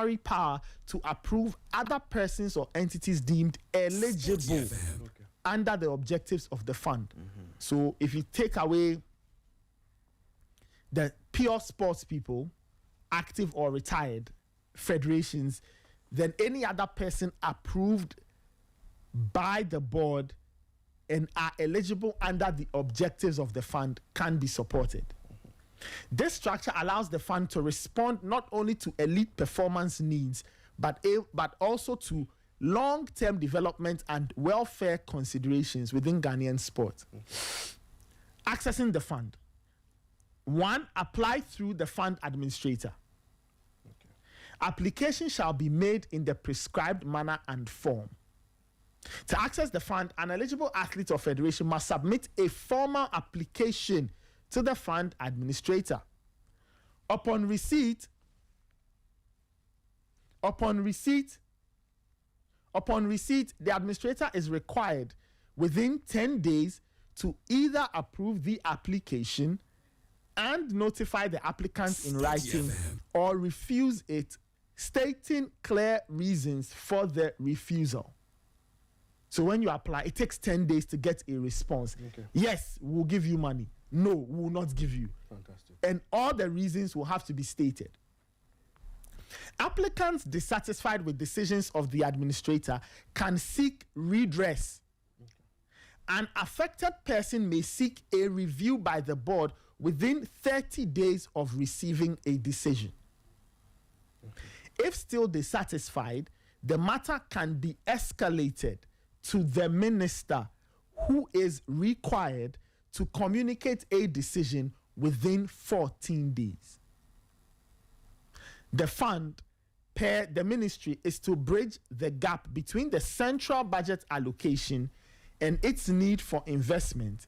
discretionary power to approve other persons or entities deemed eligible under the objectives of the fund. So if you take away the pure sports people, active or retired federations, then any other person approved by the board and are eligible under the objectives of the fund can be supported. This structure allows the fund to respond not only to elite performance needs, but also to long-term development and welfare considerations within Ghanaian sport. Accessing the fund. 1. Apply through the fund administrator. Application shall be made in the prescribed manner and form. To access the fund, an eligible athlete or federation must submit a formal application to the fund administrator. Upon receipt, the administrator is required within 10 days to either approve the application and notify the applicant in writing or refuse it, stating clear reasons for the refusal. So when you apply, it takes 10 days to get a response. Yes, we'll give you money. No, we will not give you. Fantastic. And all the reasons will have to be stated. Applicants dissatisfied with decisions of the administrator can seek redress. An affected person may seek a review by the board within 30 days of receiving a decision. If still dissatisfied, the matter can be escalated to the minister, who is required to communicate a decision within 14 days. The fund, per the ministry, is to bridge the gap between the central budget allocation and its need for investment,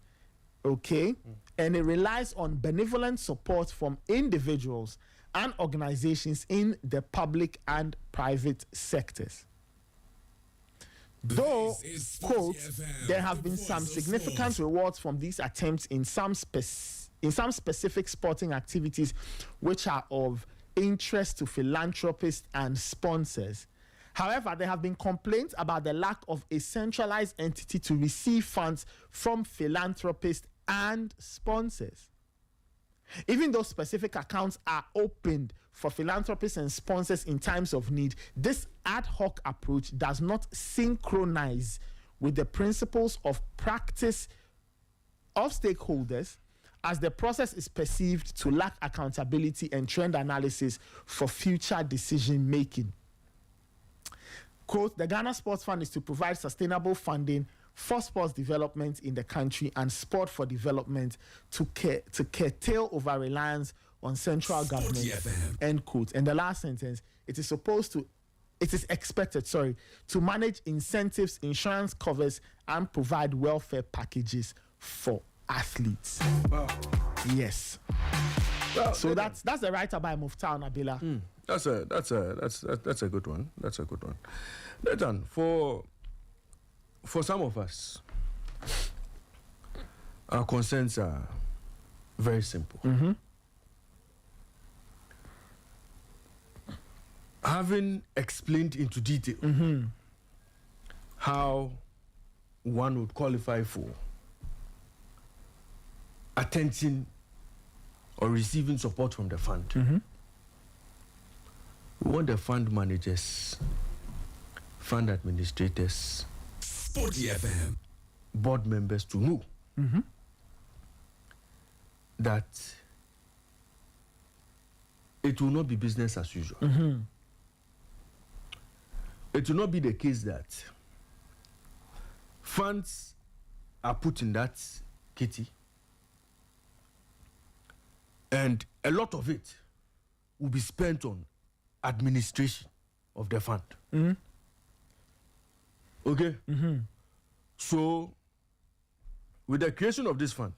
and it relies on benevolent support from individuals and organizations in the public and private sectors. Though, quote, there have been some significant rewards from these attempts in some specific sporting activities which are of interest to philanthropists and sponsors. However, there have been complaints about the lack of a centralized entity to receive funds from philanthropists and sponsors. Even though specific accounts are opened for philanthropists and sponsors in times of need, this ad hoc approach does not synchronize with the principles of practice of stakeholders, as the process is perceived to lack accountability and trend analysis for future decision making. Quote, the Ghana Sports Fund is to provide sustainable funding for sports development in the country and sport for development to curtail over-reliance on central government, end quote. And the last sentence, it is expected to manage incentives, insurance covers, and provide welfare packages for athletes. Wow. Yes. Well, so that's the writer by Muftar Nabila. That's a good one. That's a good one. Nathan, for some of us, our concerns are very simple. Having explained into detail how one would qualify for attending or receiving support from the fund, we want the fund managers, fund administrators, Sporty FM, board members to know that it will not be business as usual. It will not be the case that funds are put in that kitty and a lot of it will be spent on administration of the fund. Okay? So, with the creation of this fund,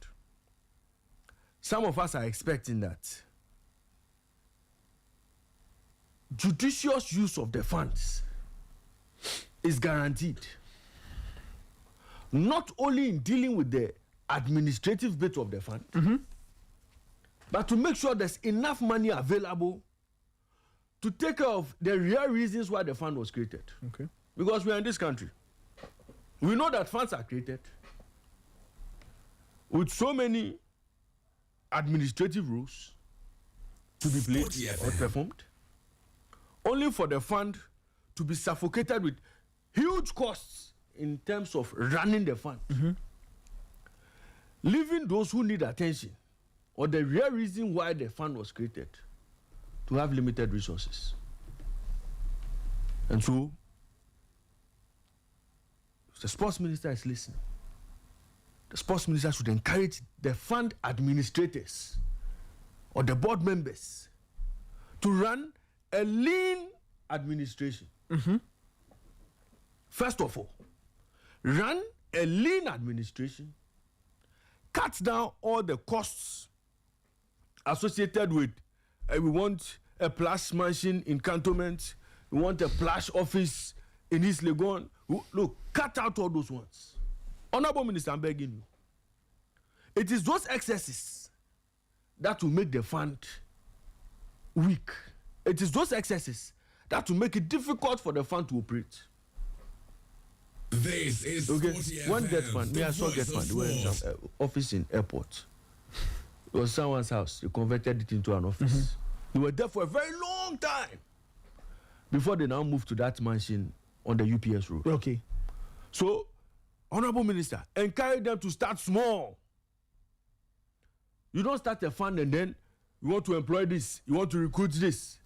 some of us are expecting that judicious use of the funds is guaranteed. Not only in dealing with the administrative bit of the fund, but to make sure there's enough money available to take care of the real reasons why the fund was created. Okay. Because we are in this country. We know that funds are created with so many administrative rules to be played or performed, only for the fund to be suffocated with huge costs in terms of running the fund. Leaving those who need attention or the real reason why the fund was created to have limited resources. And so, the sports minister is listening. The sports minister should encourage the fund administrators or the board members to run a lean administration. First of all, run a lean administration, cut down all the costs associated with we want a plush mansion in Cantonment, we want a plush office in East Legon. Look, cut out all those ones. Honorable Minister, I'm begging you. It is those excesses that will make the fund weak. It is those excesses that will make it difficult for the fund to operate. This is Okay, Sporty one FM, debt fund, the I saw voice debt of fund. They were in some office in airport. It was someone's house. They converted it into an office. They were there for a very long time before they now moved to that mansion on the UPS road. Okay. So, Honorable Minister, encourage them to start small. You don't start a fund and then you want to employ this, you want to recruit this,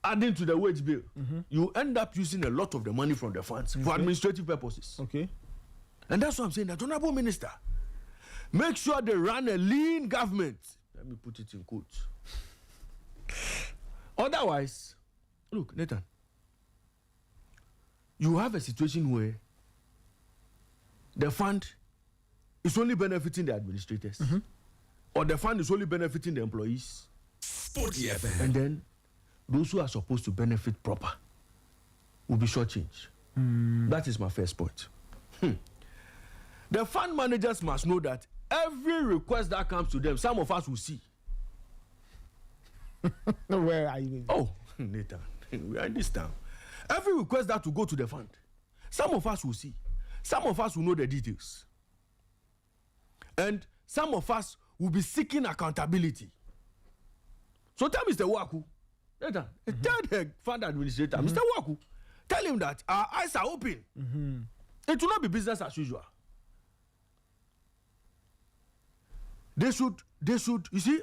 adding to the wage bill. You end up using a lot of the money from the funds for administrative purposes. Okay. And that's what I'm saying, that Honorable Minister, make sure they run a lean government. Let me put it in quotes. Otherwise, look, Nathan, you have a situation where the fund is only benefiting the administrators, or the fund is only benefiting the employees, Sporty FM. and then those who are supposed to benefit proper will be shortchanged. That is my first point. The fund managers must know that every request that comes to them, some of us will see. Where are you? Oh, Nathan, we are in this town. Every request that will go to the fund, some of us will see. Some of us will know the details. And some of us will be seeking accountability. So tell Mr. Waku, Nathan, tell the fund administrator, Mr. Waku, tell him that our eyes are open. It will not be business as usual. They should, you see,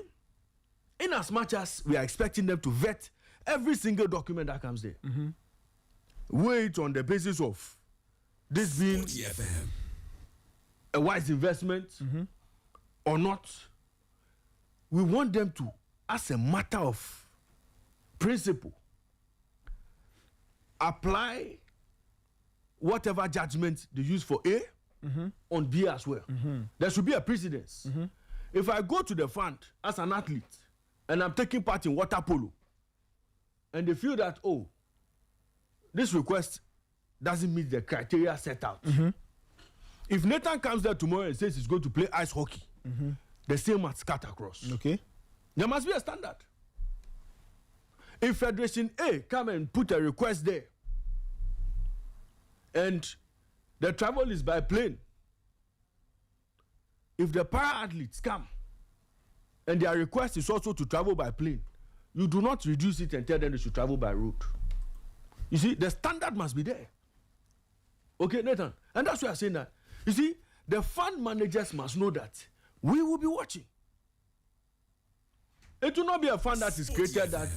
in as much as we are expecting them to vet every single document that comes there, wait on the basis of this being Sporty FM. a wise investment or not, we want them to, as a matter of principle, apply whatever judgment they use for A on B as well. There should be a precedence. If I go to the fund as an athlete and I'm taking part in water polo, and they feel that, oh, this request doesn't meet the criteria set out. If Nathan comes there tomorrow and says he's going to play ice hockey, the same must cut across. Okay. There must be a standard. If Federation A come and put a request there, and the travel is by plane, if the para-athletes come and their request is also to travel by plane, you do not reduce it and tell them they should travel by road. You see, the standard must be there. Okay, Nathan? And that's why I'm saying that. You see, the fund managers must know that we will be watching. It will not be a fund that is created that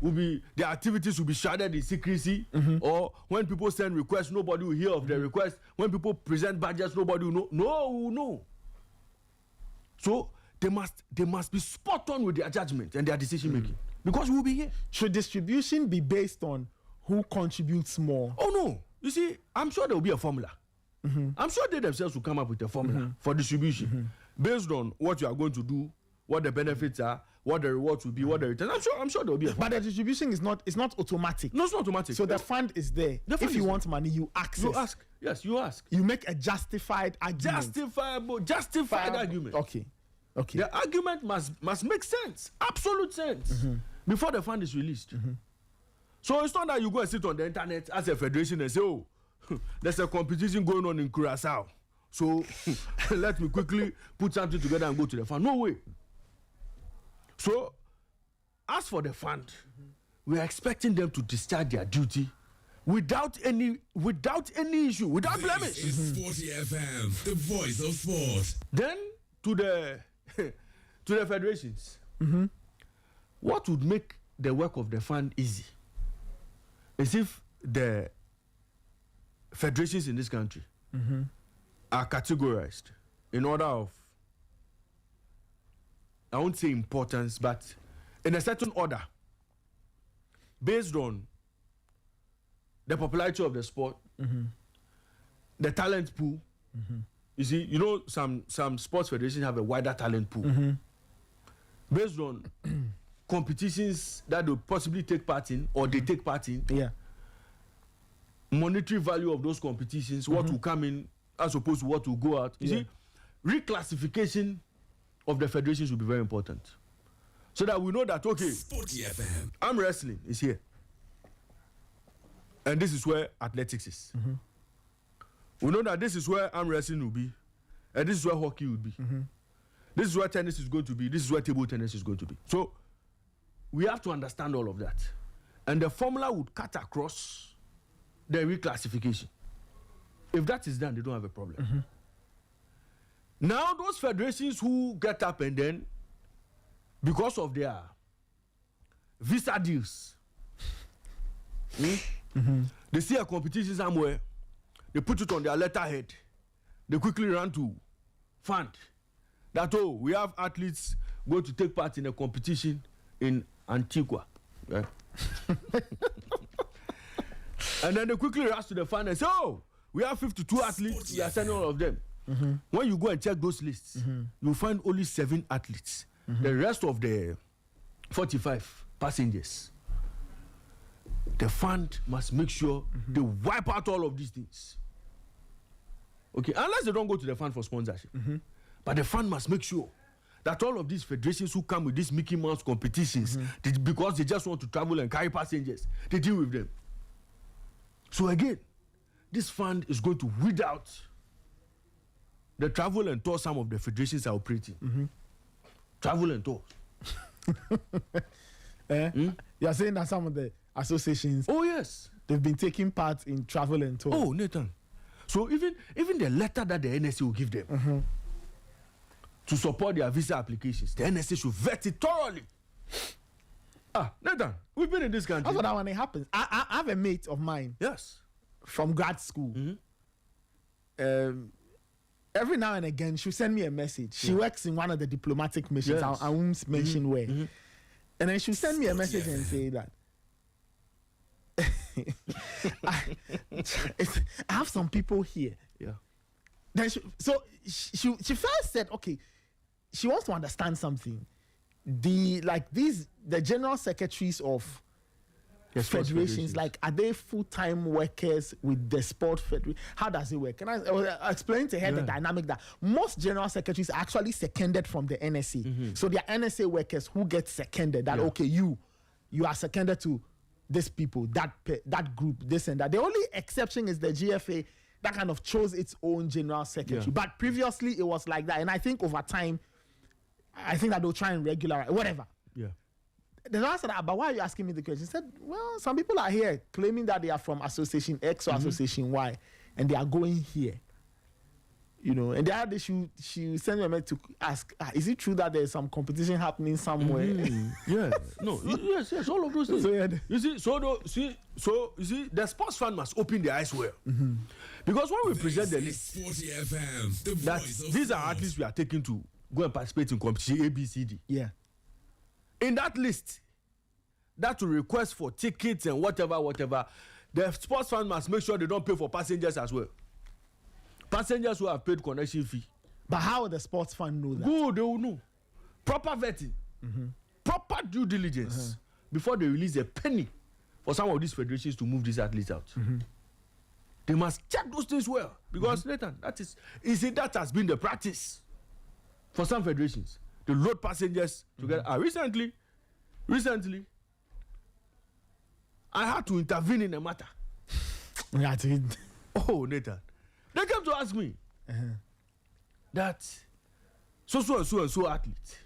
will be, the activities will be shrouded in secrecy, or when people send requests, nobody will hear of the request. When people present budgets, nobody will know. No. So they must be spot on with their judgment and their decision making, because we will be here. Should distribution be based on who contributes more? Oh no. You see, I'm sure there will be a formula. I'm sure they themselves will come up with a formula for distribution based on what you are going to do, what the benefits are, what the rewards will be, what the returns. I'm sure there will be a formula. But the distribution is not automatic. No, it's not automatic. So the fund is there. If you want money, you access. You ask. Yes, you ask. You make a justified argument. Justified argument. Okay. The argument must make sense. Absolute sense. before the fund is released. So it's not that you go and sit on the internet as a federation and say, oh, there's a competition going on in Curaçao. So let me quickly put something together and go to the fund. No way. So as for the fund, we are expecting them to discharge their duty without any issue, without blemish. This is Sporty FM, the voice of sport. Then to the to the federations, what would make the work of the fund easy is if the federations in this country are categorized in order of, I won't say importance, but in a certain order based on the popularity of the sport, the talent pool. You see, you know, some sports federations have a wider talent pool based on competitions that they possibly take part in or they take part in. Yeah. Monetary value of those competitions, what will come in as opposed to what will go out. You see, reclassification of the federations will be very important. So that we know that, okay, Sporty FM. arm wrestling is here. And this is where athletics is. We know that this is where arm wrestling will be. And this is where hockey will be. This is where tennis is going to be. This is where table tennis is going to be. So we have to understand all of that. And the formula would cut across the reclassification. If that is done, they don't have a problem. Now, those federations who get up and then, because of their visa deals, they see a competition somewhere, they put it on their letterhead, they quickly run to fund that, oh, we have athletes going to take part in a competition in Antigua. Right? And then they quickly rush to the fund and say, oh, we have 52 athletes, we are sending all of them. When you go and check those lists, you'll find only 7 athletes. The rest of the 45 passengers. The fund must make sure they wipe out all of these things. Okay, unless they don't go to the fund for sponsorship. But the fund must make sure that all of these federations who come with these Mickey Mouse competitions, because they just want to travel and carry passengers, they deal with them. So again, this fund is going to weed out the travel and tour some of the federations are operating. Travel and tour. You are saying that some of the associations, Oh yes. they've been taking part in travel and tour. Oh, Nathan. So even the letter that the NSA will give them to support their visa applications, the NSA should vet it thoroughly. Nathan, we've been in this country. That's what that when it happens. I have a mate of mine Yes. from grad school. Every now and again, she'll send me a message. She works in one of the diplomatic missions. Yes. I won't mention where. And then she'll send me a message and say that I have some people here. Yeah. Then she first said, okay, she wants to understand something. The general secretaries of federations, like, are they full-time workers with the sport federation? How does it work? And I explained to her the dynamic that most general secretaries are actually seconded from the NSA. So they are NSA workers who get seconded. That okay, you are seconded to these people, that group, this and that. The only exception is the GFA that kind of chose its own general secretary. But previously it was like that, and I think over time, I think that they'll try and regularize whatever. Yeah. The answer that, but why are you asking me the question? She said, well, some people are here claiming that they are from Association X or Association Y, and they are going here. You know, and the other day she sent me a message to ask, is it true that there's some competition happening somewhere? Yeah. No. Yes. All of those things. So, yeah. You see, the sports fund must open their eyes well, because when we present the list, Sporty FM, the that voice of these are sport. athletes we are taking to go and participate in competition A, B, C, D. Yeah. In that list, that will request for tickets and whatever, the sports fund must make sure they don't pay for passengers as well. Passengers who have paid connection fee. But how will the sports fund know that? Good, they will know. Proper vetting, proper due diligence before they release a penny for some of these federations to move these athletes out. They must check those things well, because Nathan, that has been the practice for some federations. They load passengers together. Recently, I had to intervene in the matter. Yeah, I did. Oh, Nathan. They came to ask me that so athlete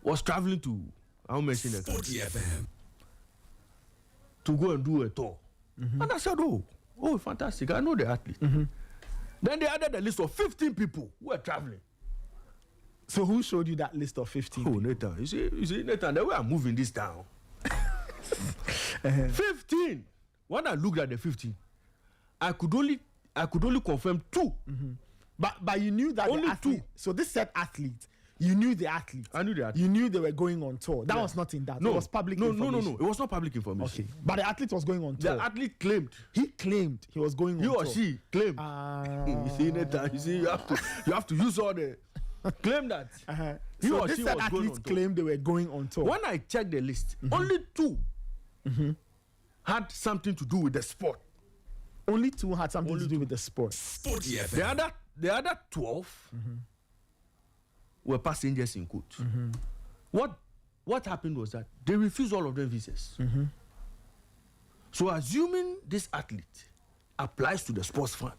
was traveling to, I won't mention the country, Sporty FM. to go and do a tour. And I said, oh, fantastic. I know the athlete. Then they added a list of 15 people who were traveling. So who showed you that list of 15? Oh, Nathan. You see, Nathan, the way I'm moving this down. 15. When I looked at the 15, I could only confirm 2. But you knew that Only the athlete, 2. so this said athlete. You knew the athlete. I knew the athlete. You knew they were going on tour. That Yeah. was not in that. No, It was public no, information. It was not public information. Okay. But the athlete was going on tour. The athlete claimed. He claimed he was going He on or tour. she claimed. Ah. You see, Nathan, you have to use all the claim that. He So or this she said was going athletes on tour. claimed they were going on tour. When I checked the list, only 2 had something to do with the sport. Only 2 had something to do with the sport. Sporty FM. The other 12 were passengers in quotes. What happened was that they refused all of them visas. So assuming this athlete applies to the sports fund,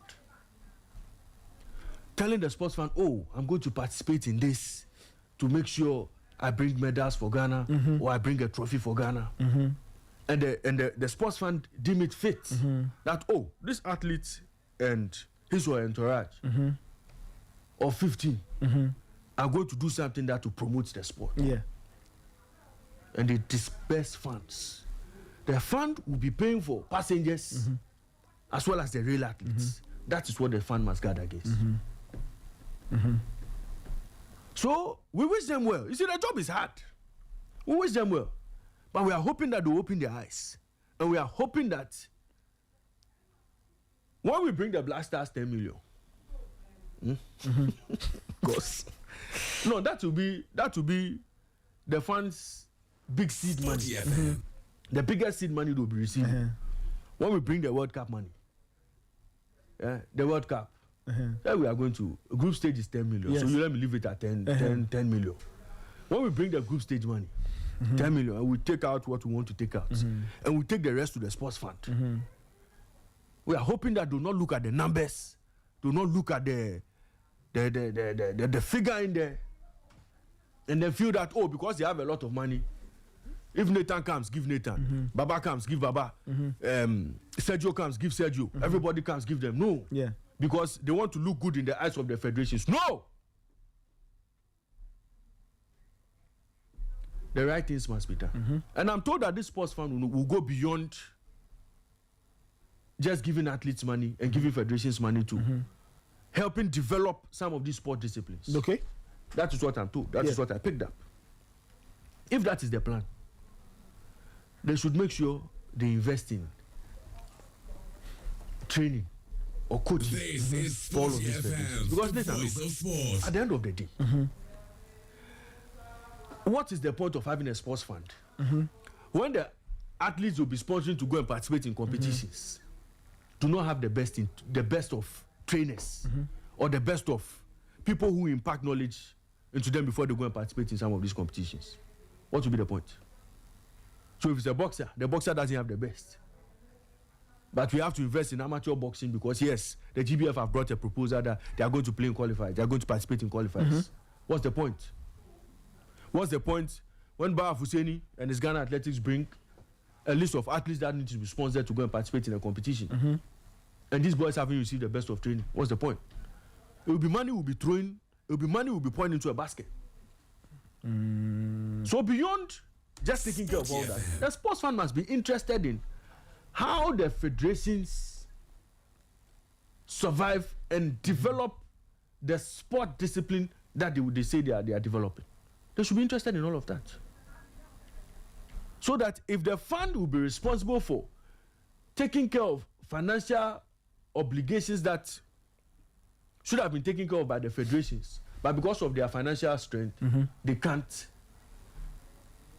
telling the sports fund, I'm going to participate in this to make sure I bring medals for Ghana or I bring a trophy for Ghana. And the sports fund deem it fit that, this athlete and his or her entourage of 15 are going to do something that will promote the sport. Yeah. And they disperse funds. The fund will be paying for passengers as well as the real athletes. That is what the fund must guard against. So we wish them well. You see, the job is hard. We wish them well. But we are hoping that they open their eyes. And we are hoping that when we bring the Black Stars 10 million, because no, that will be the fund's big seed money. Sporty FM. The biggest seed money they'll be receiving. When we bring the World Cup money, the World Cup, then we are going to group stage is 10 million. Yes. So you let me leave it at 10 million. When we bring the group stage money, 10 million, and we take out what we want to take out, and we take the rest to the sports fund. We are hoping that do not look at the numbers, do not look at the figure in there, and then feel that because they have a lot of money, if Nathan comes, give Nathan. Baba comes, give Baba. Sergio comes, give Sergio. Everybody comes, give them. No. Yeah. Because they want to look good in the eyes of the federations. No. The right things must be done. And I'm told that this sports fund will go beyond just giving athletes money and giving federations money too. Helping develop some of these sport disciplines. Okay. That is what I'm told. That is what I picked up. If that is the plan, they should make sure they invest in training or coaching This is for all of Sporty these FM. federations. Because The Nathan, voice look, of sport. at the end of the day, what is the point of having a sports fund when the athletes will be sponsoring to go and participate in competitions do not have the best of trainers or the best of people who impart knowledge into them before they go and participate in some of these competitions? What will be the point? So if it's a boxer, the boxer doesn't have the best. But we have to invest in amateur boxing because yes, the GBF have brought a proposal that they are going to play in qualifiers, they are going to participate in qualifiers. What's the point? What's the point when Baha Husseini and his Ghana Athletics bring a list of athletes that need to be sponsored to go and participate in a competition? And these boys haven't received the best of training. What's the point? It will be money will be throwing, it will be money will be poured into a basket. So beyond just taking care of all that, the sports fund must be interested in how the federations survive and develop the sport discipline that they say they are developing. They should be interested in all of that. So that if the fund will be responsible for taking care of financial obligations that should have been taken care of by the federations, but because of their financial strength, they can't,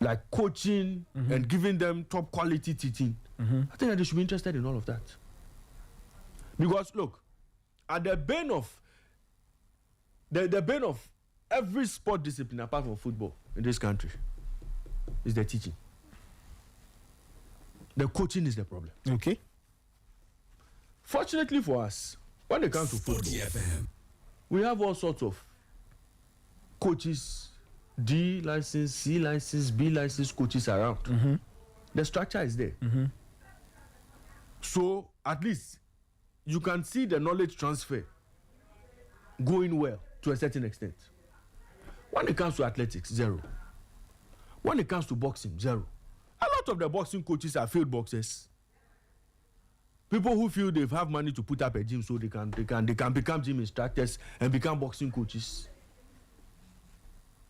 like coaching and giving them top quality teaching. I think that they should be interested in all of that. Because look, at the bane of the bane of every sport discipline apart from football in this country is the teaching. The coaching is the problem. Okay. Fortunately for us, when it comes to Sporty football, FM. we have all sorts of coaches, D license, C license, B license coaches around. Mm-hmm. The structure is there. Mm-hmm. So at least you can see the knowledge transfer going well to a certain extent. When it comes to athletics, zero. When it comes to boxing, zero. A lot of the boxing coaches are field boxers. People who feel they have money to put up a gym so they can become gym instructors and become boxing coaches.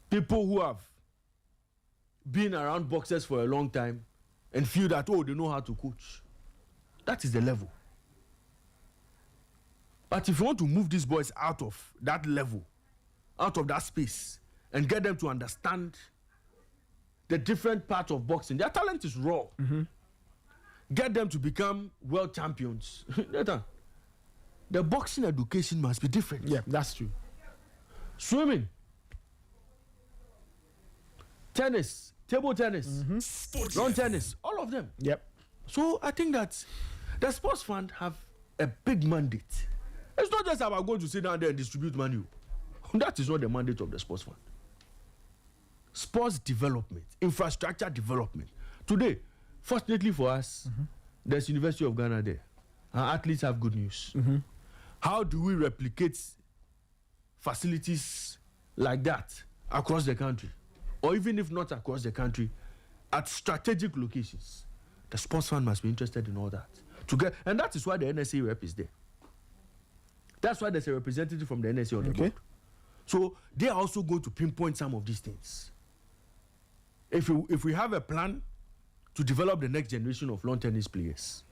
People who have been around boxers for a long time and feel that, oh, they know how to coach. That is the level. But if you want to move these boys out of that level, out of that space, and get them to understand the different parts of boxing, their talent is raw. Mm-hmm. Get them to become world champions. The boxing education must be different. Yeah, that's true. Swimming, tennis, table tennis, Sporty lawn FM. tennis, all of them. Yep. So I think that the sports fund have a big mandate. It's not just about going to sit down there and distribute money. That is not the mandate of the sports fund. Sports development, infrastructure development. Today, fortunately for us, there's University of Ghana there. Our athletes have good news. How do we replicate facilities like that across the country? Or even if not across the country, at strategic locations? The sports fund must be interested in all that. And that is why the NSA rep is there. That's why there's a representative from the NSA on the board. So they are also going to pinpoint some of these things. If we have a plan to develop the next generation of lawn tennis players,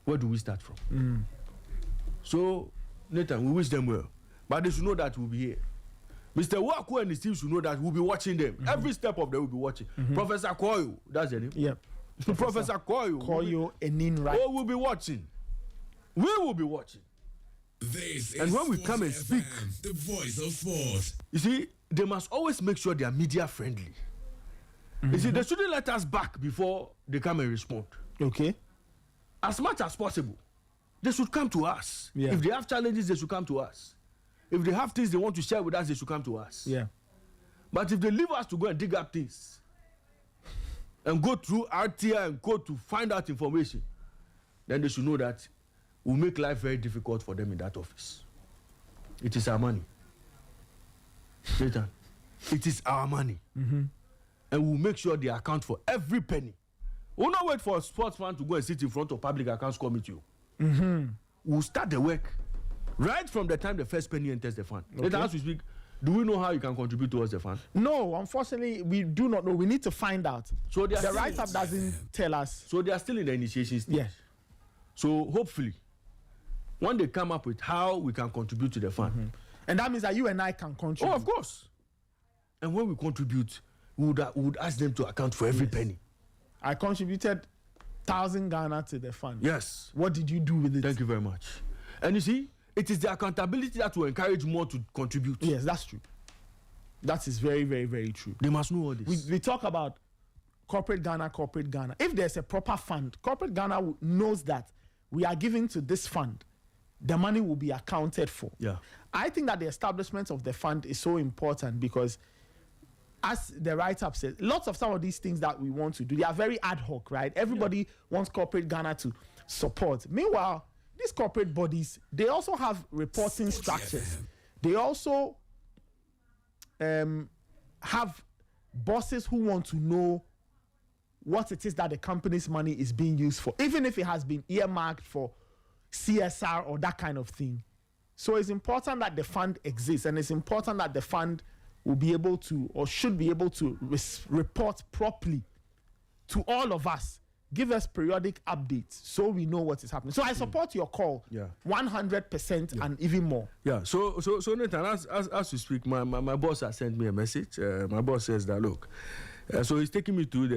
where do we start from? So, Nathan, we wish them well. But they should know that we'll be here. Mr. Waku and his team should know that we'll be watching them. Every step of them we'll be watching. Professor Koyo, that's the name. Yep. Professor Koyo. Koyo Enin, right? Oh, we'll be watching. We will be watching. This And is when we Sporty come and FM, speak, the voice of sport. You see, they must always make sure they are media friendly. You see, they shouldn't let us back before they come and respond. Okay. As much as possible, they should come to us. Yeah. If they have challenges, they should come to us. If they have things they want to share with us, they should come to us. Yeah. But if they leave us to go and dig up things and go through RTI and go to find out information, then they should know that we'll make life very difficult for them in that office. It is our money. Satan, it is our money. And we'll make sure they account for every penny. We'll not wait for a sports fan to go and sit in front of public accounts committee. We'll start the work right from the time the first penny enters the fund. Okay. As we speak, do we know how you can contribute towards the fund? No, unfortunately, we do not know. We need to find out. So they are The still- write-up doesn't tell us. So they are still in the initiation stage. Yes. So hopefully, when they come up with how we can contribute to the fund. And that means that you and I can contribute. Oh, of course. And when we contribute, we would ask them to account for every penny. I contributed 1,000 Ghana to the fund. Yes. What did you do with it? Thank you very much. And you see, it is the accountability that will encourage more to contribute. Yes, that's true. That is very, very, very true. They must know all this. We talk about corporate Ghana. If there's a proper fund, corporate Ghana knows that we are giving to this fund, the money will be accounted for. Yeah. I think that the establishment of the fund is so important because, as the write-up says, lots of some of these things that we want to do, they are very ad hoc, right? Everybody wants corporate Ghana to support. Meanwhile, these corporate bodies, they also have reporting Sporty structures. FM. They also have bosses who want to know what it is that the company's money is being used for, even if it has been earmarked for CSR or that kind of thing. So it's important that the fund exists, and it's important that the fund will be able to, or should be able to, report properly to all of us, give us periodic updates so we know what is happening. So I support your call, Yeah. 100% and even more. Yeah, so Nathan, as we speak, my boss has sent me a message. My boss says that, look, so he's taking me through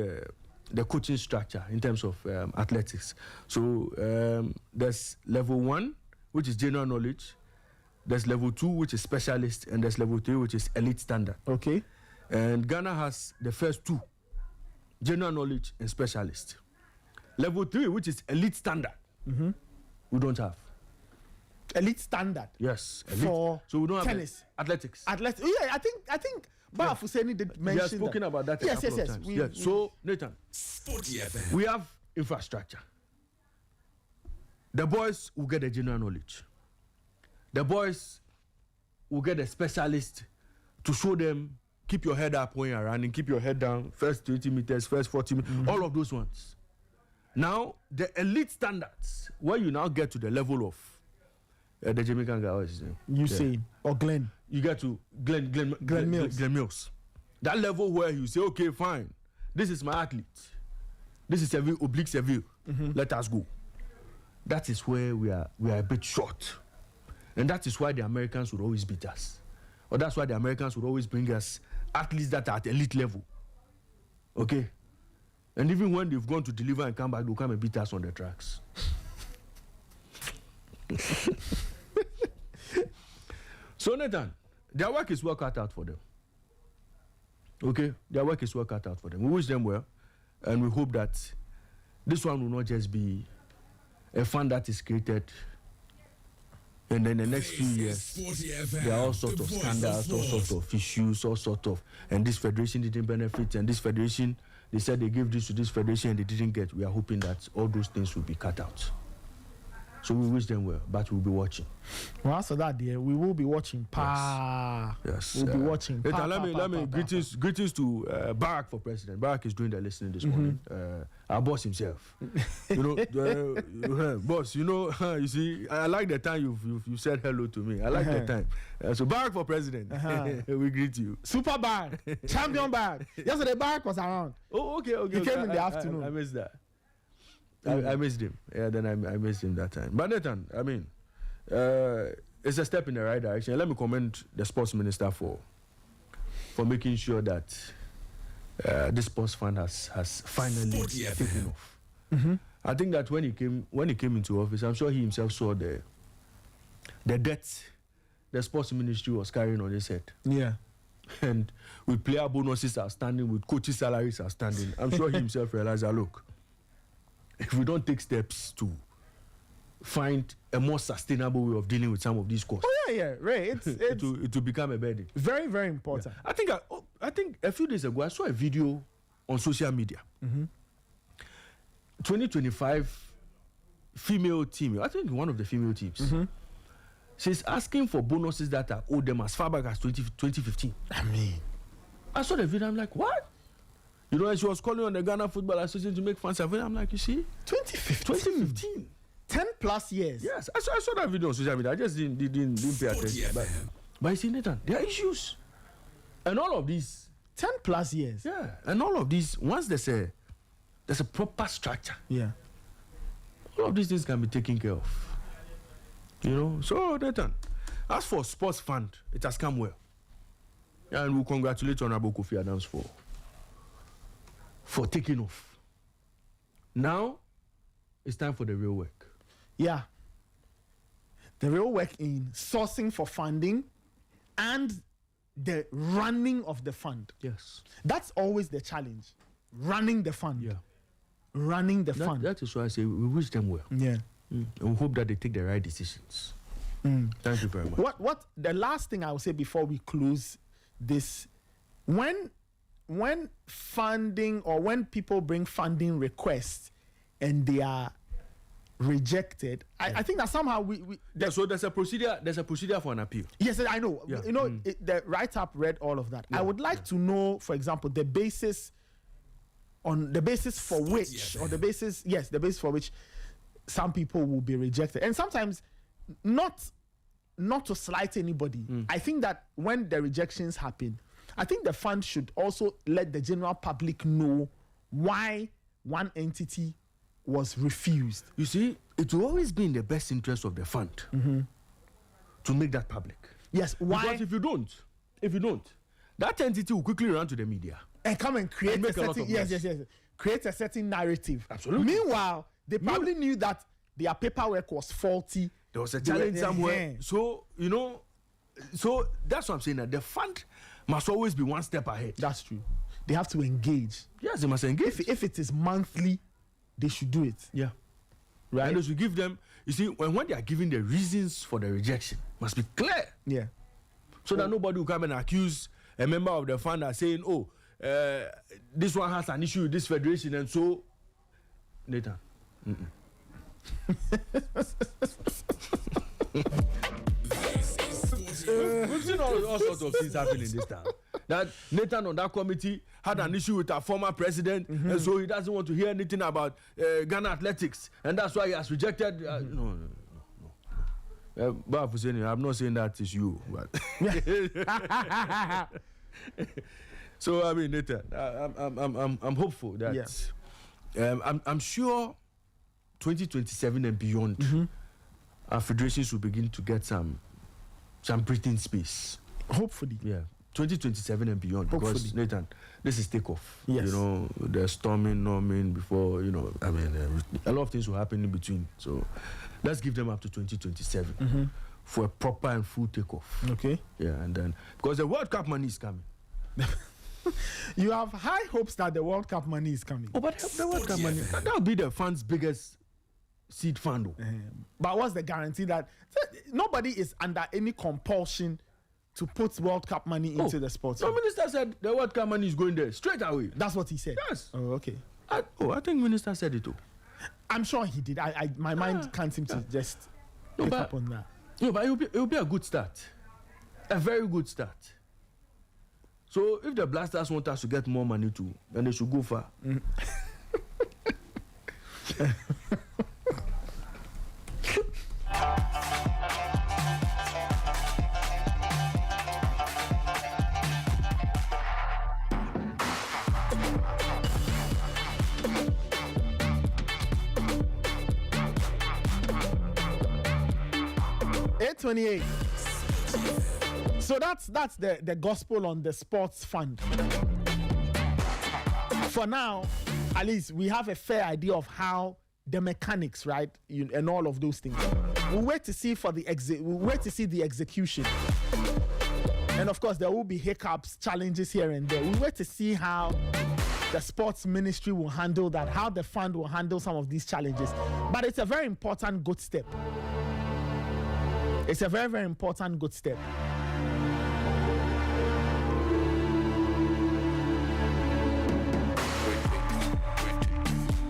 the coaching structure in terms of athletics. So there's level 1, which is general knowledge. There's level 2, which is specialist, and there's level 3, which is elite standard. Okay. And Ghana has the first 2, general knowledge and specialist. Level 3, which is elite standard, we don't have. Elite standard. Yes, elite. For so we don't have tennis. Athletics. Yeah, I think Bar Husseini did mention We have spoken about that a couple of times. Yes. So Nathan, Sporty FM. we have infrastructure. The boys will get the general knowledge. The boys will get a specialist to show them, keep your head up when you're running, keep your head down, first 20 meters, first 40 meters, all of those ones. Now, the elite standards, where you now get to the level of the Jamaican guy, what's his name? Usain or Glenn. You get to Glenn Mills. Glenn Mills. That level where you say, okay, fine, this is my athlete. This is Seville, oblique Seville. Let us go. That is where we are a bit short. And that is why the Americans would always beat us. Or that's why the Americans would always bring us athletes that are at elite level. Okay? And even when they've gone to deliver and come back, they'll come and beat us on the tracks. So Nathan, their work is well cut out for them. Okay? Their work is well cut out for them. We wish them well, and we hope that this one will not just be a fund that is created, and then the next few years there are all sorts of scandals, all sorts of issues, all sorts of, and this federation didn't benefit, and this federation, they said they gave this to this federation and they didn't get. We are hoping that all those things will be cut out. So we wish them well, but we'll be watching. Well, so that dear, we will be watching. Yes. We'll be watching. Let me greetings to Barack for president. Barack is doing the listening this morning. Our boss himself. Boss, you see, I like the time you said hello to me. I like the time. So Barack for president. We greet you. Super Barack, champion Barack. Yesterday Barack was around. Oh, okay. He came in the afternoon. I missed that. I missed him. Yeah, then I missed him that time. But Nathan, I mean, it's a step in the right direction. Let me commend the sports minister for making sure that this sports fund has finally taken off. I think that when he came into office, I'm sure he himself saw the debt the sports ministry was carrying on his head. Yeah. And with player bonuses outstanding, with coaches' salaries outstanding, I'm sure he himself realized that, look, if we don't take steps to find a more sustainable way of dealing with some of these costs, Ray, it will become a burden. Very, very important. Yeah. I think a few days ago I saw a video on social media. 2025 female team, I think one of the female teams, she's asking for bonuses that are owed them as far back as 2015. I mean, I saw the video, I'm like, what? And she was calling on the Ghana Football Association to make fans of it. I'm like, you see? 2015. 10 plus years. Yes. I saw that video on social media. I just didn't pay attention. But you see, Nathan, there are issues. And all of these. 10 plus years. Yeah. And all of these, once there's a proper structure. Yeah. All of these things can be taken care of. So Nathan, as for sports fund, it has come well. And we congratulate Honorable Kofi Adams for taking off. Now, it's time for the real work. Yeah. The real work in sourcing for funding and the running of the fund. Yes. That's always the challenge. Running the fund. Yeah. Running the fund. That is why I say we wish them well. Yeah. And we hope that they take the right decisions. Thank you very much. What the last thing I will say before we close this, when funding or when people bring funding requests and they are rejected, I think that somehow so there's a procedure for an appeal. Yes, I know. Yeah. The write-up read all of that. Yeah. I would like to know, for example, the basis for which some people will be rejected. And sometimes not to slight anybody. I think that when the rejections happen, I think the fund should also let the general public know why one entity was refused. You see, it will always be in the best interest of the fund to make that public. Yes, why? Because if you don't, that entity will quickly run to the media and come and create a certain create a certain narrative. Absolutely. Meanwhile, they probably knew that their paperwork was faulty. There was a challenge somewhere. So so that's what I'm saying. That the fund must always be one step ahead. That's true. They have to engage. Yes, they must engage. If it is monthly, they should do it. Yeah. Right? And they should give them, you see, when they are giving the reasons for the rejection, must be clear. Yeah. So that nobody will come and accuse a member of the fund as saying, oh, this one has an issue with this federation, and so, Nathan. We've seen all sorts of things happening this time. That Nathan on that committee had an issue with our former president, and so he doesn't want to hear anything about Ghana athletics, and that's why he has rejected. No. But I'm not saying that is you, but so I mean, Nathan, I'm hopeful that I'm sure 2027 and beyond, our federations will begin to get some breathing space. Hopefully. Yeah. 2027 and beyond. Hopefully. Because, Nathan, this is takeoff. Yes. You know, there's storming, norming before, you know, I mean, a lot of things will happen in between. So let's give them up to 2027 for a proper and full takeoff. Okay. Yeah, and then, because the World Cup money is coming. You have high hopes that the World Cup money is coming. Oh, but the World Cup money, that will be the fund's biggest seed fund. But what's the guarantee that nobody is under any compulsion to put World Cup money into the sports? No, minister said the World Cup money is going there straight away. That's what he said. Yes. Oh, okay. I think minister said it too. I'm sure he did. My mind can't seem to just pick up on that. No, but it will be a good start, a very good start. So if the Blasters want us to get more money too, then they should go far. $828. So that's the gospel on the sports fund. For now, at least we have a fair idea of how the mechanics, right, and all of those things. We'll wait to see the execution. And of course, there will be hiccups, challenges here and there. We'll wait to see how the sports ministry will handle that, how the fund will handle some of these challenges. But it's a very important good step. It's a very, very important good step.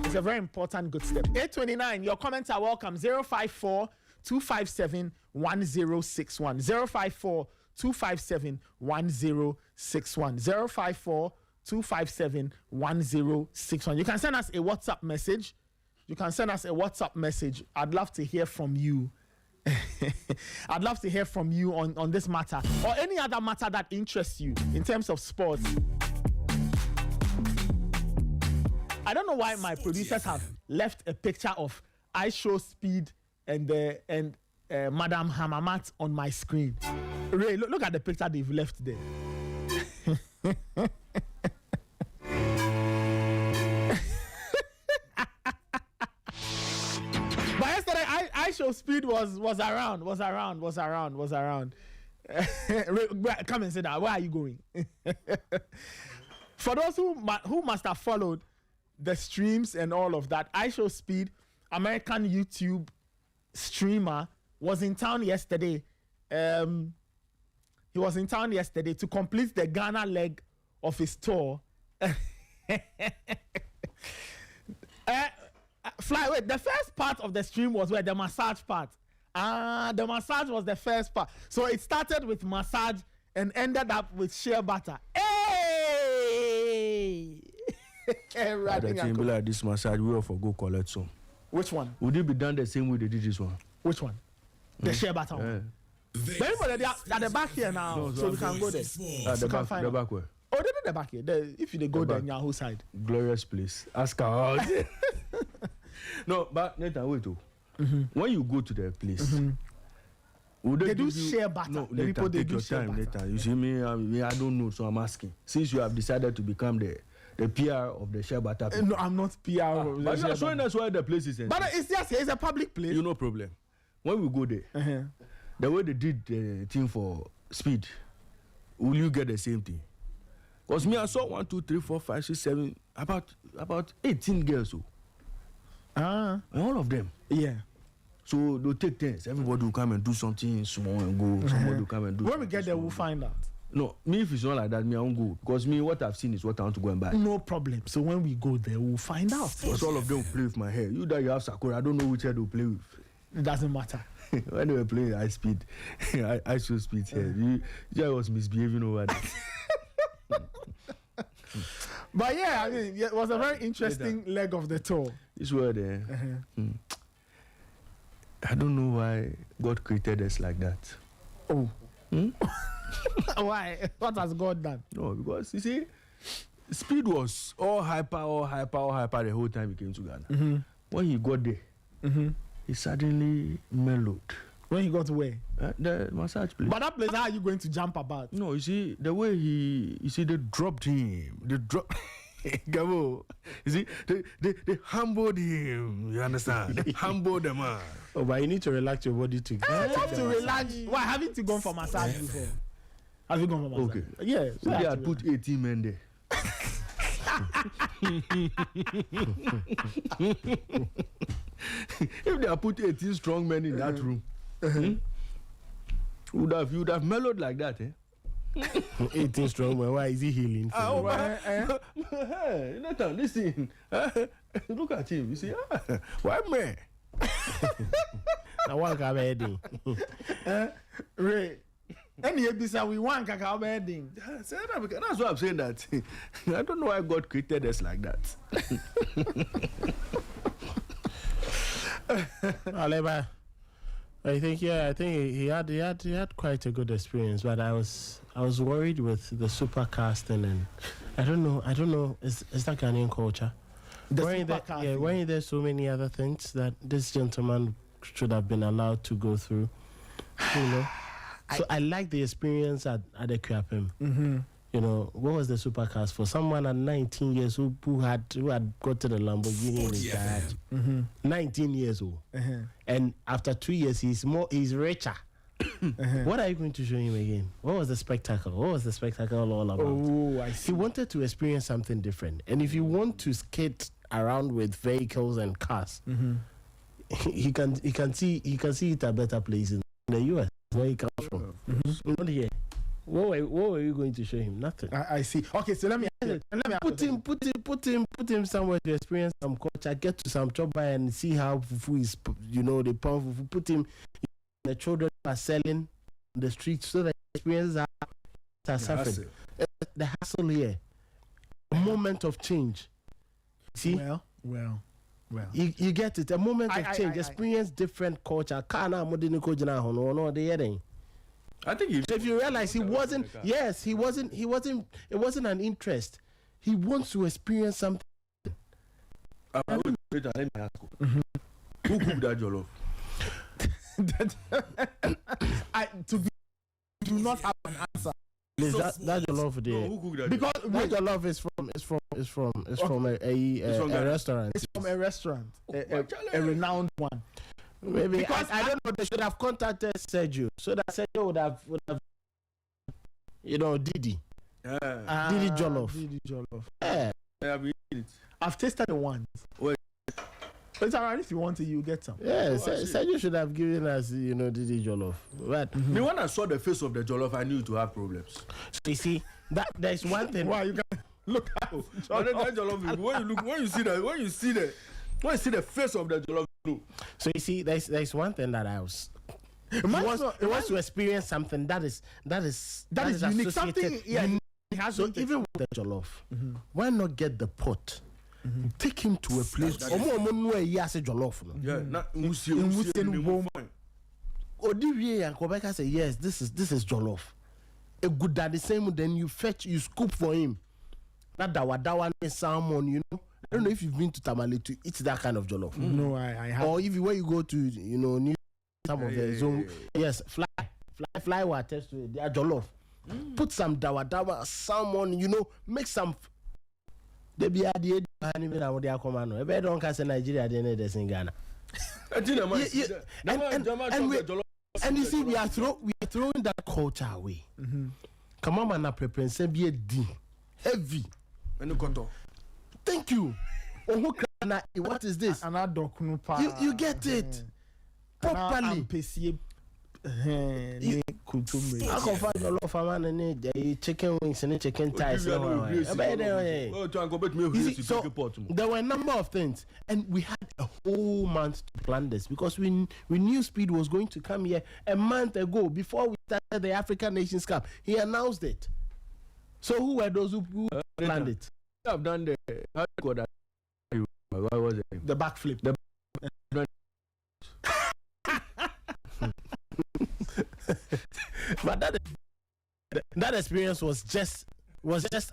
It's a very important good step. 829, your comments are welcome. 054 257 1061. 054 257 1061. 054 257 1061. You can send us a WhatsApp message. I'd love to hear from you. I'd love to hear from you on this matter or any other matter that interests you in terms of sports. I don't know why my producers have left a picture of I Show Speed and Madam Hamamat on my screen. Ray, look at the picture they've left there. But yesterday, I Show Speed was around. Come and sit down. Where are you going? For those who must have followed the streams and all of that, I Show Speed, American YouTube streamer, was in town yesterday. He was in town yesterday to complete the Ghana leg of his tour. Wait, the first part of the stream was where the massage part. The massage was the first part. So it started with massage and ended up with shea butter. Hey! Like this massage, we will go collect some. Which one? Would it be done the same way they did this one? Which one? The shea butter one. But everybody, they are at the back here now, so we can go there. The back way. Oh, they did the back here. If you go there, Yahoo side. Glorious place. Ask her out. No, but Nathan, wait. When you go to the place, would they do share butter? No, the people they take do your share time, butter. Nathan. You see me, I don't know, so I'm asking. Since you have decided to become the PR of the share butter people. No, I'm not PR. But you are showing us where the place is. But it's just it's a public place. You no problem. When we go there, the way they did the thing for Speed, will you get the same thing? Because me, I saw 1, 2, 3, 4, 5, 6, 7, about 18 girls. all of them. Yeah. So they'll take turns. Everybody will come and do something small and go. Somebody will come and do. When we get there, we'll find out. No, me if it's not like that, me I won't go because me what I've seen is what I want to go and buy. No problem. So when we go there, we'll find out. Because all of them will play with my hair. You that you have Sakura, I don't know which hair they'll play with. It doesn't matter. When they were playing high speed, I show speed here. You was misbehaving over there. But yeah, I mean, it was a very interesting leg of the tour. This word there. I don't know why God created us like that. Oh. Why? What has God done? No, because you see, speed was all hyper the whole time he came to Ghana. When he got there, he suddenly mellowed. When he got where? The massage place. But that place, how are you going to jump about? No, you see, the way they dropped him. They dropped. Gabo, you see, they humbled him. You understand? They humbled the man. Oh, but you need to relax your body to. You have to relax. Why haven't you gone for massage before? Have you gone for massage? Okay. Yeah. So they had put 18 men there. If they had put 18 strong men in that room, you would have mellowed like that, eh? 18 strong man. Why is he healing? Hey, Nathan, listen. Look at him. You see, why man? I want to have a heading. Ray. Any episode we want kaka wedding. That's why I'm saying that. I don't know why God created us like that. Aleba, I think he had quite a good experience, but I was worried with the supercasting, and I don't know. Is that Ghanaian culture? Weren't there so many other things that this gentleman should have been allowed to go through? You know. So I like the experience at the QAPM. You know, what was the supercast for someone at 19 years who had got to the Lamborghini in his garage? 19 years old, and after 2 years he's richer. What are you going to show him again? What was the spectacle? What was the spectacle all about? Oh, I see. He wanted to experience something different, and if you want to skate around with vehicles and cars, he can see it at better places in the US. Where he comes from. Not here. What were you going to show him? Nothing. I see. Okay, so let me put him somewhere to experience some culture, get to some job and see how fufu is, they pound fufu. Put him, the children are selling on the streets so that experiences are suffering. The hassle here. A moment of change. See? Well. You get it. A moment of change. Experience different culture. I think if you realize he wasn't. It wasn't an interest. He wants to experience something. Let me ask you. Who cooked that jollof? I do not have an answer. Please, that jollof there. Who cooked that? Because that jollof is from a restaurant. It's from a restaurant, a renowned one. Maybe because I don't know. They should have contacted Sergio so that Sergio would have Didi. Didi jollof. Yeah. I've tasted the ones. Wait. It's alright if you want it, you get some. Yeah, Sergio should have given us, Didi jollof. But the one I saw the face of the jollof, I knew to have problems. So you see, that there's one thing. Why you can look at jollof? When you see the face of the jollof. So you see, there's one thing that I was. He wants to experience something that is unique. Something, yeah. So even with the jollof, why not get the pot? Take him to a place. Jollof. Yeah. Say yes, this is jollof. A good daddy same. Then you scoop for him. That dawa salmon, I don't know if you've been to Tamale to eat that kind of jollof. No, I have. Or if when you go to New some of the zone, yes, fly will attest to it. They are jollof. Put some dawa salmon, make some. They be at the end even how they are command. If I don't cast in Nigeria, they need this in Ghana. And you see, we are throwing that culture away. Come on, man, prepare be a D heavy. And you thank you. what is this? You get it properly. I can find a lot of chicken wings and chicken thighs. So there were a number of things, and we had a whole month to plan this because we knew Speed was going to come here a month ago before we started the African Nations Cup. He announced it. So who were those who planned it? I've done the what was it? The backflip. But that experience was just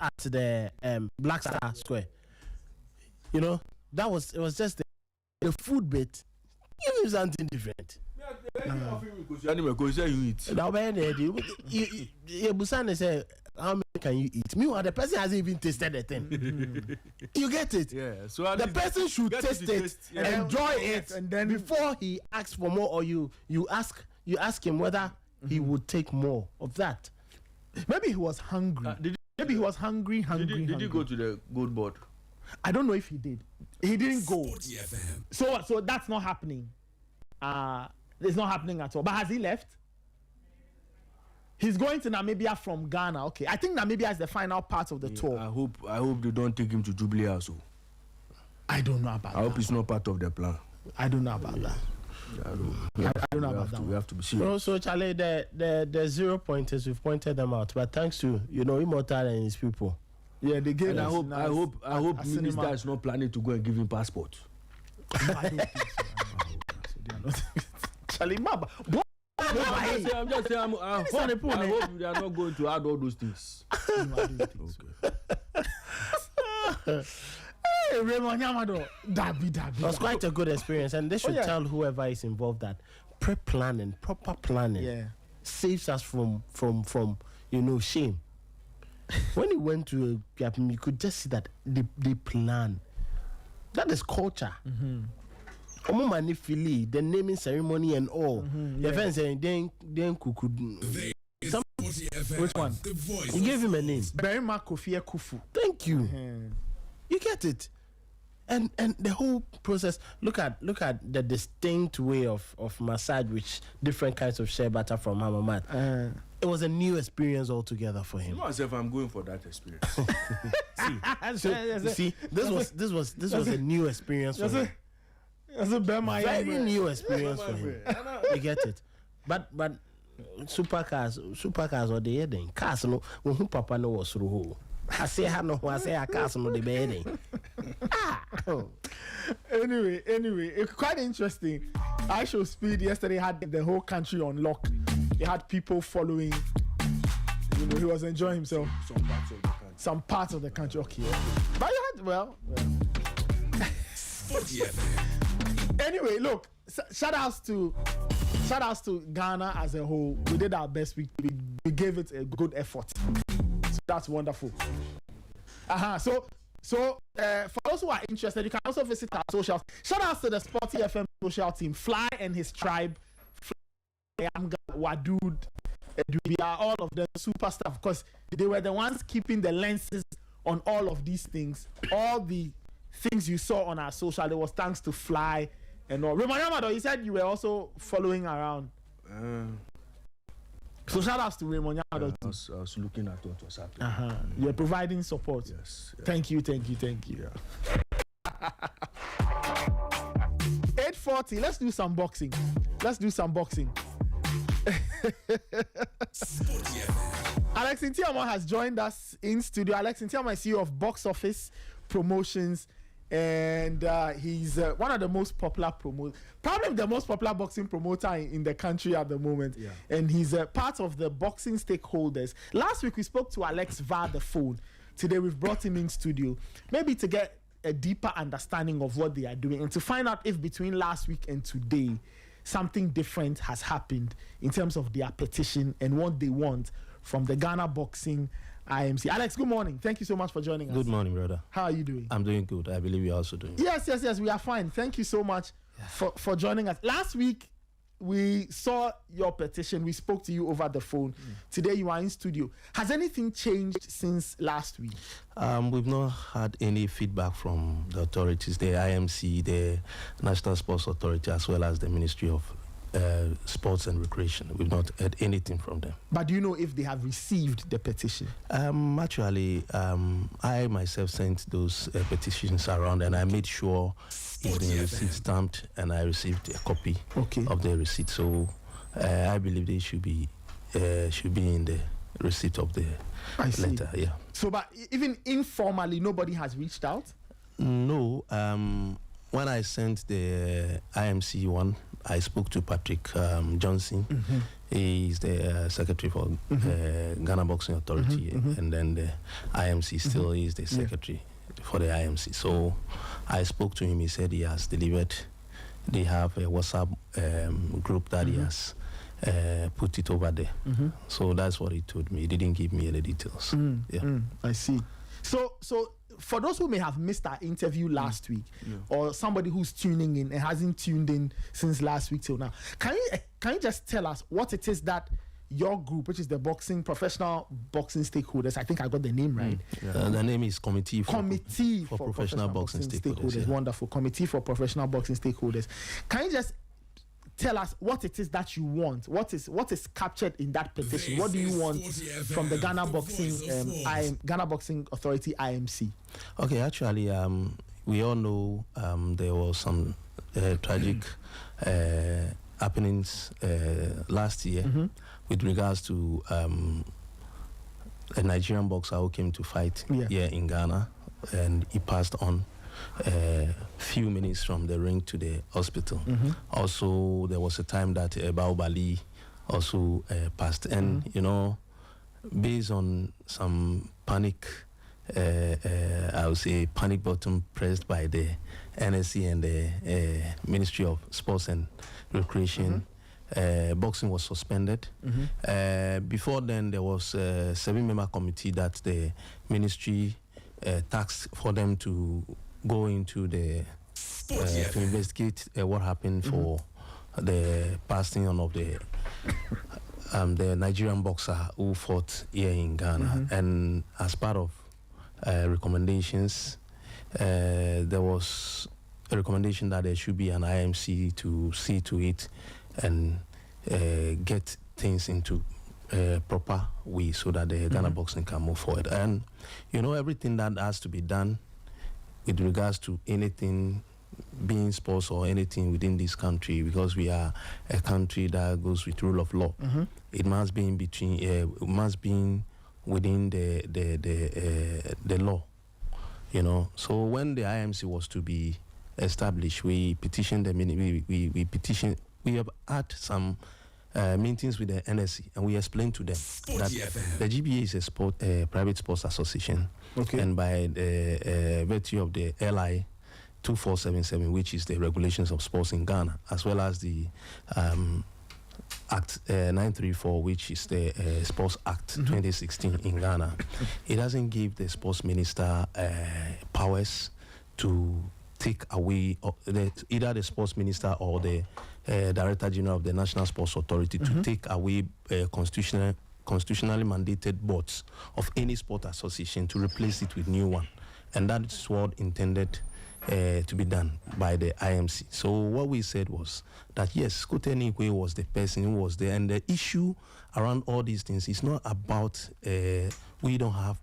at the Black Star Square. You know, it was just the food bit. Give him something different. Busan said, how many can you eat? Meanwhile, the person hasn't even tasted the thing. You get it? Yeah. So the person should taste it, enjoy it, and then before he asks for more, or you ask him whether he would take more of that. Maybe he was hungry. Maybe he was hungry. Did you go to the gold board? I don't know if he did. He didn't go. Sporty FM. So that's not happening. It's not happening at all. But has he left? He's going to Namibia from Ghana. Okay, I think Namibia is the final part of the tour. I hope they don't take him to Jubilee House. I don't know about that. I hope it's not part of their plan. I don't know about that. I don't know about that. We have to be serious. So Charlie, the 0 pointers, we've pointed them out, but thanks to Immortal and his people. Yeah, they gave And us. I hope Minister is not planning to go and give him passport. No, I don't think so. They are not. Charlie Maba. I'm just saying. I hope they are not going to add all those things. No, I don't think so. Hey, Raymond Yamado. It was quite a good experience, and they should tell whoever is involved that pre-planning, proper planning, saves us from shame. When he went to Gapim, you could just see that they plan. That is culture. The naming ceremony and all. Your friend saying, then Kuku. Which one? He gave him a name. Berima Kofi Kufu. Thank you. You get it. And the whole process, look at the distinct way of massage with different kinds of shea butter from Hamamat. It was a new experience altogether for him. Myself, I'm going for that experience. This was a new experience for him. Very new experience for him. You get it. But supercars or the heading cars no when papa no was through. I say a cars no the bedding. Anyway, it's quite interesting. I Show Speed yesterday had the whole country on lock. He had people following. He was enjoying himself. Some parts of the country. Okay. But you had Sporty FM. Anyway, look. Shout outs to Ghana as a whole. We did our best. We gave it a good effort. So that's wonderful. So for those who are interested, you can also visit our socials. Shout outs to the Sporty FM social team, Fly and his tribe, Wadud, Edubia, all of them super stuff, because they were the ones keeping the lenses on all of these things. All the things you saw on our social, there was thanks to Fly and all. Raymond Yamado, you said you were also following around. So shout outs to Raymond Yamado. I was looking at what was happening. You're providing support. Yes. Thank you. Yeah. 8:40. Let's do some boxing. Alex Ntiama has joined us in studio. Alex Ntiama is CEO of Box Office Promotions, and he's one of the most popular probably the most popular boxing promoter in the country at the moment. Yeah. And he's part of the boxing stakeholders. Last week we spoke to Alex via the phone. Today we've brought him in studio, maybe to get a deeper understanding of what they are doing and to find out if between last week and today something different has happened in terms of their petition and what they want from the Ghana Boxing IMC. Alex, good morning. Thank you so much for joining us. Good morning, brother. How are you doing? I'm doing good. I believe you're also doing good. Yes. We are fine. Thank you so much for joining us. Last week, we saw your petition. We spoke to you over the phone. Today you are in studio. Has anything changed since last week? We've not had any feedback from the authorities, the IMC, the National Sports Authority, as well as the Ministry of Sports and Recreation. We've not heard anything from them. But do you know if they have received the petition? Actually, I myself sent those petitions around, and I made sure it's been receipt stamped, and I received a copy of the receipt. So I believe they should be in the receipt of the letter. Yeah. So, but even informally, nobody has reached out? No. When I sent the IMC one, I spoke to Patrick Johnson. He is the secretary for Ghana Boxing Authority, and then the IMC still is the secretary for the IMC. So I spoke to him. He said he has delivered. They have a WhatsApp group that he has put it over there. So that's what he told me. He didn't give me any details. I see. So for those who may have missed our interview last week, or somebody who's tuning in and hasn't tuned in since last week till now, can you just tell us what it is that your group, which is the professional boxing stakeholders, I think I got the name right. The name is Committee for Professional Boxing Stakeholders. Yeah. Wonderful. Committee for Professional Boxing Stakeholders. Can you just tell us what it is that you want? What is captured in that petition? What do you want from the Ghana Boxing Authority IMC? Okay, actually, we all know there was some tragic happenings last year with regards to a Nigerian boxer who came to fight here in Ghana, and he passed on few minutes from the ring to the hospital. Also, there was a time that Baobali also passed, and you know, based on some panic, I would say panic button pressed by the NSC and the Ministry of Sports and Recreation, boxing was suspended. Before then, there was a 7-member committee that the ministry tasked for them to go into the to investigate what happened for the passing on of the Nigerian boxer who fought here in Ghana. And as part of recommendations, there was a recommendation that there should be an IMC to see to it and get things into proper way so that the Ghana boxing can move forward. And you know, everything that has to be done with regards to anything being sports or anything within this country, because we are a country that goes with rule of law, it must be in between. It must be within the law, you know. So when the IMC was to be established, we petitioned the we petitioned. We have had some meetings with the NSC, and we explained to them that the GBA is a private sports association, and by the virtue of the LI 2477, which is the regulations of sports in Ghana, as well as the Act 934, which is the Sports Act 2016 in Ghana, it doesn't give the sports minister powers to take away either the sports minister or the Director General of the National Sports Authority to take away constitutionally mandated boards of any sport association to replace it with new one. And that's what intended to be done by the IMC. So what we said was that yes, Kotenigwe was the person who was there, and the issue around all these things is not about we don't have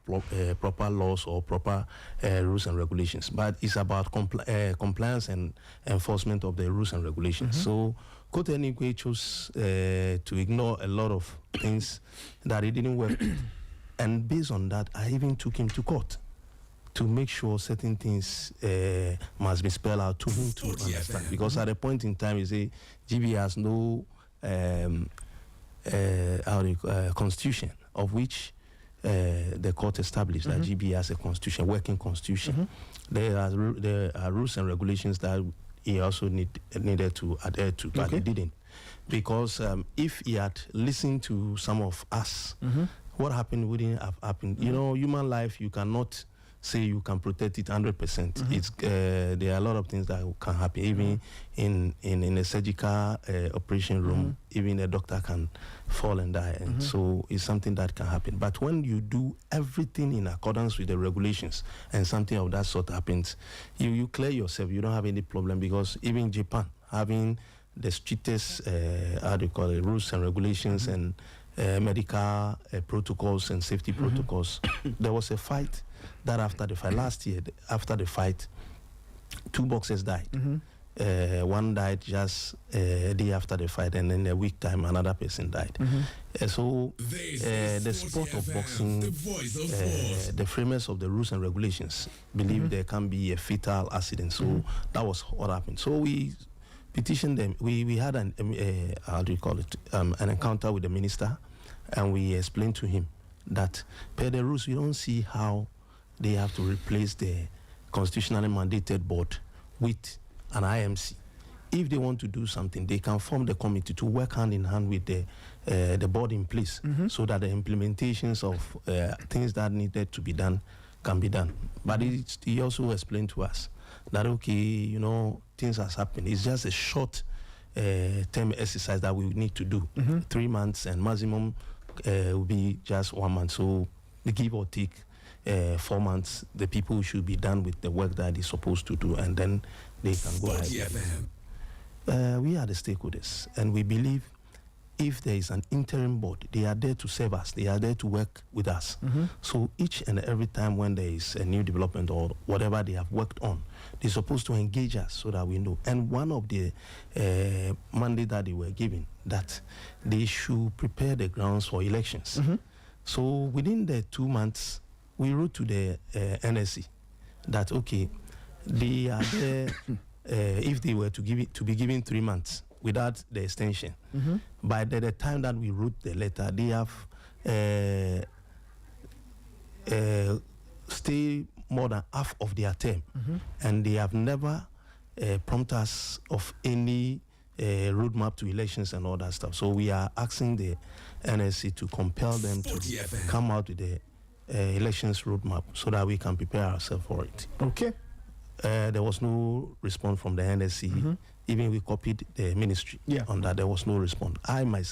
proper laws or proper rules and regulations, but it's about compliance and enforcement of the rules and regulations. So Kotenigwe chose to ignore a lot of things that it didn't work. And based on that, I even took him to court to make sure certain things must be spelled out to him to understand. Because at a point in time, you say GB has no constitution, of which the court established that GB has a constitution, working constitution. There are rules and regulations that he also needed to adhere to, but he didn't. Because if he had listened to some of us, what happened wouldn't have happened. You know, human life, you cannot say you can protect it 100%. It's there are a lot of things that can happen. Even in a surgical operation room, even a doctor can fall and die, and so it's something that can happen. But when you do everything in accordance with the regulations and something of that sort happens, you clear yourself. You don't have any problem, because even Japan having the strictest rules and regulations and medical protocols and safety protocols. There was a fight that after the fight last year, after the fight, 2 boxers died. One died just a day after the fight, and in a week time another person died. So the sport of boxing, the framers of the rules and regulations believe there can be a fatal accident. So that was what happened. So we petitioned them. We had an an encounter with the minister, and we explained to him that per the rules, we don't see how they have to replace the constitutionally mandated board with an IMC. If they want to do something, they can form the committee to work hand in hand with the board in place, so that the implementations of things that needed to be done can be done. But he also explained to us that, okay, things has happened. It's just a short term exercise that we need to do. 3 months, and maximum will be just 1 month. So the give or take 4 months, the people should be done with the work that they're supposed to do, and then they can go ahead. We are the stakeholders, and we believe if there is an interim board, they are there to serve us. They are there to work with us. So each and every time when there is a new development or whatever they have worked on, they're supposed to engage us so that we know. And one of the mandate that they were given, that they should prepare the grounds for elections. So within the 2 months, we wrote to the NSC that, okay, they are there if they were to be given 3 months without the extension. By the time that we wrote the letter, they have stayed more than half of their term, and they have never prompted us of any roadmap to elections and all that stuff. So we are asking the NSC to compel them to come out with the elections roadmap so that we can prepare ourselves for it. Okay. There was no response from the NSC. Even we copied the ministry on that. There was no response. I met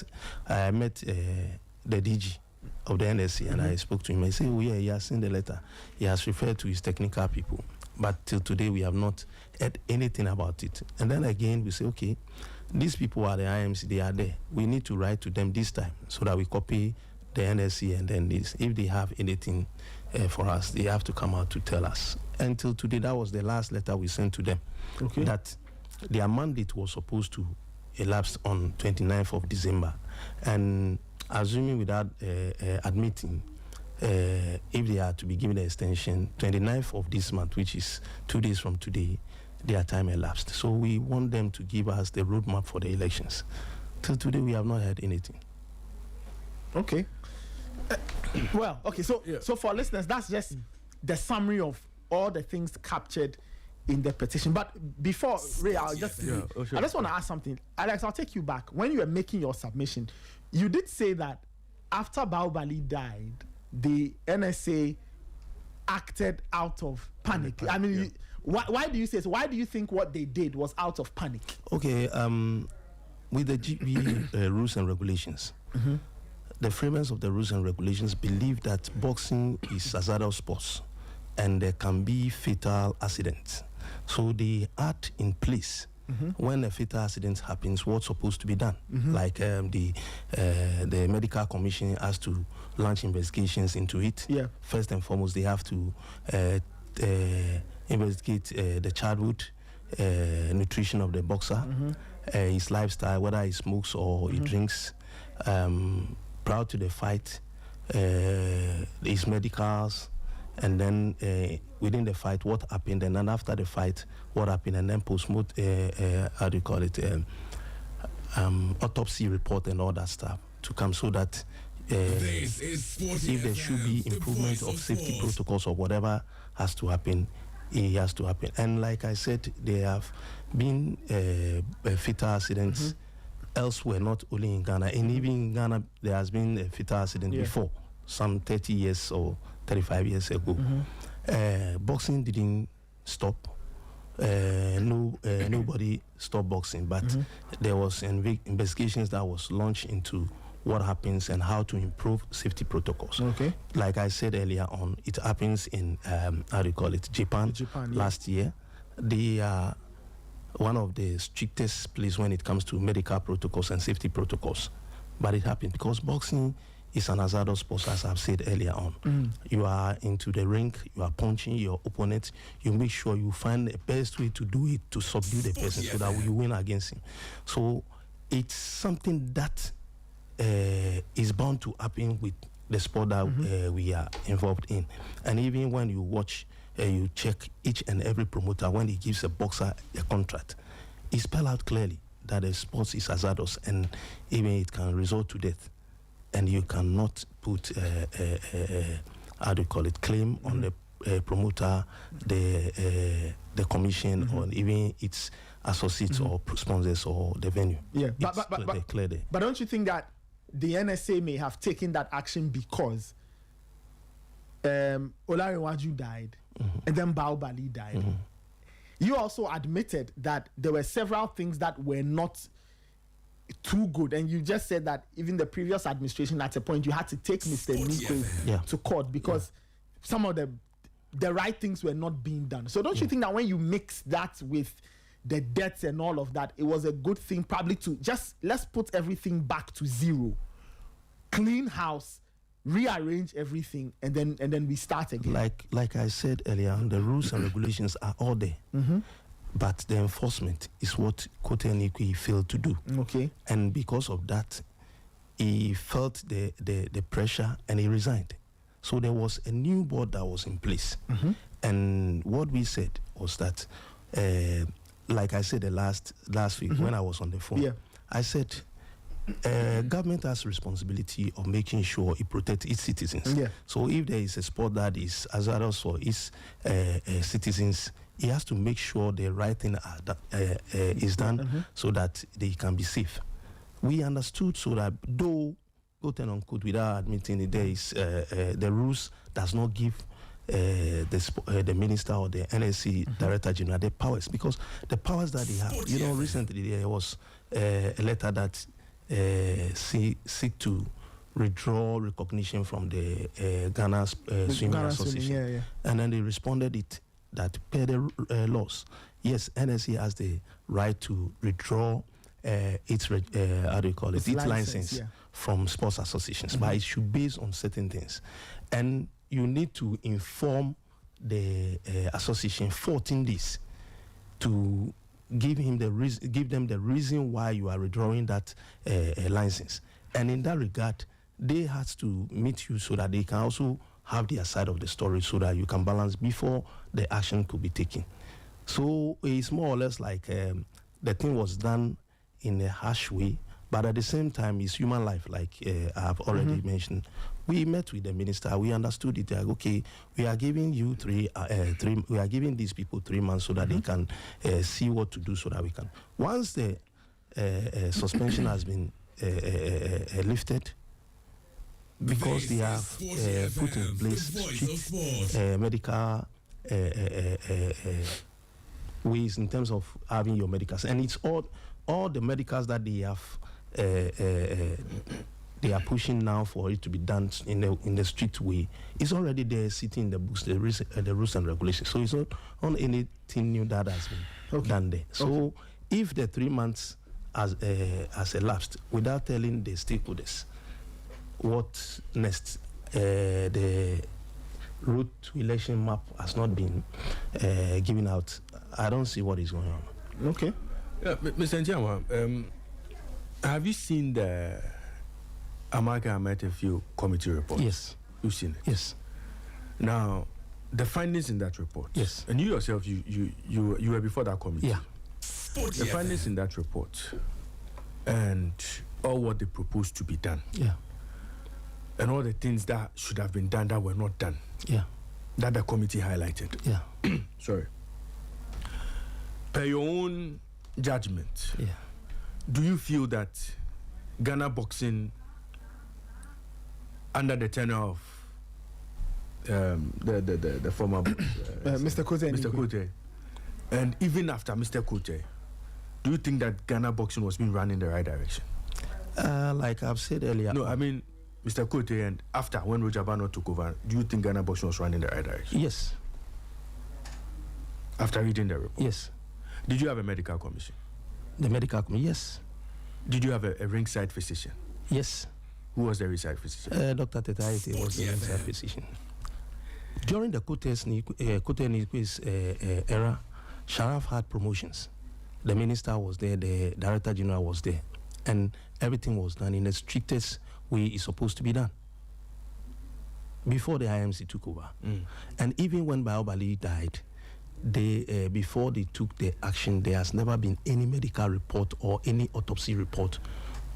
the DG of the NSC, and I spoke to him. I said, oh yeah, he has seen the letter. He has referred to his technical people. But till today, we have not heard anything about it. And then again, we say, okay, these people are the IMC, they are there. We need to write to them this time so that we copy the NSC, and then if they have anything for us, they have to come out to tell us. Until today, that was the last letter we sent to them. Okay. That their mandate was supposed to elapse on 29th of December. And assuming without admitting, if they are to be given an extension, 29th of this month, which is 2 days from today, their time elapsed. So we want them to give us the roadmap for the elections. Till today, we have not heard anything. Okay. Well, okay, so for listeners, that's just the summary of all the things captured in the petition. But before, Ray, I just want to ask something. Alex, I'll take you back. When you were making your submission, you did say that after Baobali died, the NSA acted out of panic. I mean, why do you say so? Why do you think what they did was out of panic? Okay, with the GB rules and regulations, the framers of the rules and regulations believe that boxing is hazardous sports and there can be fatal accidents. So they act in place when a fatal accident happens, what's supposed to be done. Like the medical commission has to launch investigations into it. First and foremost, they have to investigate the childhood nutrition of the boxer, his lifestyle, whether he smokes or he drinks, prior to the fight, his medicals, and then within the fight, what happened, and then after the fight, what happened, and then autopsy report and all that stuff to come, so that if there should be improvement of safety protocols or whatever has to happen, it has to happen. And like I said, there have been fatal accidents elsewhere, not only in Ghana. And even in Ghana, there has been a fatal accident before, some 30 years or 35 years ago. boxing didn't stop. Nobody stopped boxing, but there was investigations that was launched into what happens and how to improve safety protocols. Okay. Like I said earlier on, it happens in Japan last year. They are one of the strictest places when it comes to medical protocols and safety protocols. But it happened because boxing is an hazardous sport, as I've said earlier on. You are into the ring, you are punching your opponent, you make sure you find the best way to do it to subdue the person so that you win against him. So it's something that is bound to happen with the sport that we are involved in. And even when you watch, you check each and every promoter when he gives a boxer a contract, he spells out clearly that the sport is hazardous and even it can result to death. And you cannot put claim on the promoter, the commission, or even its associates or sponsors or the venue. Yeah, but don't you think that the NSA may have taken that action because Olarewaju died and then Baobali died? You also admitted that there were several things that were not too good, and you just said that even the previous administration at a point you had to take Mr. Nikwe to court because some of the right things were not being done. So don't you think that when you mix that with the debts and all of that, it was a good thing probably to just let's put everything back to zero, clean house, rearrange everything, and then we start again? Like I said earlier, the rules and regulations are all there. But the enforcement is what Kote Nikwe failed to do. Okay. And because of that, he felt the pressure and he resigned. So there was a new board that was in place. And what we said was that, like I said the last week when I was on the phone, I said, government has responsibility of making sure it protects its citizens. So if there is a sport that is hazardous for its citizens, he has to make sure the right thing is done so that they can be safe. We understood so that though, quote and unquote, without admitting it, there is the rules does not give the minister or the NSC Director General the powers, because the powers that they have, recently there was a letter that seek to withdraw recognition from the Ghana's Swimming Association. And then they responded it that per the laws, yes, NSC has the right to withdraw its license from sports associations, but it should be based on certain things. And you need to inform the association 14 days to give them the reason why you are withdrawing that license. And in that regard, they had to meet you so that they can also have their side of the story so that you can balance before the action could be taken. So it's more or less like the thing was done in a harsh way, but at the same time, it's human life, like I've already mentioned. We met with the minister. We understood it. Like, okay, we are giving you we are giving these people 3 months so that they can see what to do so that we can. Once the suspension has been lifted, because they have put in place strict medical ways in terms of having your medicals, and it's all the medicals that they have they are pushing now for it to be done in the strict way. It's already there, sitting in the books, the rules and regulations. So it's not on anything new that has been done there. So if the 3 months has elapsed without telling the stakeholders what next, the route to election map has not been given out, I don't see what is going on. Okay. Yeah, Mr. Njiama, have you seen the Amalgamated Committee report? Yes. You've seen it? Yes. Now, the findings in that report. Yes. And you yourself, you were before that committee. Yeah. The findings in that report and all what they proposed to be done. Yeah. And all the things that should have been done that were not done. Yeah. That the committee highlighted. Yeah. Sorry. Per your own judgment, yeah, do you feel that Ghana boxing, under the tenure of the former Mr. Kote. Mr. Kote. And even after Mr. Kote, do you think that Ghana boxing was being run in the right direction? Like I've said earlier. No, I mean Mr. Kote, and after when Roger Bano took over, do you think Ghana boxing was running in the right direction? Yes. After reading the report? Yes. Did you have a medical commission? The medical commission, yes. Did you have a ringside physician? Yes. Who was the ringside physician? Dr. Tetaite was the ringside physician. During the Kote Nikwe's era, Sharaf had promotions. The minister was there, the director general was there, and everything was done in the strictest way it's supposed to be done before the IMC took over. And even when Baobali died, they before they took the action, there has never been any medical report or any autopsy report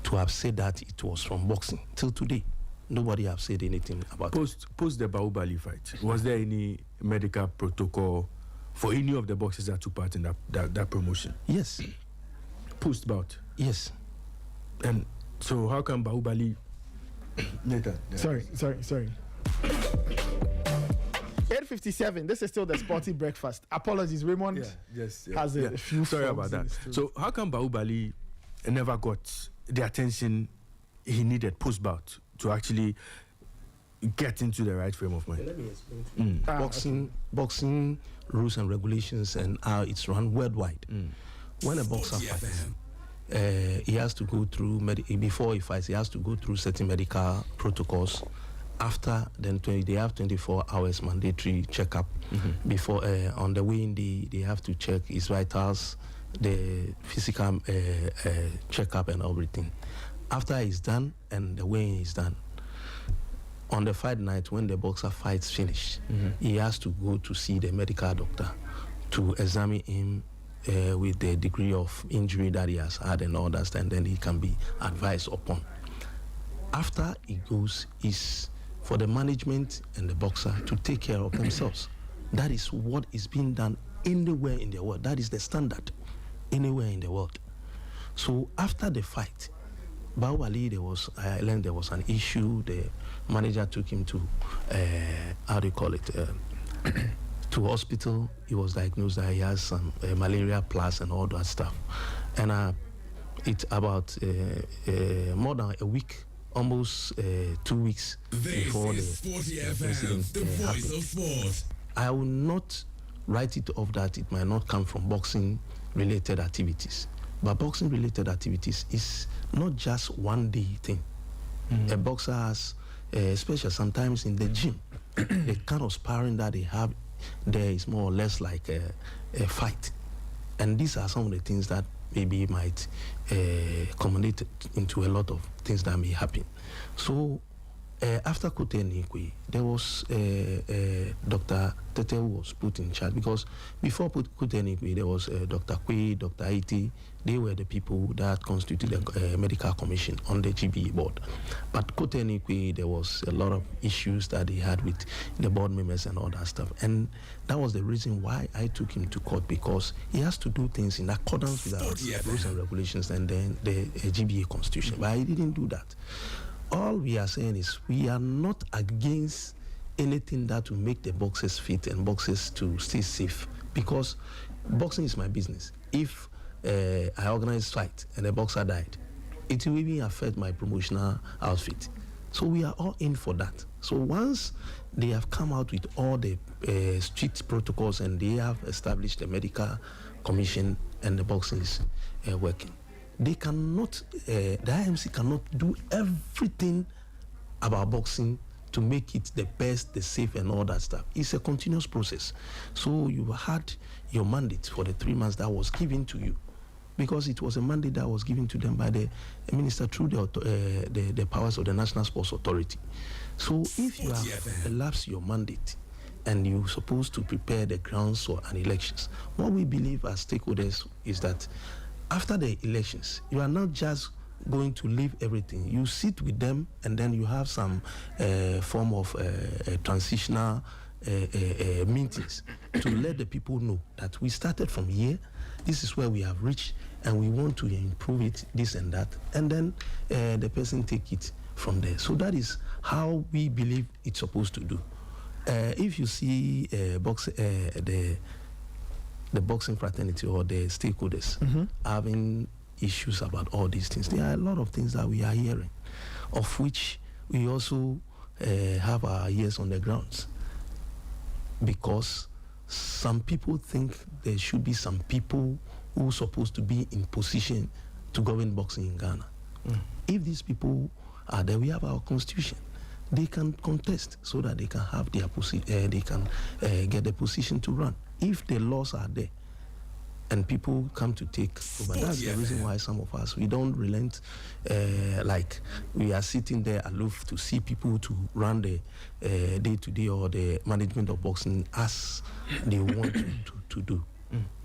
to have said that it was from boxing. Till today, nobody have said anything about it. Post the Baobali fight, was there any medical protocol for any of the boxers that took part in that promotion? Yes. Post bout? Yes. And so how come Baobali... Nathan. Sorry. 8:57. This is still the Sporty breakfast. Apologies, Raymond has a few. Sorry about that. So how come Baobali never got the attention he needed post bout to actually get into the right frame of mind? Let me explain. Boxing rules and regulations and how it's run worldwide. When a boxer fights, he has to go through before he fights. He has to go through certain medical protocols. After then, they have 24 hours mandatory checkup. Before on the way in, they have to check his vitals, the physical checkup and everything. After it's done and the weighing is done, on the fight night when the boxer fights finished, he has to go to see the medical doctor to examine him with the degree of injury that he has had and all that, and then he can be advised upon. After he goes, is for the management and the boxer to take care of themselves. That is what is being done anywhere in the world. That is the standard anywhere in the world. So after the fight, Baobali, I learned there was an issue. The manager took him to, to hospital. He was diagnosed that he has some malaria plus and all that stuff. And it's about more than a week, almost 2 weeks before the incident happened. I will not write it off that it might not come from boxing-related activities. But boxing-related activities is not just one day thing. A boxer has, especially sometimes in the gym, the kind of sparring that they have there is more or less like a fight. And these are some of the things that maybe might culminate into a lot of things that may happen. So after Kote Nikwe, there was Dr. Tete who was put in charge, because before Kote Nikwe, there was Dr. Kwe, Dr. Aiti. They were the people that constituted the medical commission on the GBA board. But Kote Nikwe, there was a lot of issues that he had with the board members and all that stuff. And that was the reason why I took him to court, because he has to do things in accordance with our rules and regulations and then the GBA constitution. But he didn't do that. All we are saying is we are not against anything that will make the boxers fit and boxers to stay safe, because boxing is my business. If I organize fight and a boxer died, it will even affect my promotional outfit. So we are all in for that. So once they have come out with all the strict protocols and they have established the medical commission and the boxing is working, they cannot, the IMC cannot do everything about boxing to make it the best, the safe and all that stuff. It's a continuous process. So you had your mandate for the 3 months that was given to you, because it was a mandate that was given to them by the minister through the powers of the National Sports Authority. So if you have elapsed your mandate and you're supposed to prepare the grounds for an elections, what we believe as stakeholders is that after the elections, you are not just going to leave everything. You sit with them and then you have some form of transitional meetings to let the people know that we started from here, this is where we have reached, and we want to improve it, this and that, and then the person take it from there. So that is how we believe it's supposed to do. If you see the boxing fraternity or the stakeholders having issues about all these things, there are a lot of things that we are hearing, of which we also have our ears on the ground, because some people think there should be some people who are supposed to be in position to govern boxing in Ghana. If these people are there, we have our constitution. They can contest so that they can have their they can get the position to run. If the laws are there and people come to take over, that's the reason why some of us, we don't relent, like we are sitting there aloof to see people to run the day-to-day or the management of boxing as they want to do.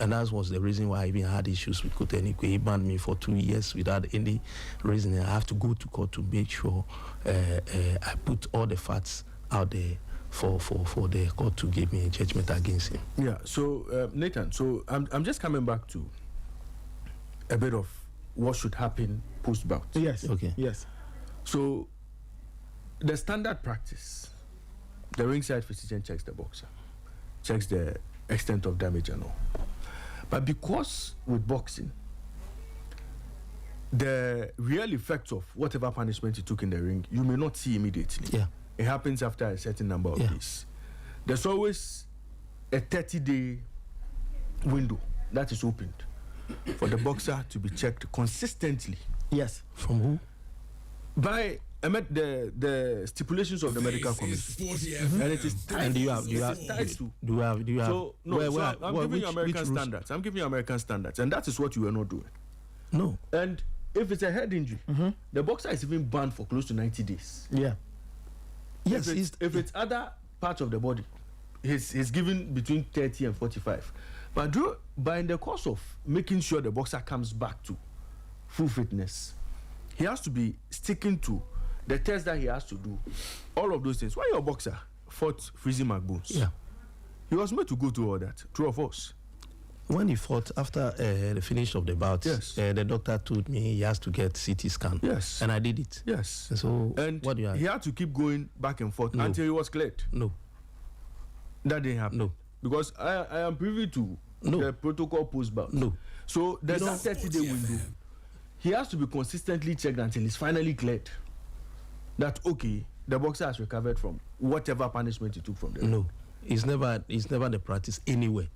And that was the reason why I even had issues with Kotenikwe. He banned me for 2 years without any reason. I have to go to court to make sure I put all the facts out there for the court to give me a judgment against him. Yeah, so Nathan, so I'm just coming back to a bit of what should happen post-bout. Yes. Okay. Yes. So the standard practice, the ringside physician checks the boxer, checks the extent of damage and all. But because with boxing, the real effects of whatever punishment you took in the ring, you may not see immediately. Yeah. It happens after a certain number of days. There's always a 30-day window that is opened for the boxer to be checked consistently. Yes. From who? By the stipulations of the medical committee. Sporty And it is tied. And do you have So I'm giving you American which standards. I'm giving you American standards, and that is what you are not doing. No. And if it's a head injury, the boxer is even banned for close to 90 days. Yeah. Yes. If it's other parts of the body, he's given between 30 and 45. But in the course of making sure the boxer comes back to full fitness, he has to be sticking to the test that he has to do. All of those things. Why your boxer fought Freezy McBones? Yeah. He was made to go through all that. True or false? When he fought, after the finish of the bout, Yes. the doctor told me he has to get CT scan. Yes. And I did it. Yes. So And what do you have? he had to keep going back and forth No. until he was cleared. No. That didn't happen. No. Because I am privy to No. the protocol post-bout. No. So there's You a know- 30-day window. He has to be consistently checked until he's finally cleared. That, okay, the boxer has recovered from whatever punishment he took from them. No. It's never the practice anywhere.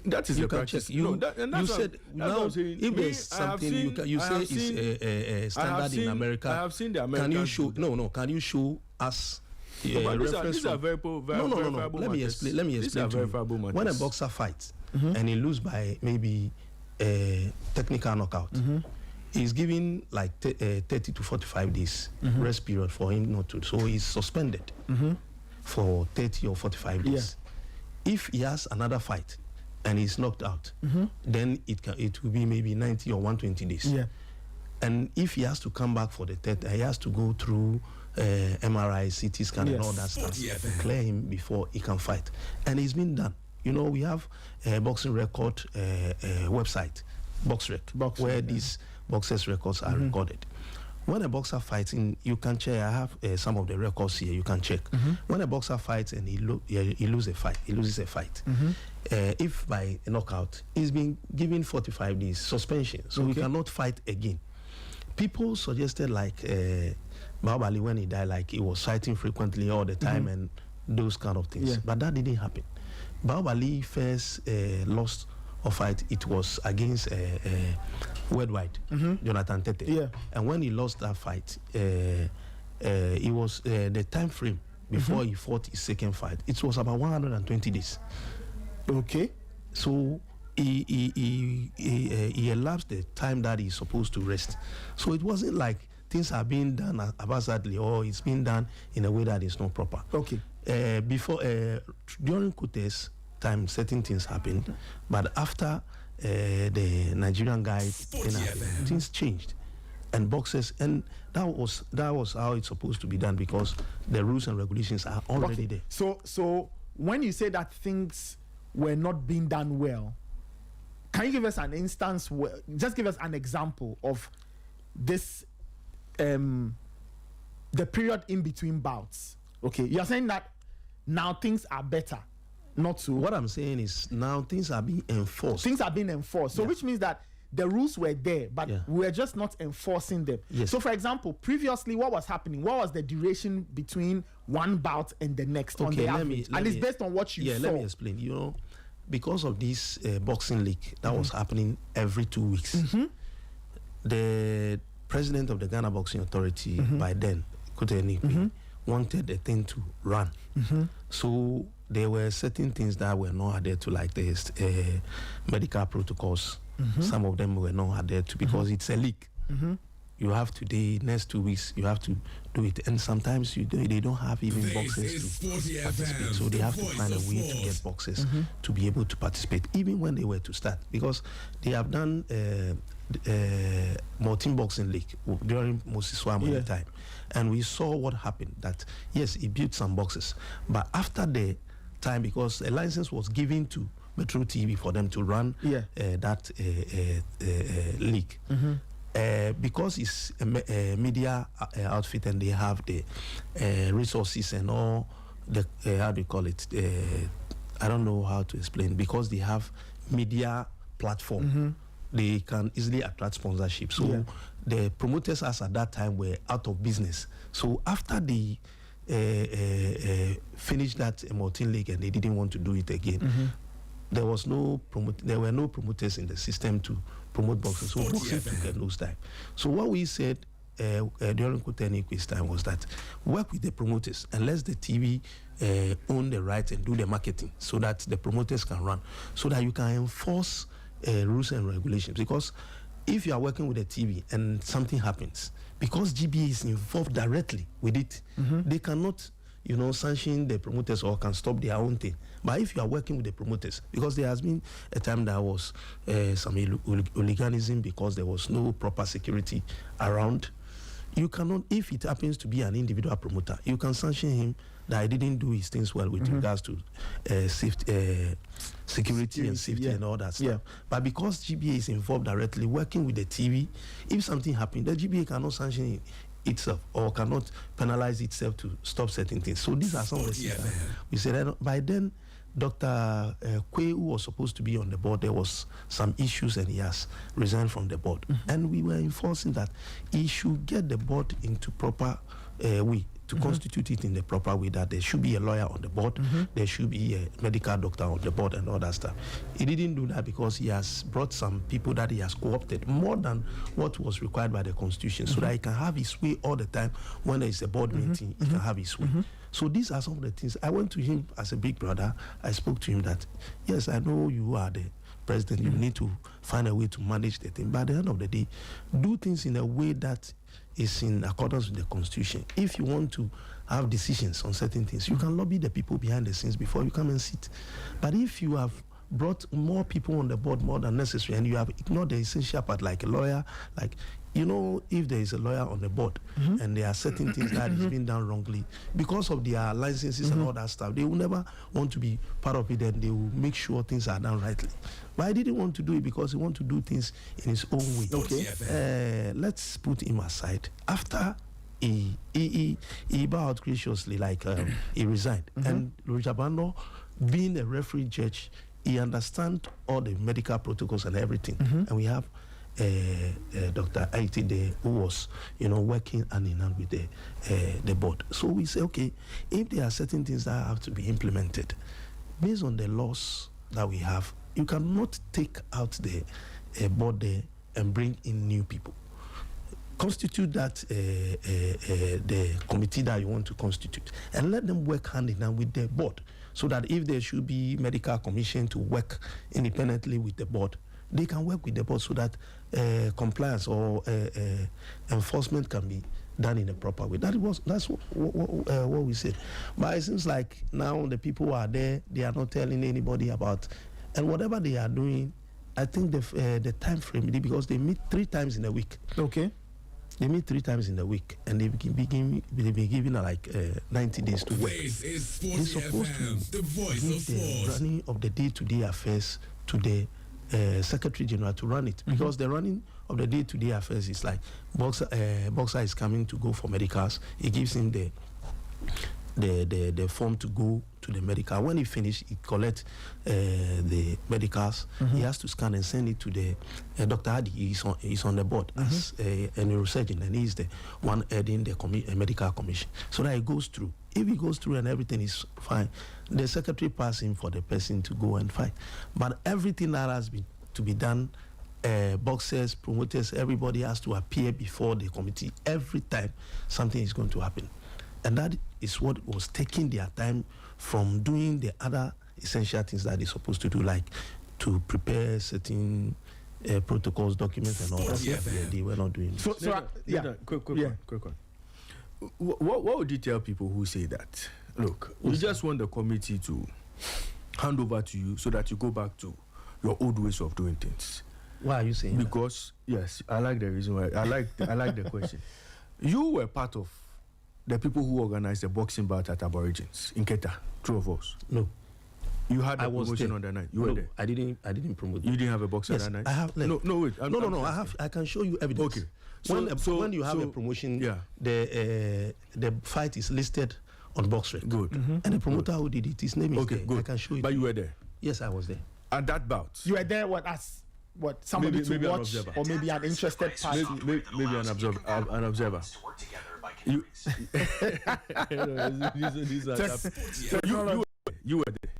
That is You the can practice. check. You, No, that- and that's you what- said that's now what I'm saying. if Me, there's I have something seen- you I say have is seen- a standard in America. I have seen the Can you Americans show? do No. Can you show us? But reference these are from- very no. verifiable Let me matters. explain. Let me These explain are to you. verifiable matters. When a boxer fights and he loses by maybe a technical knockout, he's given like 30 to 45 days rest period for him not to. So he's suspended for 30 or 45 days. If he has another fight and he's knocked out, then it will be maybe 90 or 120 days. Yeah. And if he has to come back for the third, he has to go through MRI, CT scan, and all that stuff to clear him before he can fight. And it's been done. You know, we have a boxing record website, BoxRec, where these boxers' records are recorded. When a boxer fights, you can check. I have some of the records here. You can check. When a boxer fights and he loses a fight. If by a knockout, he's been given 45 days suspension, so he cannot fight again. People suggested like Babali when he died, like he was fighting frequently all the time and those kind of things. But that didn't happen. Babali first lost a fight. It was against Worldwide, Jonathan Tete. Yeah. And when he lost that fight, it was the time frame before he fought his second fight. It was about 120 days. Okay. So he elapsed the time that he's supposed to rest. So it wasn't like things are being done haphazardly or it's being done in a way that is not proper. Okay. During Kute's time, certain things happened, but after the Nigerian guy, things changed, and boxers, and that was how it's supposed to be done because the rules and regulations are already there. So when you say that things were not being done well, can you give us an instance where, just give us an example of this, the period in between bouts? Okay, you're saying that now things are better. Not to What I'm saying is now things are being enforced. Things are being enforced. So which means that the rules were there, but we're just not enforcing them. Yes. So for example, previously what was happening? What was the duration between one bout and the next on the average? And it's based on what you saw. Let me explain. You know, because of this boxing league that was happening every 2 weeks, the president of the Ghana Boxing Authority by then, Kuteni, wanted the thing to run. So there were certain things that were not adhered to, like the medical protocols. Some of them were not adhered to because it's a league. You have today, next 2 weeks, you have to do it. And sometimes they don't have even boxers to participate. So they have to find a way to get boxers to be able to participate, even when they were to start. Because they have done multi boxing league during Moses Swam's time. And we saw what happened, that yes, he built some boxes. But after the time, because a license was given to Metro TV for them to run that league. Because it's a media outfit and they have the resources and all the how do you call it? I don't know how to explain. Because they have media platform, they can easily attract sponsorship. So the promoters, as at that time, were out of business. So after they finished that multi league and they didn't want to do it again, there were no promoters in the system to promote boxing. So boxing took a nose dive. So what we said during Kutenikwi's time was that work with the promoters and let the TV own the rights and do the marketing so that the promoters can run, so that you can enforce rules and regulations. Because if you are working with a TV and something happens, because GBA is involved directly with it, they cannot, sanction the promoters or can stop their own thing. But if you are working with the promoters, because there has been a time there was some hooliganism because there was no proper security around, you cannot, if it happens to be an individual promoter, you can sanction him that he didn't do his things well with regards to safety, security and safety and all that stuff. But because GBA is involved directly, working with the TV, if something happened, the GBA cannot sanction itself or cannot penalize itself to stop certain things. So these are some of the things we said. By then, Dr. Kwe, who was supposed to be on the board, there was some issues and he has resigned from the board. And we were enforcing that he should get the board into proper way, to constitute it in the proper way, that there should be a lawyer on the board, there should be a medical doctor on the board and all that stuff. He didn't do that because he has brought some people that he has co-opted more than what was required by the constitution, so that he can have his way all the time. When there is a board meeting, he can have his way. So these are some of the things. I went to him as a big brother. I spoke to him that, yes, I know you are the president, you need to find a way to manage the thing. But at the end of the day, do things in a way that is in accordance with the constitution. If you want to have decisions on certain things, you can lobby the people behind the scenes before you come and sit. But if you have brought more people on the board more than necessary and you have ignored the essential part, like a lawyer, like, if there is a lawyer on the board and there are certain things that is being done wrongly because of their licenses and all that stuff, they will never want to be part of it, and they will make sure things are done rightly. But I didn't want to do it because he wanted to do things in his own way. Okay. Let's put him aside. After he bowed graciously, like he resigned. And Rujabano, being a referee judge, he understands all the medical protocols and everything. And we have Dr. Aiti there, who was, working hand in hand with the board. So we say, okay, if there are certain things that have to be implemented, based on the laws that we have, you cannot take out the board there and bring in new people. Constitute that the committee that you want to constitute, and let them work hand in hand with the board, so that if there should be medical commission to work independently with the board, they can work with the board so that compliance or enforcement can be done in a proper way. That's what we said. But it seems like now the people who are there, they are not telling anybody about, and whatever they are doing, I think the time frame, because they meet 3 times in a week. Okay. They meet 3 times in a week, and they've been given like 90 days to work. They're supposed to give the running of the day-to-day affairs to the Secretary General to run it, because the running of the day-to-day affairs is like boxer is coming to go for medicals. He gives him the form to go to the medical. When he finish, he collect the medicals. He has to scan and send it to the Dr. Hadi. He's on the board as a neurosurgeon, and he's the one heading the medical commission. So that it goes through. If he goes through and everything is fine, the secretary passes him for the person to go and fight. But everything that has been to be done, boxers, promoters, everybody has to appear before the committee every time something is going to happen. And that is what was taking their time from doing the other essential things that they're supposed to do, like to prepare certain protocols, documents, and all that. Yeah, They were not doing it. Quick one. What would you tell people who say that? Look, we just want the committee to hand over to you so that you go back to your old ways of doing things. Why are you saying Because, yes, I like the reason why. I like the question. You were part of the people who organized the boxing bout at Aborigines in Keta, two of us. that? No. You had I a was promotion there. on the night. You were there. I didn't promote You didn't have a boxer Yes, that night? I have. No, wait. No. I can show you evidence. Okay. When you have a promotion, yeah. the fight is listed on BoxRec. Good. And the promoter who did it, his name is Okay, there. good. I can show you. But you were there. Yes, I was there. At that bout. You were there, somebody Maybe an to watch, observer. or maybe an interested party? Maybe an observer. You, these are so you were there.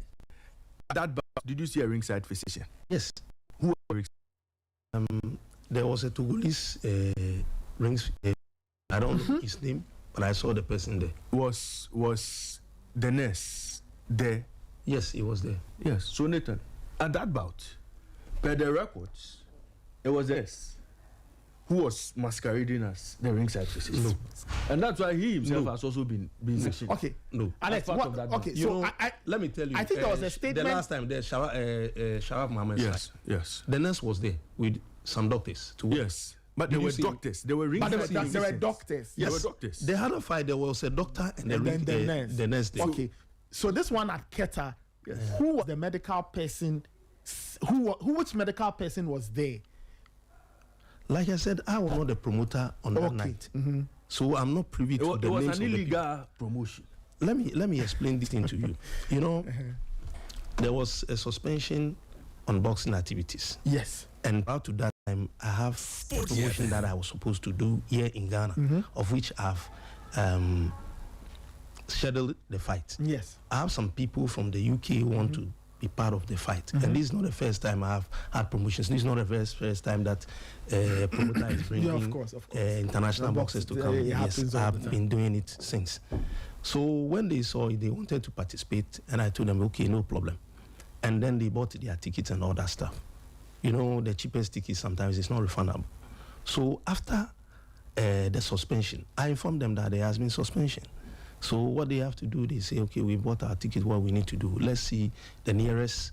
At that bout, did you see a ringside physician? Yes. Who were There was a Togolese rings. I don't know his name, but I saw the person there. was the nurse there? Yes, he was there. Yes. So Nathan, at that bout, per the records, it was the nurse who was masquerading as the ringside physician. No. And that's why he himself has also been mentioned. Okay, No. Alex. part of that Okay, You so know, I let me tell you. I think there was a statement. The last time, the Sharaf Mohammed. Yes. The nurse was there with some doctors. Yes. But Did there you were see- doctors. There were but ringside there were physicians. doctors. There were doctors. They had a fight. There was a doctor and And then the nurse there. Okay, so this one at Keta, who was the medical person? Which medical person was there? Like I said, I was not the promoter on that night. So I'm not privy to the It was names an of the people. illegal promotion. Let me explain this thing to you. You know, there was a suspension on boxing activities. Yes. And prior to that time, I have a promotion that I was supposed to do here in Ghana, of which I've scheduled the fight. Yes. I have some people from the UK who want to be part of the fight. And this is not the first time I have had promotions. This is not the first time that a promoter is bringing of course. international The boxers to box- come. it Yes, happens all the I've time. been doing it since. So when they saw it, they wanted to participate, and I told them, okay, no problem. And then they bought their tickets and all that stuff. You know, the cheapest ticket sometimes is not refundable. So after the suspension, I informed them that there has been suspension. So what they have to do, they say, okay, we bought our ticket, what we need to do, let's see the nearest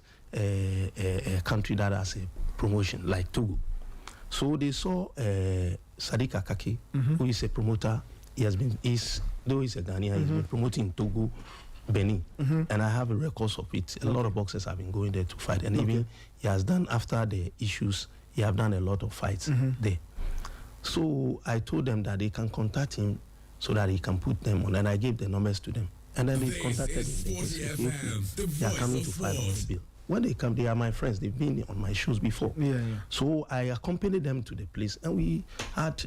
country that has a promotion, like Togo. So they saw Sadiq Akaki, who is a promoter. He has been, though he's a Ghanaian, he's been promoting in Togo, Benin. And I have a record of it. A lot of boxers have been going there to fight. And even he has done, after the issues, he have done a lot of fights there. So I told them that they can contact him so that he can put them on. And I gave the numbers to them. And then they This contacted is him. They Sporty said, FM, the they are voice coming of to fight on the sports. bill. When they come, they are my friends. They've been on my shoes before. Yeah. So I accompanied them to the place, and we had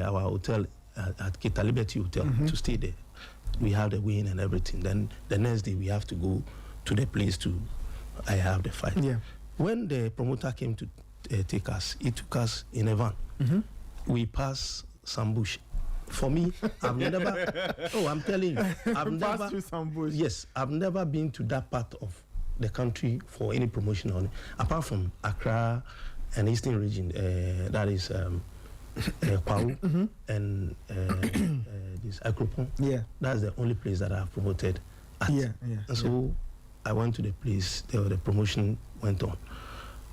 our hotel at Kita Liberty Hotel to stay there. We have the weigh-in and everything. Then the next day we have to go to the place I have the fight. Yeah. When the promoter came to take us, he took us in a van. We passed some bush. For me, I've never. Oh, I'm telling you, I've never. Pass through some bush. Yes, I've never been to that part of the country for any promotion on it, apart from Accra and Eastern region. That is Kwao and this Akropong. Yeah. That's the only place that I've promoted at. Yeah. And so I went to the place. The promotion went on,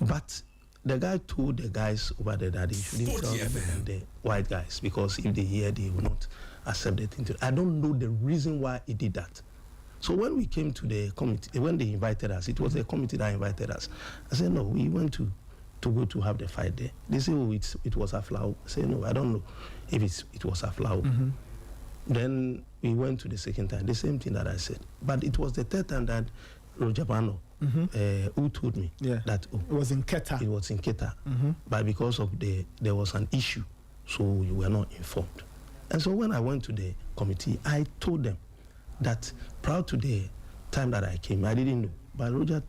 but the guy told the guys over there that they shouldn't tell Sporty FM. the white guys, because if they hear, they will not accept the thing. I don't know the reason why he did that. So when we came to the committee, when they invited us, it was the committee that invited us. I said, no, we went to go to have the fight there. They say, oh, it was a flower. I said, no, I don't know if it was a flower. Then we went to the second time, the same thing that I said. But it was the third time that Roger Bano, who told me that it was in Keta. It was in Keta. But because of there was an issue, so we were not informed. And so when I went to the committee, I told them that prior to the time that I came, I didn't know. But Roger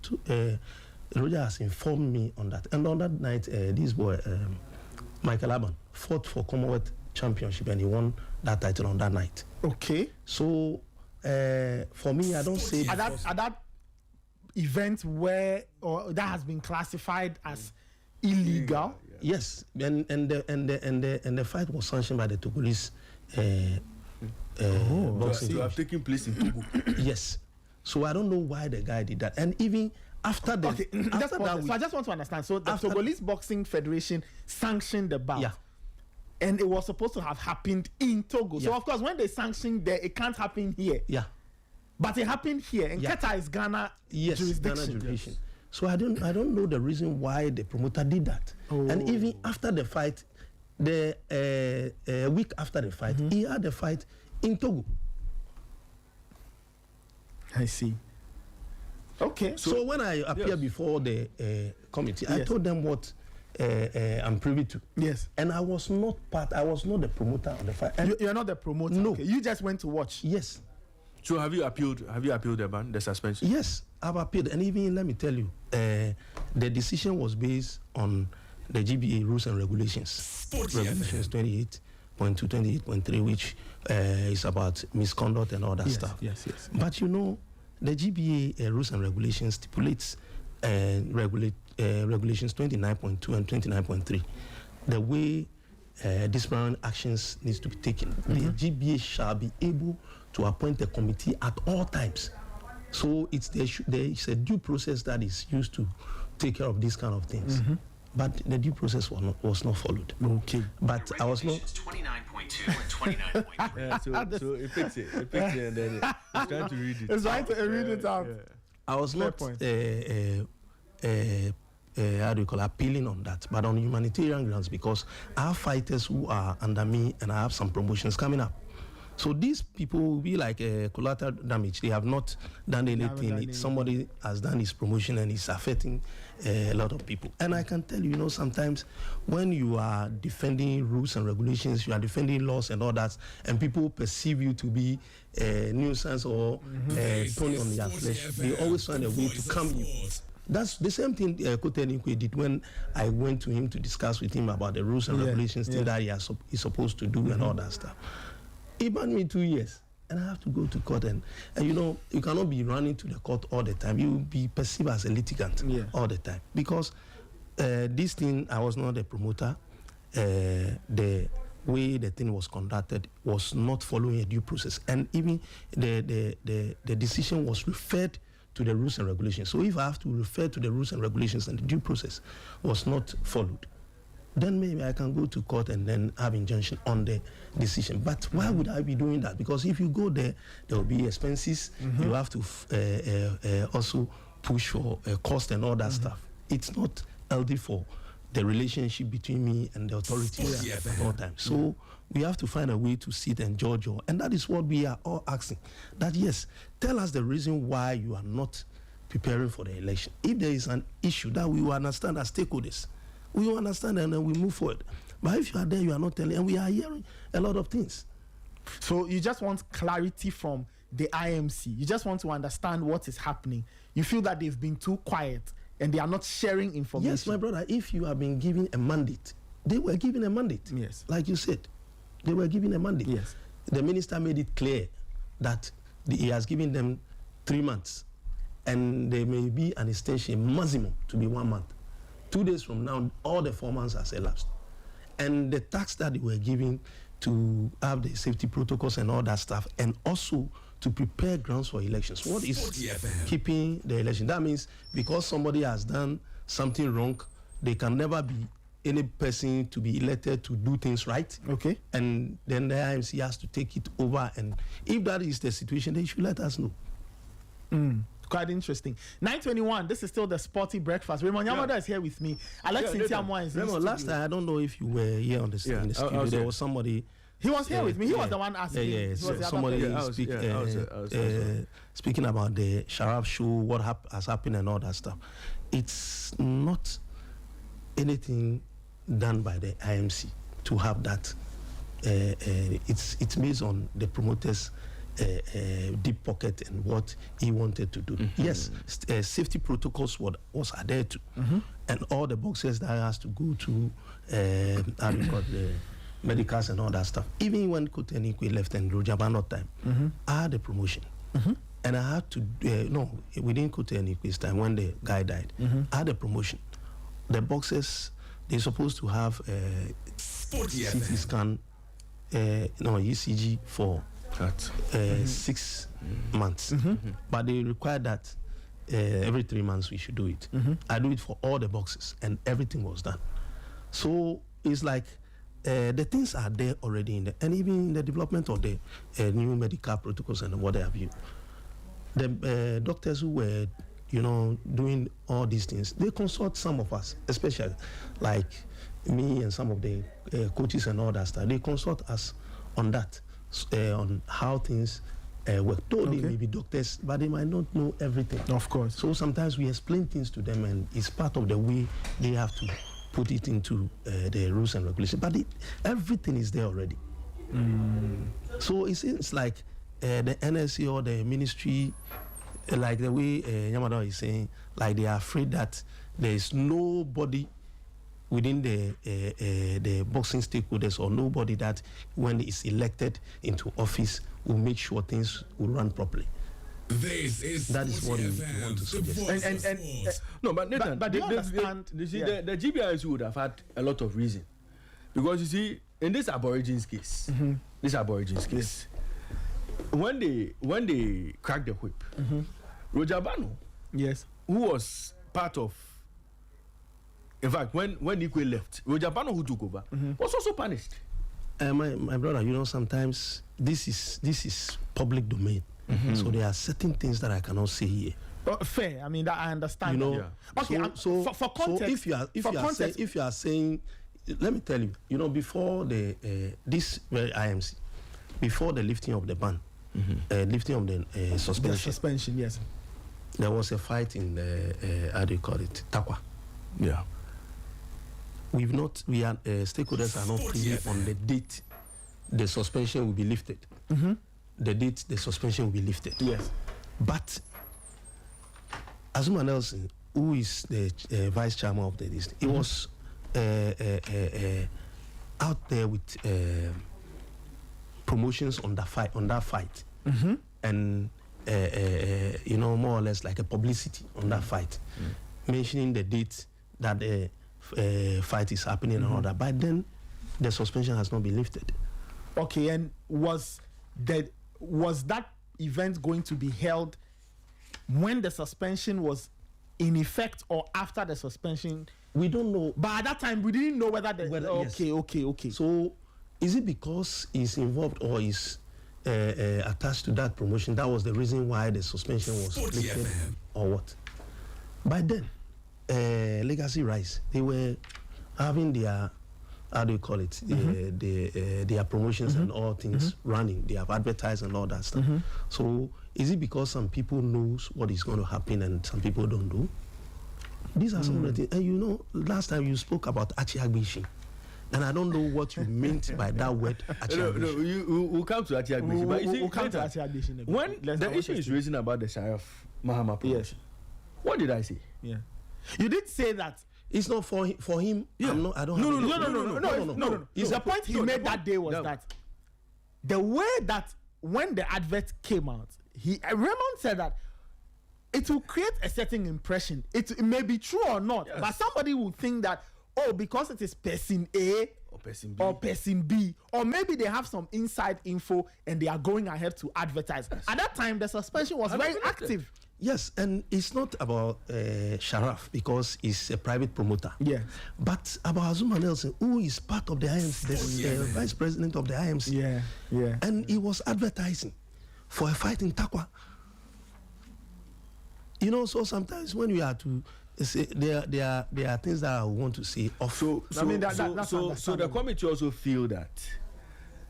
has informed me on that. And on that night, this boy, Michael Aban, fought for Commonwealth Championship and he won that title on that night. Okay. So for me, I don't say at that event where or that has been classified as illegal. Yes, and the fight was sanctioned by the Togolese boxing. So have taken place in Togo. Yes. So I don't know why the guy did that. And even after that, so I just want to understand. So the Togolese Boxing Federation sanctioned the bout. Yeah. And it was supposed to have happened in Togo. Yeah. So of course, when they sanctioned there, it can't happen here. Yeah. But it happened here. And Keta is Ghana jurisdiction. Ghana jurisdiction. Yes. So I don't know the reason why the promoter did that. And even after the fight, the week after the fight, he had a fight in Togo. I see. Okay. So when I appeared before the committee, I told them what I'm privy to. Yes. And I was not the promoter of the fight. You're not the promoter? No. Okay. You just went to watch? Yes. So have you appealed the ban, the suspension? Yes, I've appealed. And even, let me tell you, the decision was based on the GBA rules and regulations. Sporty Regulations 28.2, 28.3, which is about misconduct and all that stuff. Yes. But you know, the GBA rules and regulations stipulates regulations 29.2 and 29.3. The way disciplinary actions needs to be taken. The GBA shall be able to appoint a committee at all times. So there is a due process that is used to take care of these kind of things. But the due process was not followed. Okay. But I was not. 29.2 and 29.3. Yeah, so it picks it, and then it's trying to read it. It's trying to read it out. I was not how do you call it, appealing on that, but on humanitarian grounds, because I have fighters who are under me and I have some promotions coming up. So these people will be like collateral damage. They have not done anything. Somebody has done his promotion and it's affecting a lot of people. And I can tell you, sometimes when you are defending rules and regulations, you are defending laws and all that, and people perceive you to be a nuisance or thorn on their flesh, they always find a way to calm you. That's the same thing Kote Nikwe did when I went to him to discuss with him about the rules and regulations thing that he's supposed to do and all that stuff. He banned me 2 years, and I have to go to court. And you cannot be running to the court all the time. You will be perceived as a litigant all the time. Because this thing, I was not a promoter. The way the thing was conducted was not following a due process. And even the decision was referred to the rules and regulations. So if I have to refer to the rules and regulations and the due process was not followed, then maybe I can go to court and then have injunction on the decision. But why would I be doing that? Because if you go there, there will be expenses. You have to also push for cost and all that stuff. It's not healthy for the relationship between me and the authorities at all times. So we have to find a way to sit and judge. And that is what we are all asking. That yes, tell us the reason why you are not preparing for the election. If there is an issue that we will understand as stakeholders, we will understand and then we move forward. But if you are there, you are not telling, and we are hearing a lot of things. So you just want clarity from the IMC. You just want to understand what is happening. You feel that they've been too quiet and they are not sharing information. Yes, my brother, if you have been given a mandate, they were given a mandate. Yes. Like you said, they were given a mandate. Yes. The minister made it clear that he has given them 3 months and there may be an extension maximum to be 1 month. 2 days from now, all the 4 months has elapsed. And the tax that they were giving to have the safety protocols and all that stuff, and also to prepare grounds for elections. What is keeping the election? That means because somebody has done something wrong, they can never be any person to be elected to do things right. Okay. And then the IMC has to take it over. And if that is the situation, they should let us know. Quite interesting. 9:21. This is still the Sporty Breakfast. Raymond Yamada is here with me. Alex Intiamwa is in the Raymond, last time, I don't know if you were here on the studio. There was somebody He was here with me. He was the one asking. Yeah. He was the other Somebody person. speaking about the Sharaf show, what has happened and all that stuff. It's not anything done by the IMC to have that. It's based on the promoters' deep pocket and what he wanted to do. Yes, safety protocols was adhered to, and all the boxes that has to go to how do you call the medicals and all that stuff. Even when Kotenikwe left and Rojabano time, I had a promotion. And I had to, no, within Kotenikwe's time, when the guy died, I had a promotion. The boxes, they're supposed to have Sporty CT FM. scan, ECG for 6 months. But they require that every 3 months we should do it. I do it for all the boxes, and everything was done. So it's like the things are there already in there, and even in the development of the new medical protocols and what have you. The doctors who were, doing all these things, they consult some of us, especially like me and some of the coaches and all that stuff. They consult us on that, on how things work. Though they may be doctors, but they might not know everything. Of course. So sometimes we explain things to them, and it's part of the way they have to put it into the rules and regulations. But everything is there already. So it's like the NSC or the ministry, like the way Yamada is saying, like they are afraid that there is nobody within the boxing stakeholders, or nobody that when is elected into office will make sure things will run properly. This is That is what we FM, want to the suggest. voice And- of and- sports. No, but Nathan, but do you understand? you see, Yeah. the GBIS would have had a lot of reason, because you see, in this Aborigines case, when they cracked the whip, Roger Bano, Yes. who was part of, in fact, when Nikwe left, Roger Bano, who took over, was also punished. My brother, sometimes this is public domain, so there are certain things that I cannot say here. Fair. I mean, that I understand. You know, that. Okay. so for context, if you are saying, let me tell you, before the this very IMC, before the lifting of the ban, lifting of the the suspension, suspension, yes. there was a fight in the how do you call it, Takwa. Yeah. We are stakeholders are not Sporty privy FM. on the date the suspension will be lifted. The date the suspension will be lifted. Yes. But Azuma Nelson, who is the vice chairman of the list, he was out there with promotions on that fight, and more or less like a publicity on that fight, mentioning the date that the fight is happening and all that. But then the suspension has not been lifted. Okay, and was that event going to be held when the suspension was in effect or after the suspension? We don't know. But at that time, we didn't know whether the Yes. Okay. So, is it because he's involved or is attached to that promotion? That was the reason why the suspension was Sporty lifted, FM. or what? By then, Legacy Rise, they were having their, how do you call it, their promotions and all things running. They have advertised and all that stuff. So, is it because some people knows what is going to happen and some people don't do? These are some of the things. And last time you spoke about Achiagbishi, and I don't know what you meant by that word, Achiagbishi. We'll come to Achiagbishi. But you see, we'll come to Nathan, Achiagbishi in a bit. when Let's the not issue watch is this. raising about the Sharaf Mahama promotion, what did I say? Yeah. You did say that. It's not for him. Yeah. I don't. No, have No. The point he made that day was that the way that when the advert came out, Raymond said that it will create a certain impression. It may be true or not, Yes. but somebody will think that, because it is person A Or person B. or person B, or maybe they have some inside info and they are going ahead to advertise. At that time, the suspension was very active. Yes, and it's not about Sharaf because he's a private promoter. Yeah. But about Azuma Nelson, who is part of the IMC, the vice president of the IMC. Yeah. And he was advertising for a fight in Takwa. So sometimes when we are to say, there are things that I want to say off. So I mean, that's the understandable. committee also feel that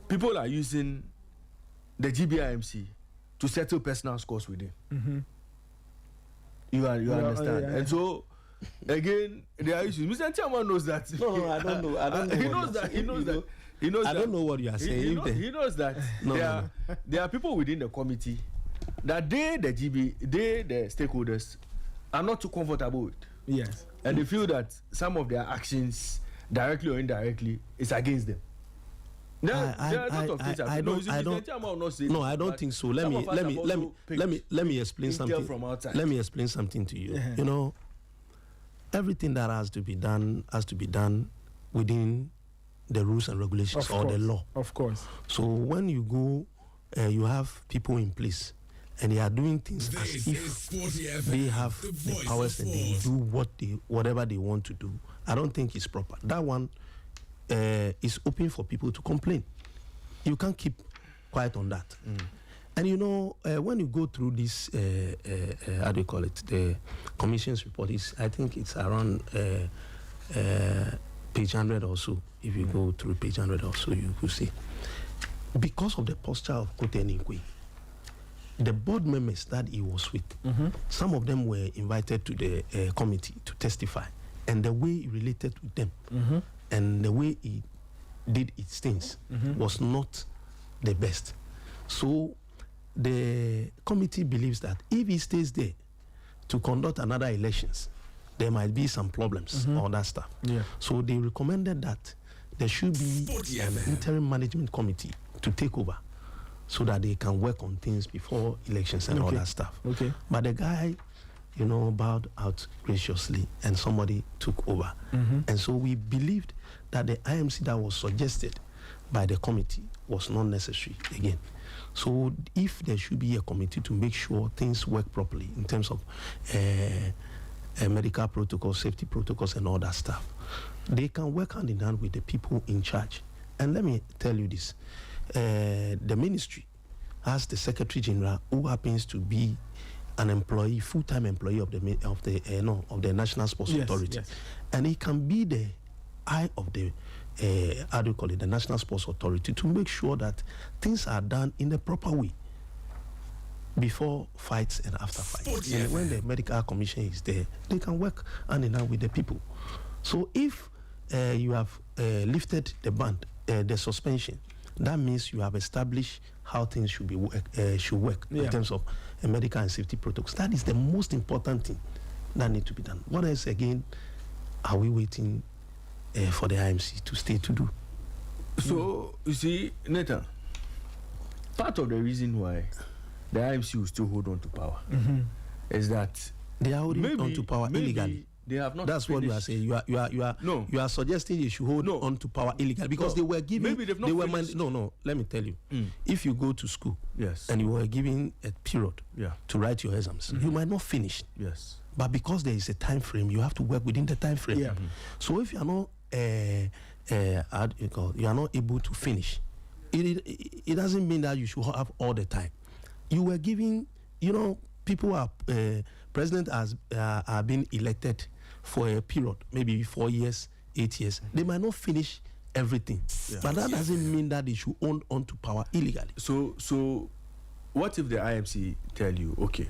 people are using the GBIMC to settle personal scores with him. Mm-hmm. You understand? Yeah. And so, again, there are issues. Mr. Chairman knows that. No, I don't know. I don't know. He what knows you're that. He saying, knows you that. know. He knows I that. don't know what you are saying. He knows that No, there are people within the committee that the stakeholders are not too comfortable with. Yes. And they feel that some of their actions, directly or indirectly, is against them. There are a lot of things. I don't think so. Let me explain something. From outside. Let me explain something to you. Yeah. You know, everything that has to be done within the rules and regulations Of or course. the law. Of course. So when you go, you have people in place, and they are doing things This as is if Sporty FM, they have the the voice powers of and they force. do whatever they want to do. I don't think it's proper. That one is open for people to complain. You can't keep quiet on that. And you know, when you go through this, how do you call it, the commission's report, I think it's around page 100 or so. If you go through page 100 or so, you could see. Because of the posture of Kote Ninkwe, the board members that he was with, some of them were invited to the committee to testify. And the way he related with them and the way he did its things was not the best. So the committee believes that if he stays there to conduct another elections, there might be some problems, all that stuff. Yeah. So they recommended that there should be Sporty an FM. interim management committee to take over so that they can work on things before elections and all Okay. that stuff. Okay. But the guy, you know, bowed out graciously and somebody took over. And so we believed that the IMC that was suggested by the committee was not necessary again. So if there should be a committee to make sure things work properly in terms of medical protocols, safety protocols and all that stuff, they can work hand in hand with the people in charge. And let me tell you this, the ministry has the Secretary General who happens to be an employee, full-time employee of the National Sports Yes, Authority, yes. and he can be the eye of the how do you call it, the National Sports Authority, to make sure that things are done in the proper way before fights and after fights. Sporty And FM. when the medical commission is there, they can work hand in hand with the people. So if you have lifted the ban, the suspension, that means you have established how things should work Yeah. in terms of medical and safety protocols. That is the most important thing that needs to be done. What else again are we waiting for the IMC to stay to do? So, you see, Nathan, part of the reason why the IMC will still hold on to power is that They are holding maybe on to power maybe illegally. They have not. That's what you are saying. You are suggesting they should hold No. on to power illegally because No. they were giving. Maybe they've not they were finished. no. Let me tell you. If you go to school Yes. and you were given a period Yeah. to write your exams, you might not finish. Yes. But because there is a time frame, you have to work within the time frame. Yeah. So if you are not, how do you call it? You are not able to finish, it doesn't mean that you should have all the time. You were giving, you know, people are president are being elected for a period, maybe 4 years, 8 years. They might not finish everything, but that doesn't mean that they should hold on to power illegally. So, what if the IMC tell you, okay,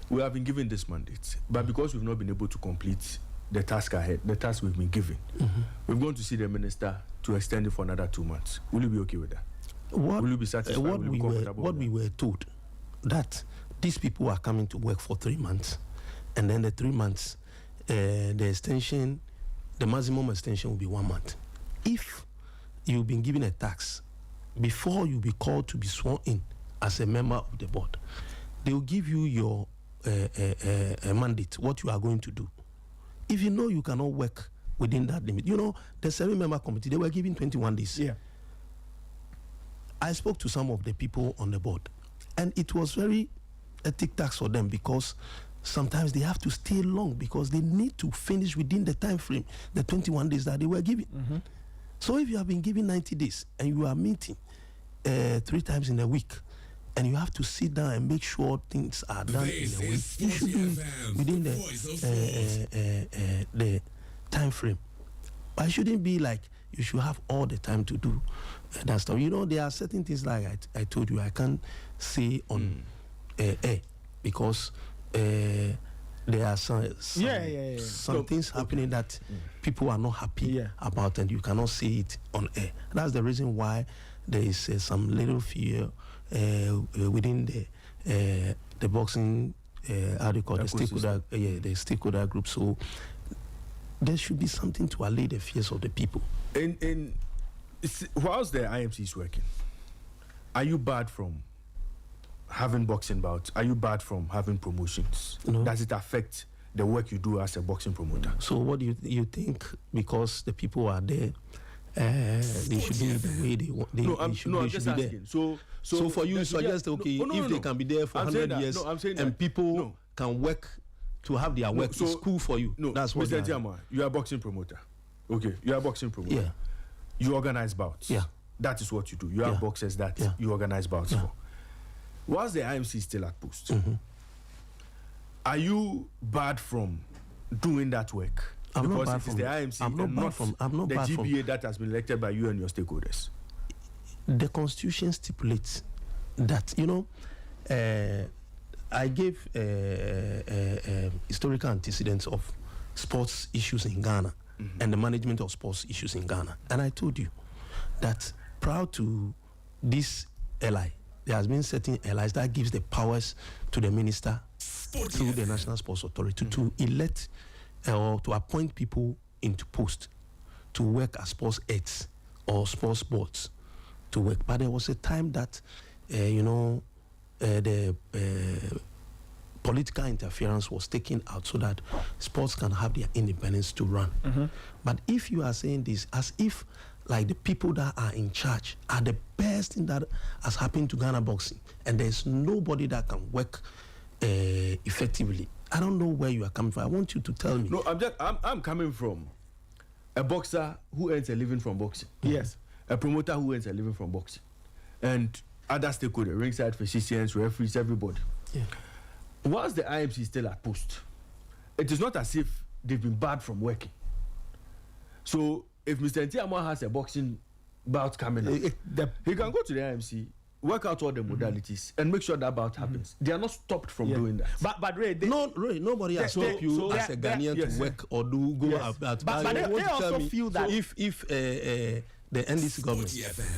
we have been given this mandate, but because we've not been able to complete the task ahead, the task we've been given, we're going to see the minister to extend it for another 2 months. Will you be okay with that? Will you be satisfied? What Will you we be were comfortable what with we were told that these people are coming to work for 3 months, and then the 3 months, the extension, the maximum extension will be 1 month. If you've been given a tax before you be called to be sworn in as a member of the board, they will give you your mandate, what you are going to do. If you know you cannot work within that limit, you know, the 7-member committee, they were given 21 days. Yeah. I spoke to some of the people on the board, and it was very a tic-tac for them because sometimes they have to stay long because they need to finish within the time frame, the 21 days that they were given. So if you have been given 90 days and you are meeting 3 times in a week, and you have to sit down and make sure things are done This in a way, is you should do Sporty it FM, within the the voice of force. the time frame. But it shouldn't be like you should have all the time to do that stuff. You know, there are certain things like I told you I can't say on air because there are some things happening that people are not happy about, and you cannot say it on air. That's the reason why there is some little fear within the boxing how do you call the stakeholder group. So there should be something to allay the fears of the people. Whilst the IMC is working, are you barred from having boxing bouts? Are you barred from having promotions? No. Does it affect the work you do as a boxing promoter? So what do you think? Because the people are there, they should be the way they want. I'm just asking. So for you, suggest if they can be there for 100 years and people can work to have their work, it's cool for you. No, that's what. Mr. Tiama, you are a boxing promoter. Okay, you are a boxing promoter. Yeah. You organize bouts. Yeah. That is what you do. You have boxers that you organize bouts for. Whilst the IMC is still at post, are you barred from doing that work? I'm because not barred it is from the IMC I'm not and barred not from. I'm not the barred GBA from. that has been elected by you and your stakeholders. The Constitution stipulates that, you know, I gave historical antecedents of sports issues in Ghana and the management of sports issues in Ghana. And I told you that prior to this LI, there has been certain LIs that gives the powers to the minister through the National Sports Authority to elect or to appoint people into post to work as sports aides or sports boards to work. But there was a time that, the political interference was taken out so that sports can have their independence to run. But if you are saying this as if like the people that are in charge are the best thing that has happened to Ghana boxing and there's nobody that can work effectively, I don't know where you are coming from. I want you to tell me. No, I'm coming from a boxer who earns a living from boxing. Yes. A promoter who earns a living from boxing. And other stakeholders, ringside physicians, referees, everybody. Yeah. Whilst the IMC is still at post, it is not as if they've been barred from working. So if Mr. Ntiama has a boxing bout coming up, he can go to the IMC, work out all the modalities, and make sure that bout happens. They are not stopped from doing that. But Ray, nobody has stopped you as a Ghanaian to work or go about. But they also feel that if the NDC government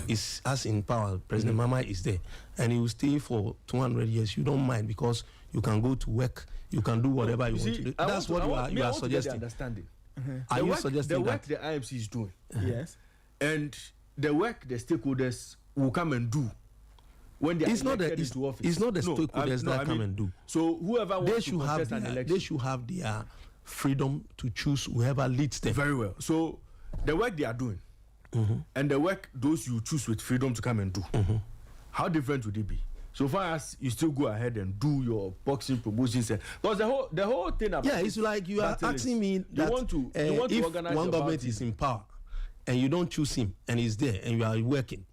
is as in power, President Mama is there, and he will stay for 200 years. You don't mind because you can go to work, you can do whatever you want to do. That's what you are suggesting. Understanding. Are you suggesting the work that? the IMC is doing? Yes. And the work the stakeholders will come and do when they are elected into office. It's not the stakeholders that come and do. So whoever wants to contest an election, they should have their freedom to choose whoever leads them. Very well. So the work they are doing and the work those you choose with freedom to come and do, how different would it be? So far as you still go ahead and do your boxing promotions, because the whole thing about it's like you are asking me that you want to if organize one government is in power and you don't choose him and he's there and you are working,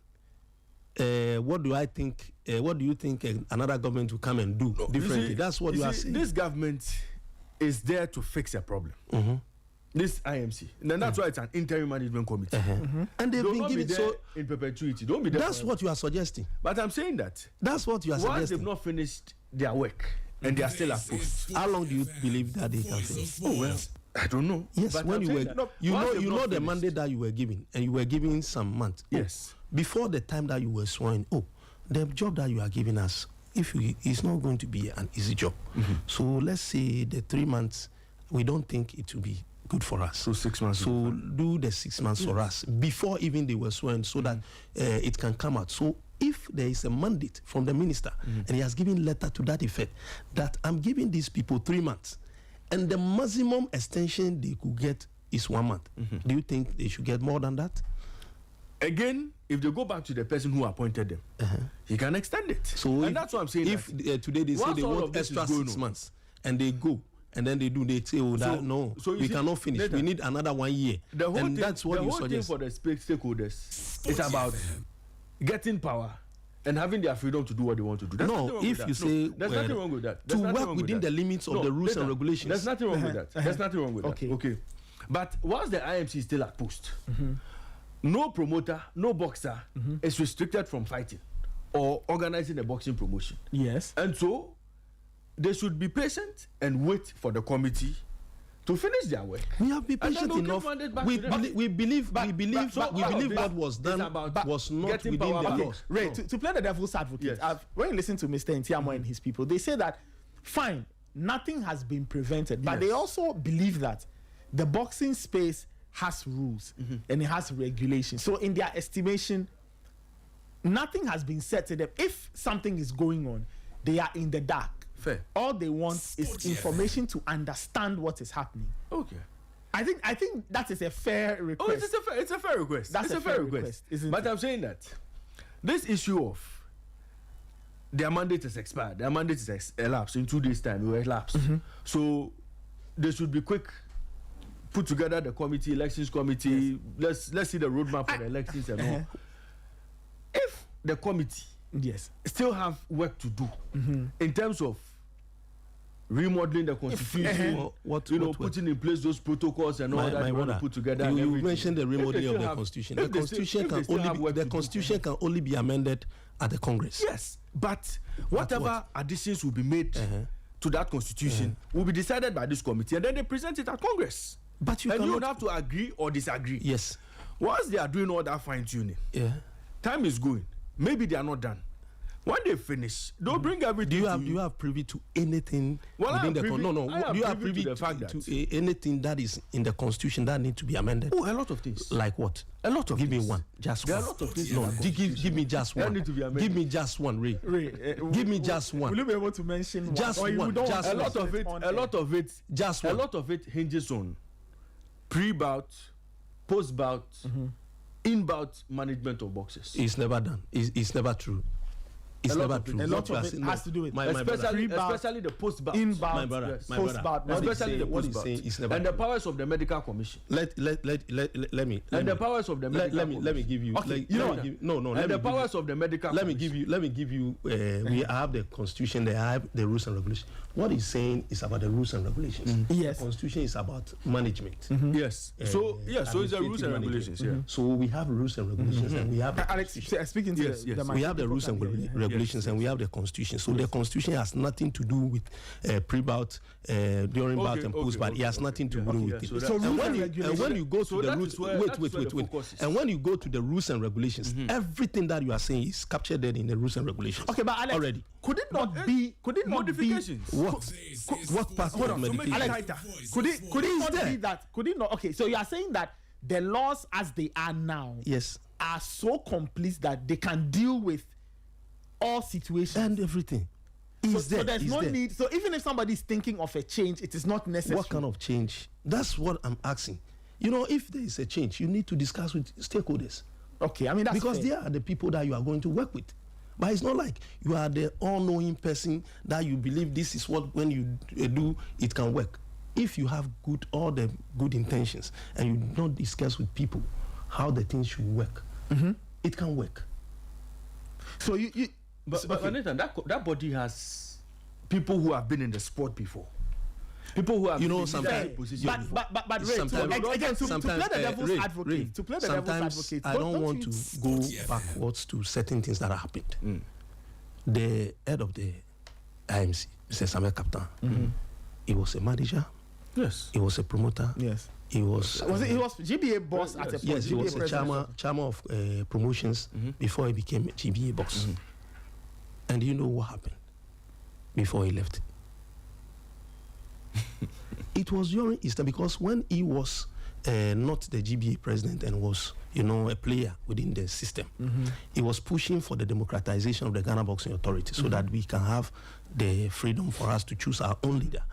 what do I think? What do you think another government will come and do differently? That's what you are saying. This government is there to fix a problem. This IMC, and then that's why it's an interim management committee. And they've been given so in perpetuity. Don't be there. That's what you are suggesting. But I'm saying that that's what you are once suggesting. they've not finished their work and they are still at post. How long do you believe that they can finish? Oh well, I don't know. Yes, but when I'm you were, saying that, you know the finished, mandate that you were given, and you were given some months. Yes. Before the time that you were sworn, the job that you are giving us, it's not going to be an easy job. So let's say the 3 months, we don't think it will be good for us. So 6 months. So do the 6 months for us before even they were sworn, so that it can come out. So if there is a mandate from the minister and he has given letter to that effect that I'm giving these people 3 months and the maximum extension they could get is 1 month, do you think they should get more than that? Again, if they go back to the person who appointed them, he can extend it. So and that's what I'm saying. If today they say they want extra 6 months and they go, and then they say, we cannot finish. Later, we need another 1 year. And that's what you suggest. The whole thing for the stakeholders is about getting power and having their freedom to do what they want to do. There's there's nothing wrong with that. To work within the limits of the rules and regulations. There's nothing wrong with that. There's nothing wrong with that. Okay. But whilst the IMC is still at post, no promoter, no boxer is restricted from fighting or organizing a boxing promotion. Yes. And so they should be patient and wait for the committee to finish their work. We have been patient enough. We believe what was done was not within the laws. Ray, to play the devil's advocate, when you listen to Mr. Ntiamo and his people, they say that, fine, nothing has been prevented, but they also believe that the boxing space has rules and it has regulations. So in their estimation, nothing has been said to them. If something is going on, they are in the dark. Fair. All they want is information to understand what is happening. Okay. I think that is a fair request. Oh, it's a fair request. That's a fair request, isn't but it? I'm saying that this issue of their mandate is expired, their mandate is elapsed in 2 days' time. It will elapse. So they should be quick. Put together the committee, elections committee. Let's see the roadmap for the elections and all. If the committee still have work to do in terms of remodeling the constitution, putting in place those protocols and all that we want to put together. You mentioned the remodeling of the constitution. The constitution can only be amended at the Congress. Yes, but whatever additions will be made to that constitution will be decided by this committee, and then they present it at Congress. But you would have to agree or disagree. Yes. Once they are doing all that fine tuning, time is going. Maybe they are not done. When they finish, they'll bring everything. Do you have privy to anything within the constitution? Do you have privy to anything that is in the constitution that needs to be amended? Oh, a lot of things. Like what? A lot of Give things. me one. Just there one. Are a lot of things. No, give me just one. Need to be amended. Give me just one, Ray. Give me just one. Will you be able to mention one? Just one. Just a lot of it. A lot of it. Just one. A lot of it hinges on pre-bout, post-bout, in-bout management of boxes. It's never done. It's never true. It's never true. A lot of it has to do with especially the post-bout, in-bout, my brother, post-bout, especially the what he's post-bout, saying is never and the powers of the medical commission. Let me. And the powers of the medical commission. Let me give you. Okay, let the powers of the medical. Let me give you. We have the constitution. They have the rules and regulations. What he's saying is about the rules and regulations. Yes. The constitution is about management. Yes. So it's the rules and regulations. Yeah. So we have rules and regulations, and we have. Alex, speaking to the we have the rules and regulations, and we have the constitution. So the constitution has nothing to do with pre-bout, during bout, and post-bout. It has nothing to do with it. And when you go to the rules, wait. And when you go to the rules and regulations, everything that you are saying is captured in the rules and regulations. Okay, but Alex, already. Could it not be modifications? What part of modification? Alex, could it not be that? Could it not? Okay, so you are saying that the laws as they are now, are so complete that they can deal with all situations and everything. So there's no need. So even if somebody is thinking of a change, it is not necessary. What kind of change? That's what I'm asking. If there is a change, you need to discuss with stakeholders. Okay, I mean that's because fair. they are the people that you are going to work with. But it's not like you are the all-knowing person that you believe this is what when you do it can work. If you have all the good intentions and you don't discuss with people how the things should work, it can work. So but Nathan, that body has people who have been in the sport before. People who have sometimes but Ray, again to play the devil's advocate, I don't want to go backwards to certain things that happened. The head of the IMC, Mr. Samuel Captain, he was a manager. Yes. He was a promoter. Yes. He was GBA boss at a point. Yes, he was a chairman of promotions before he became GBA boss. And you know what happened before he left? It was during Easter, because when he was not the GBA president and was, a player within the system, he was pushing for the democratization of the Ghana Boxing Authority so that we can have the freedom for us to choose our own leader.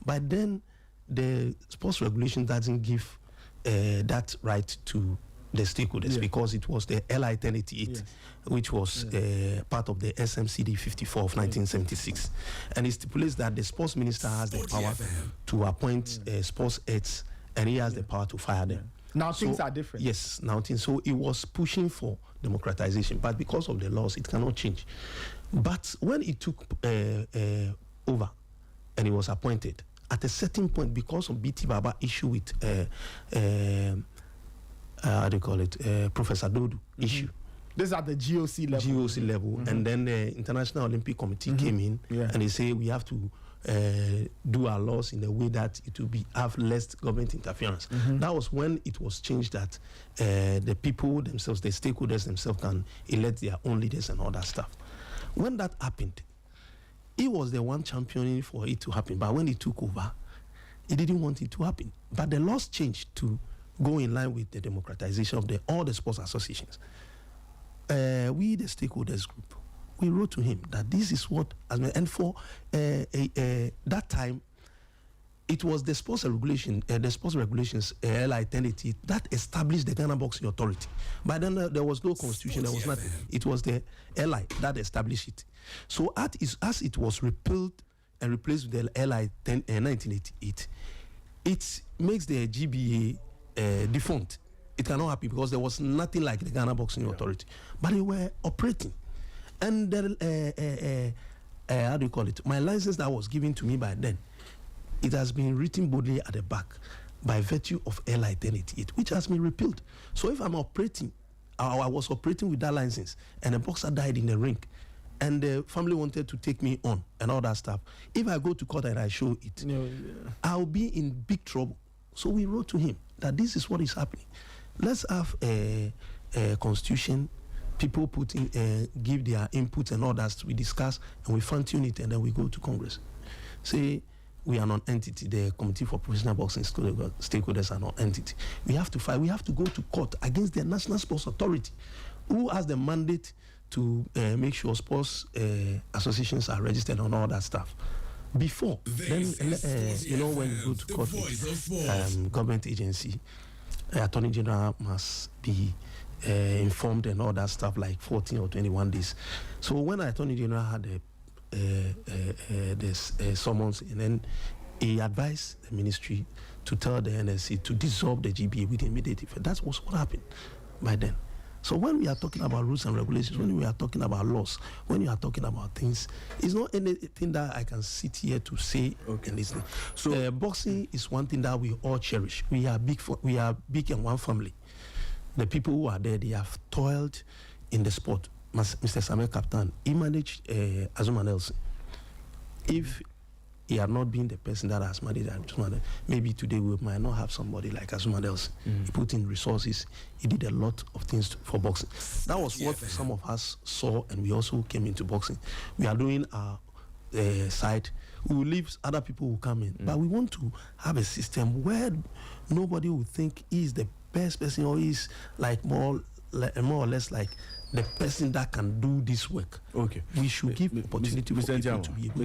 But then the sports regulation doesn't give that right to the stakeholders because it was the LI 1088, which was part of the SMCD 54 of 1976. And it stipulates that the sports minister has the power to appoint sports heads, and he has the power to fire them. Now things are different. Yes, now things. So it was pushing for democratization, but because of the laws, it cannot change. But when he took over and he was appointed, at a certain point, because of BT Baba issue with how do you call it, Professor Dodu issue. This is at the GOC level. GOC level, and then the International Olympic Committee came in, and they say we have to do our laws in a way that it will have less government interference. That was when it was changed that the people themselves, the stakeholders themselves, can elect their own leaders and all that stuff. When that happened, he was the one championing for it to happen, but when he took over, he didn't want it to happen. But the laws changed to go in line with the democratization of all the sports associations. We, the stakeholders group, we wrote to him that this is what, and for that time, it was the sports regulations, LI 1080, that established the Ghana Boxing Authority. But then there was no constitution, there was nothing. It was the LI that established it. So as it was repealed and replaced with the LI 1988, it makes the GBA defunct. It cannot happen because there was nothing like the Ghana Boxing Authority. But they were operating. And how do you call it? My license that was given to me by then, it has been written boldly at the back by virtue of LI 1088, which has been repealed. So if I'm operating, I was operating with that license, and a boxer died in the ring, and the family wanted to take me on and all that stuff, if I go to court and I show it, I'll be in big trouble. So we wrote to him that this is what is happening. Let's have a constitution, people put in, give their input and all that, we discuss and we fine-tune it, and then we go to Congress. Say, we are non-entity. The Committee for Professional Boxing stakeholders are non-entity. We have to fight. We have to go to court against the National Sports Authority, who has the mandate to make sure sports associations are registered and all that stuff. Before, then, when you go to court with government agency, Attorney General must be informed and all that stuff, like 14 or 21 days. So when Attorney General had this summons, and then he advised the ministry to tell the NSC to dissolve the GBA with immediate effect. That was what happened by then. So when we are talking about rules and regulations, when we are talking about laws, when you are talking about things, it's not anything that I can sit here to say and listen. So boxing is one thing that we all cherish. We are big in one family. The people who are there, they have toiled in the sport. Mr. Samuel Captain, he managed Azuma Nelson. If he had not been the person that has managed Azuma, maybe today we might not have somebody like Azuma Nelson. He put in resources. He did a lot of things for boxing. That was what some of us saw, and we also came into boxing. We are doing our side. We will leave, other people will come in. But we want to have a system where nobody will think he is the best person, or he's like more or less like the person that can do this work. Okay, we should give opportunity for people to be able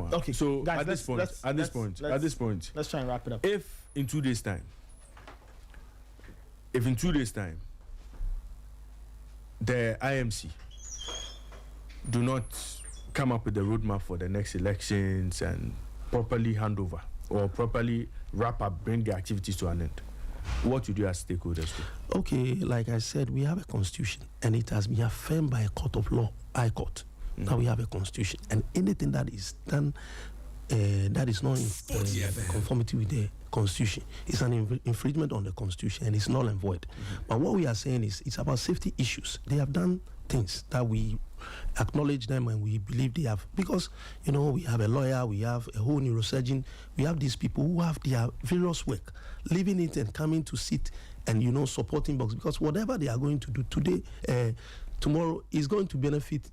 to. Okay, so guys, at this point, let's try and wrap it up. If in 2 days' time, the IMC do not come up with the roadmap for the next elections and properly hand over or properly wrap up, bring the activities to an end, what you do as stakeholders do? Okay, like I said, we have a constitution, and it has been affirmed by a court of law, High Court. Now we have a constitution, and anything that is done that is not in conformity with the constitution is an infringement on the constitution, and it's null and void. But what we are saying is it's about safety issues. They have done things that we acknowledge them, and we believe they have, because we have a lawyer, we have a whole neurosurgeon, we have these people who have their various work, leaving it and coming to sit and supporting box, because whatever they are going to do today, tomorrow is going to benefit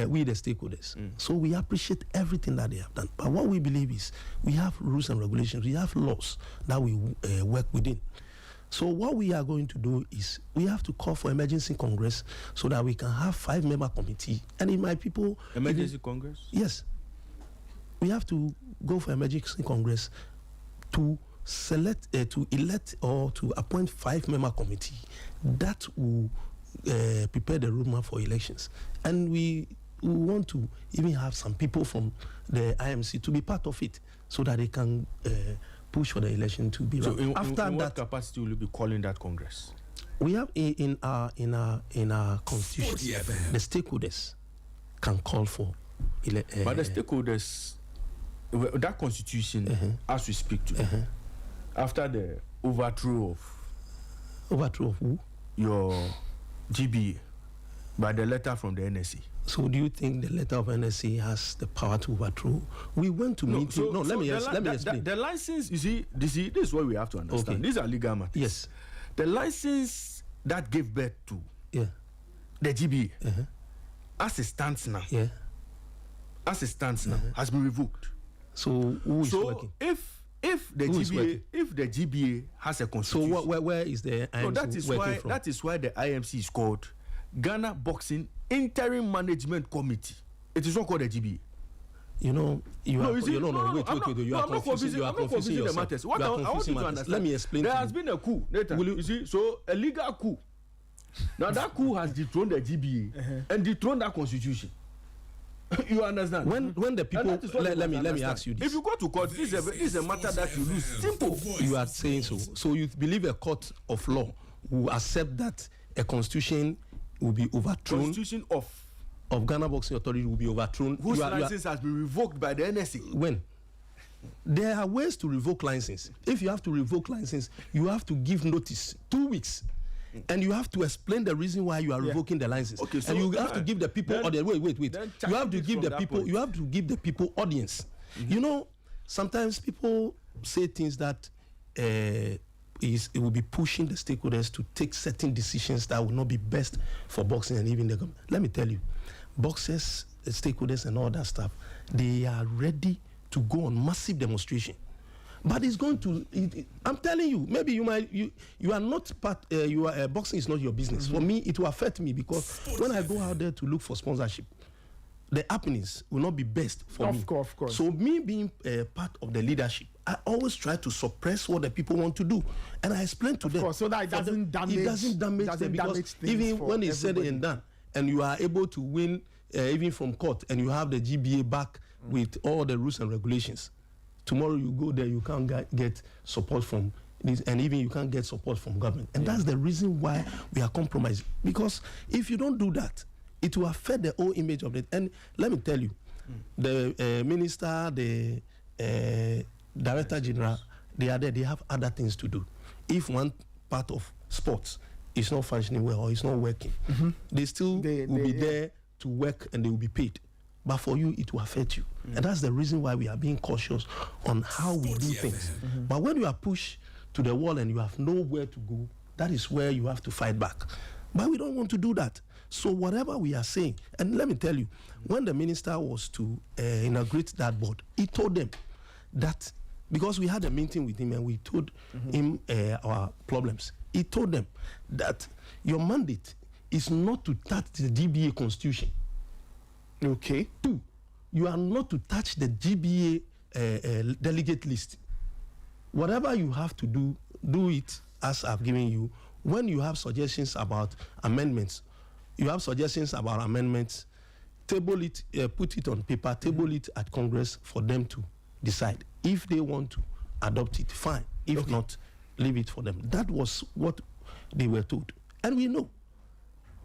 we the stakeholders. So we appreciate everything that they have done. But what we believe is we have rules and regulations, we have laws that we work within. So what we are going to do is we have to call for emergency congress so that we can have 5-member committee. And in my people... Emergency congress? Yes. We have to go for emergency congress to select, to elect or to appoint 5-member committee that will prepare the roadmap for elections. And we want to even have some people from the IMC to be part of it so that they can... push for the election to be run. After in what capacity will you be calling that Congress? We have in our constitution, the stakeholders can call for. But the stakeholders, that constitution, as we speak today, after the overthrow of Overthrow of who? Your GBA by the letter from the NSC. So do you think the letter of NSC has the power to overthrow? We went to meeting. Let me explain. The license, you see, this is what we have to understand. Okay. These are legal matters. Yes. The license that gave birth to Yeah. the GBA, Uh-huh. as it stands now, Yeah. has been revoked. So who is So working? if the Who is working? GBA has a So constitution, where is the IMC no, that is working why from? that is why the IMC is called Ghana Boxing Interim Management Committee. It is not called the GBA. You know, you No, are. you see, You know, no, wait. I'm You are not confusing. You are I'm not confusing the yourself. matters. What You are I want confusing you to matters. understand. Let me explain There to has you. been a coup, Nathan. Will You see, so a legal coup. Now that coup has dethroned the GBA and dethroned that constitution. You understand? When the And people that is what you let me must ask you understand. this. If you go to court, this is a matter that you lose. Simple. You are saying so. So you believe a court of law will accept that a constitution will be overthrown, Constitution of Ghana Boxing Authority will be overthrown. whose You are- license has been revoked by the NSC. when? There are ways to revoke license. If you have to revoke license, you have to give notice 2 weeks. And you have to explain the reason why you are revoking the license. Okay, so and you have to give the people audience. Wait. then You have to challenge give from the that people. point. You have to give the people audience. You know, sometimes people say things that it will be pushing the stakeholders to take certain decisions that will not be best for boxing and even the government. Let me tell you, boxers, stakeholders, and all that stuff, they are ready to go on massive demonstration. But it's going to. I'm telling you, maybe you are not part. Boxing is not your business. For me, it will affect me because when I go out there to look for sponsorship, the happenings will not be best for me. Of course. So me being part of the leadership, I always try to suppress what the people want to do, and I explain to them. Of course, so that it doesn't damage. It doesn't damage them because even when it's said and done, and you are able to win even from court, and you have the GBA back with all the rules and regulations. Tomorrow you go there, you can't get support from this, and even you can't get support from government. And that's the reason why we are compromised. Because if you don't do that, it will affect the whole image of it. And let me tell you, the minister, the director general, they are there. They have other things to do. If one part of sports is not functioning well or is not working, they still will be there to work and they will be paid. But for you, it will affect you. And that's the reason why we are being cautious on how we do things. But when you are pushed to the wall and you have nowhere to go, that is where you have to fight back. But we don't want to do that. So whatever we are saying, and let me tell you, when the minister was to inaugurate that board, he told them that, because we had a meeting with him and we told him our problems, he told them that your mandate is not to touch the GBA constitution. Okay. 2, you are not to touch the GBA delegate list. Whatever you have to do, do it as I've given you. When you have suggestions about amendments, table it, put it on paper, table it at Congress for them to decide. If they want to adopt it, fine. If not, leave it for them. That was what they were told. And we know.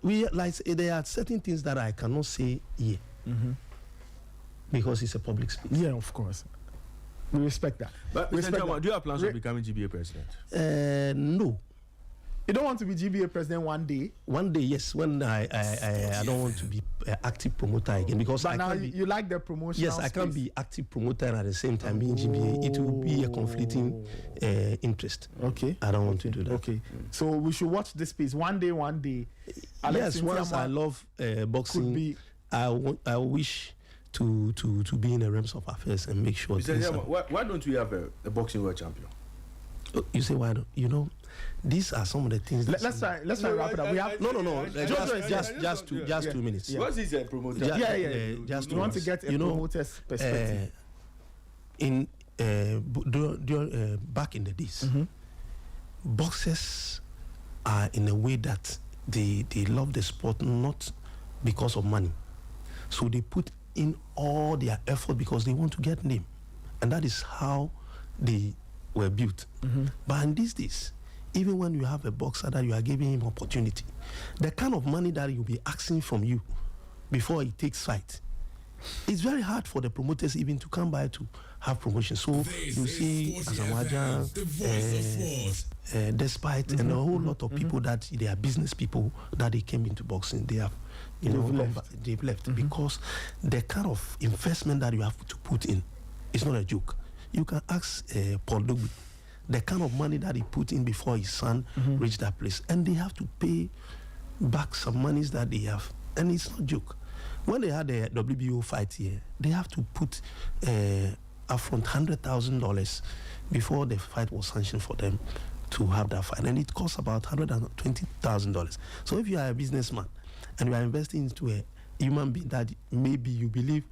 There are certain things that I cannot say here because it's a public space. Yeah, of course. We respect that. But Mr. Chairman, do you have plans of becoming GBA president? No. You don't want to be GBA president one day? One day, yes. When I don't want to be active promoter again because But I now can't be. you like the promotion. Yes, I can't be active promoter and at the same time being GBA. It will be a conflicting interest. Okay. I don't want to do that. Okay. So we should watch this space. One day. Alex Yes, once I love boxing, be- I wish to be in the realms of affairs and make sure. Mr. things Chairman, are- why don't we have a boxing world champion? You say why don't you know? These are some of the things. Let's try wrap it up. We have No. Just 2 minutes. Yeah. What is a promoter? Just we want to get a promoter's perspective. Back in the days, boxers are in a way that they love the sport not because of money. So they put in all their effort because they want to get name. And that is how they were built. But in these days, even when you have a boxer that you are giving him opportunity, the kind of money that he'll be asking from you before he takes fight it's very hard for the promoters even to come by to have promotion. So This you is see Sporty Asamoah FM, the voice of sports. despite and a whole lot of people that they are business people that they came into boxing, they have, they've left because the kind of investment that you have to put in is not a joke. You can ask Paul Dogby the kind of money that he put in before his son reached that place, and they have to pay back some monies that they have, and it's not a joke. When they had the WBO fight here, they have to put upfront $100,000 before the fight was sanctioned for them to have that fight, and it costs about $120,000. So if you are a businessman and you are investing into a human being that maybe you believe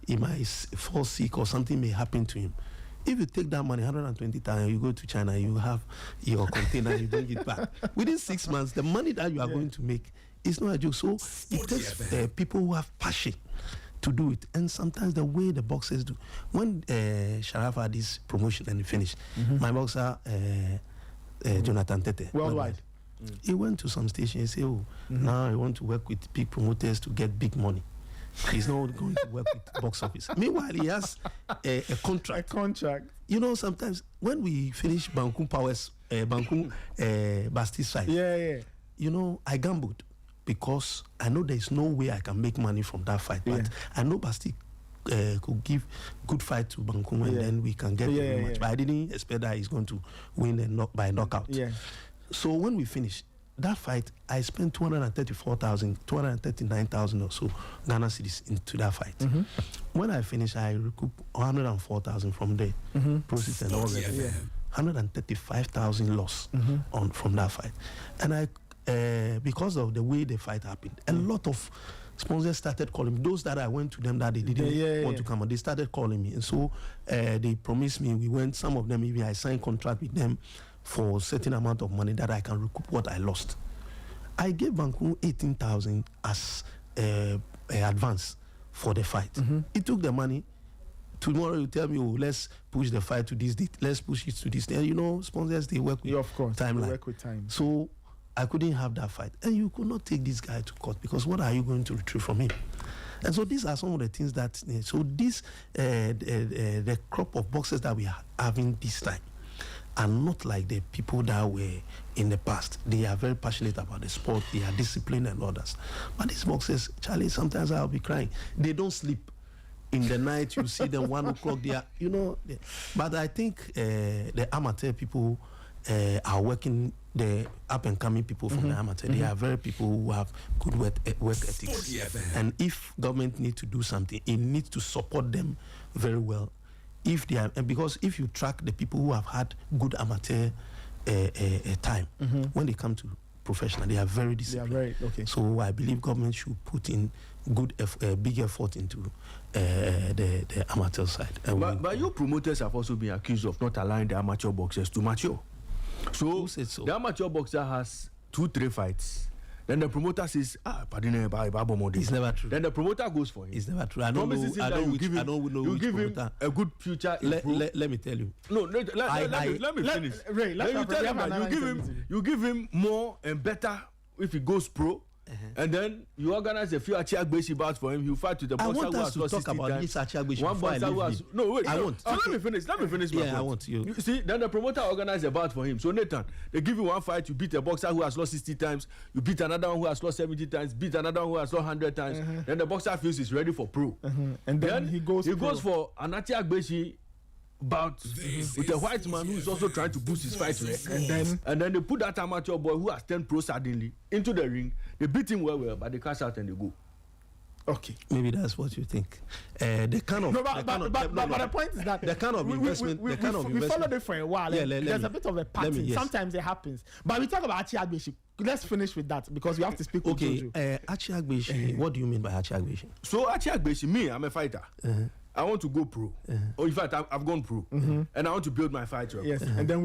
he might fall sick or something may happen to him, if you take that money, 120,000, you go to China, you have your container, you bring it back. Within 6 months, the money that you are going to make is not a joke. So it takes people who have passion to do it. And sometimes the way the boxers do. When Sharaf had this promotion and he finished, my boxer, Jonathan Tete, Worldwide. he went to some station and said, now I want to work with big promoters to get big money. He's not going to work with box office. Meanwhile, he has a contract. A contract. You know, sometimes when we finish Bangkok Basti side, you know, I gambled because I know there is no way I can make money from that fight. But I know Basti could give good fight to Bangkok and then we can get the rematch. But I didn't expect that he's going to win by knockout. So when we finished that fight, I spent 239,000 or so Ghana cedis into that fight. When I finished, I recouped 104,000 from the proceeds and all that. 135,000 loss from that fight. And I, because of the way the fight happened, a lot of sponsors started calling me. Those that I went to them that they didn't want to come on, they started calling me. And so they promised me, we went, some of them, even I signed contract with them for a certain amount of money that I can recoup what I lost. I gave Bangkok 18,000 as advance for the fight. He took the money. Tomorrow you tell me, oh, let's push the fight to this date. Let's push it to this day. You know, sponsors, they work with timeline. They work with time. So I couldn't have that fight. And you could not take this guy to court because what are you going to retrieve from him? And so these are some of the things that, so this, the crop of boxers that we are having this time are not like the people that were in the past. They are very passionate about the sport. They are disciplined and others. But these boxers, Charlie, sometimes I'll be crying. They don't sleep. In the night, you see them 1 o'clock. They are, you know. But I think the amateur people are working. The up and coming people from the amateur, they are very people who have good work ethics. And if government needs to do something, it needs to support them very well. If they are, because if you track the people who have had good amateur time, when they come to professional, they are very disciplined. So I believe government should put in big effort into the amateur side. But your promoters have also been accused of not allowing the amateur boxers to mature. So the amateur boxer has 2-3 fights. Then the promoter says, it's never true. Then the promoter goes for him. It's never true. I don't know which promoter. A good future. Let me tell you. No, let me finish. You give him more and better if he goes pro. And then you organize a few Achiagbeshi bouts for him. You fight to the boxer who has lost 60 times. I want us to talk about this Achiagbeshi before I leave. No, wait. I won't. So let me finish. Let me finish my point. I want you. You see, then the promoter organizes a bout for him. So Nathan, they give you one fight. You beat a boxer who has lost 60 times. You beat another one who has lost 70 times. Beat another one who has lost 100 times. Then the boxer feels he's ready for pro. And then he goes for an Achiagbeshi bout with a white man who is also trying to boost his fight rate. And then they put that amateur boy who has 10 pro suddenly into the ring. They beat him well, but they cash out and they go. Okay. Maybe that's what you think. The kind of but the point is that the kind of investment we followed it for a while. There's a bit of a pattern. Sometimes it happens. But we talk about Achiagbeshi. Let's finish with that because we have to speak with Jojo. Achiagbeshi. What do you mean by Achiagbeshi? So Achiagbeshi, me, I'm a fighter. I want to go pro. Or in fact, I've gone pro. And I want to build my fight record. Yes. And then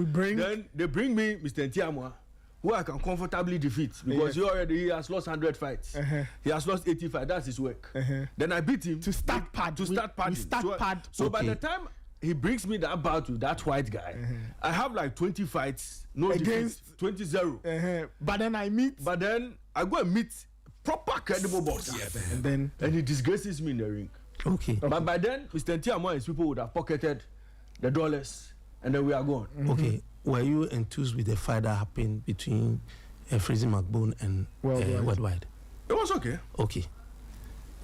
they bring me Mr. Ntiamwa, who I can comfortably defeat because he has lost 100 fights. He has lost 80 fights. That's his work. Then I beat him to start pad. So by the time he brings me that bout with that white guy, I have like 20 fights, no against 20-0. But then I go and meet proper credible boxer. And he disgraces me in the ring. Okay. But by then, Mr. Ntiamo and his people would have pocketed the dollars, and then we are gone. Okay. Were you enthused with the fight that happened between Freezy McBone and Worldwide? It was okay. Okay.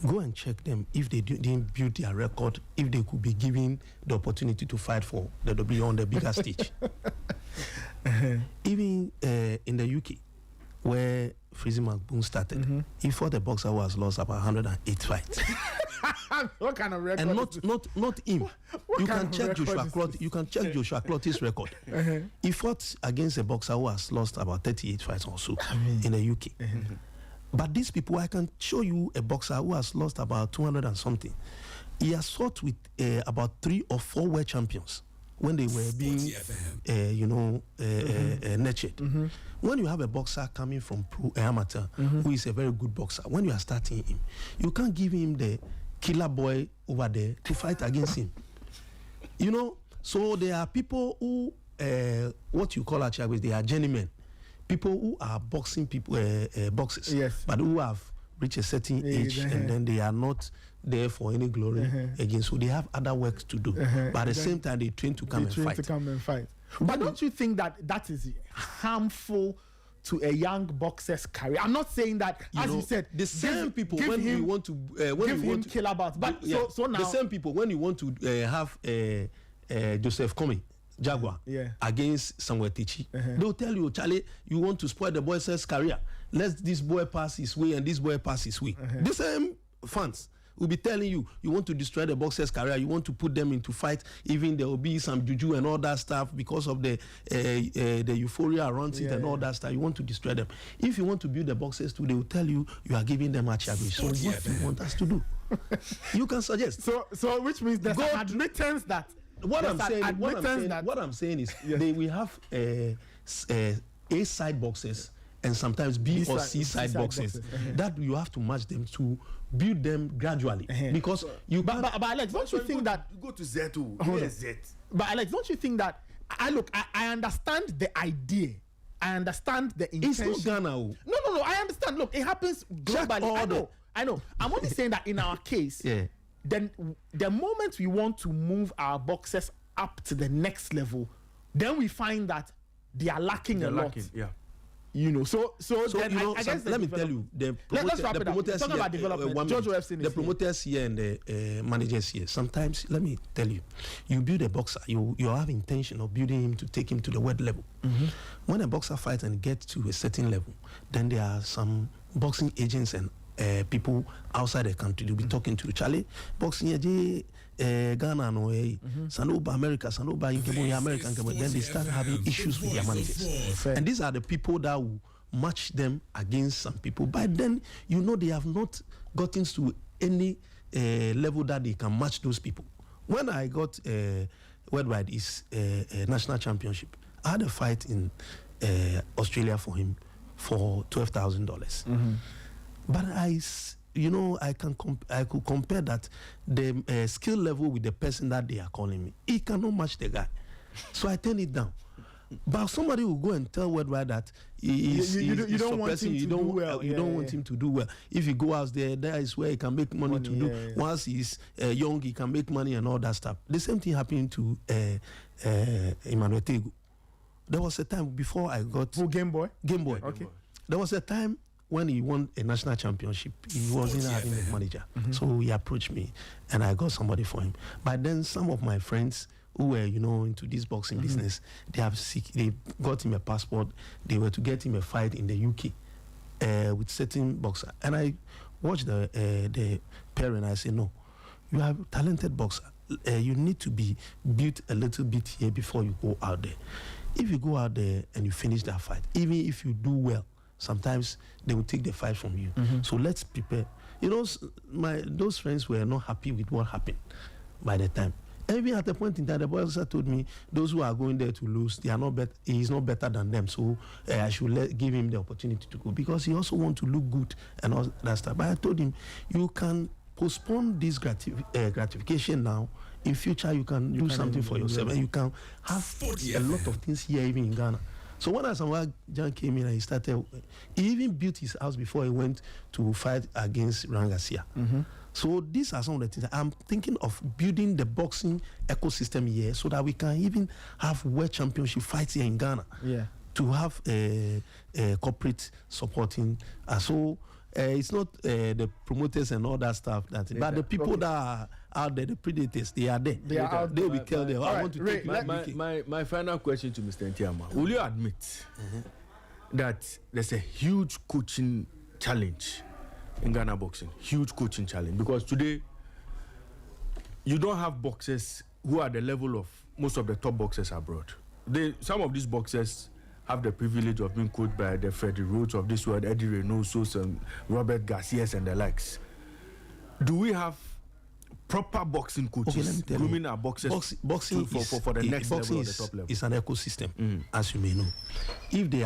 Go and check them if they didn't build their record, if they could be given the opportunity to fight for the W on the bigger stage. Even in the UK, where Freezy McBoone started, he fought a boxer who has lost about 108 fights. What kind of record? And not him. You can check Joshua Clot. You can check Joshua Clot's record. He fought against a boxer who has lost about 38 fights or so in the UK. But these people, I can show you a boxer who has lost about 200 and something. He has fought with about 3 or 4 world champions when they were being, nurtured. When you have a boxer coming from amateur who is a very good boxer, when you are starting him, you can't give him the killer boy over there to fight against him. You know, so there are people who, what you call actually, they are journeymen. People who are boxing people, boxers, yes, but who have reached a certain age and then they are not there for any glory again. So they have other work to do. But at the same time, they train to come and fight. But don't you think that is harmful to a young boxer's career? I'm not saying that, you said, the same people when him, you want to killer bouts. But so now the same people when you want to have Joseph Kome Jaguar against Samuel Tichi, they'll tell you, Charlie, you want to spoil the boy's career. Let this boy pass his way and this boy pass his way. The same fans will be telling you, you want to destroy the boxer's career, you want to put them into fight, even there will be some juju and all that stuff because of the euphoria around it and all that stuff. You want to destroy them. If you want to build the boxers too, they will tell you you are giving them a challenge. So what do you want us to do? You can suggest. So which means there's an admittance that what I'm saying is they will have A side boxes and sometimes B or C side boxes that you have to match them to build them gradually because you. But Alex, don't you think that you go to Z2? Z. But Alex, don't you think that I understand the idea. I understand the intention. It's not Ghana. No. I understand. Look, it happens globally. I know. I'm only saying that in our case. Then the moment we want to move our boxers up to the next level, then we find that they are lacking a lot. You know, so then I guess let me tell you, the promoters here and the managers here. Sometimes, let me tell you, you build a boxer, you have intention of building him to take him to the world level. When a boxer fights and gets to a certain level, then there are some boxing agents and people outside the country will be talking to Charlie. Boxing Ghana no Sanoba America, Sanoba American, then they start having issues with their managers. And these are the people that will match them against some people. By then, they have not gotten to any level that they can match those people. When I got worldwide is a national championship, I had a fight in Australia for him for $12,000. But I could compare that the skill level with the person that they are calling me. He cannot match the guy, so I turn it down. But somebody will go and tell Worldwide that you don't want him to do well. You don't want him to do well. If he go out there, that is where he can make money to do. Once he's young, he can make money and all that stuff. The same thing happened to Emmanuel Tego. There was a time before I got Game Boy. Okay. There was a time when he won a national championship, he wasn't having a manager. So he approached me and I got somebody for him. But then some of my friends who were, into this boxing business, they got him a passport. They were to get him a fight in the UK with certain boxer. And I watched the pair and I said, no, you are a talented boxer. You need to be built a little bit here before you go out there. If you go out there and you finish that fight, even if you do well, sometimes they will take the fight from you. So let's prepare. Those friends were not happy with what happened by the time. Even at the point in time, the boxer told me those who are going there to lose, they are not better. He is not better than them. So I should give him the opportunity to go because he also want to look good and all that stuff. But I told him, you can postpone this gratification now. In future, you can do something for yourself, and you can have a lot of things here, even in Ghana. So when Asamoah Gyan came in and he even built his house before he went to fight against Rangasia. So these are some of the things. I'm thinking of building the boxing ecosystem here so that we can even have world championship fights here in Ghana. Yeah. To have a corporate supporting. So it's not the promoters and all that stuff, but the people that are out there, the predators, they are there. They are out they there. will tell them, I want to take my final question to Mr. Ntiama. Will you admit that there's a huge coaching challenge in Ghana boxing? Huge coaching challenge. Because today, you don't have boxers who are the level of most of the top boxers abroad. Some of these boxers have the privilege of being coached by the Freddie Rhodes of this world, Eddie Reynoso, and Robert Garcias and the likes. Do we have proper boxing coaches grooming our boxers boxing for the next level or the top level? It's an ecosystem, as you may know. If they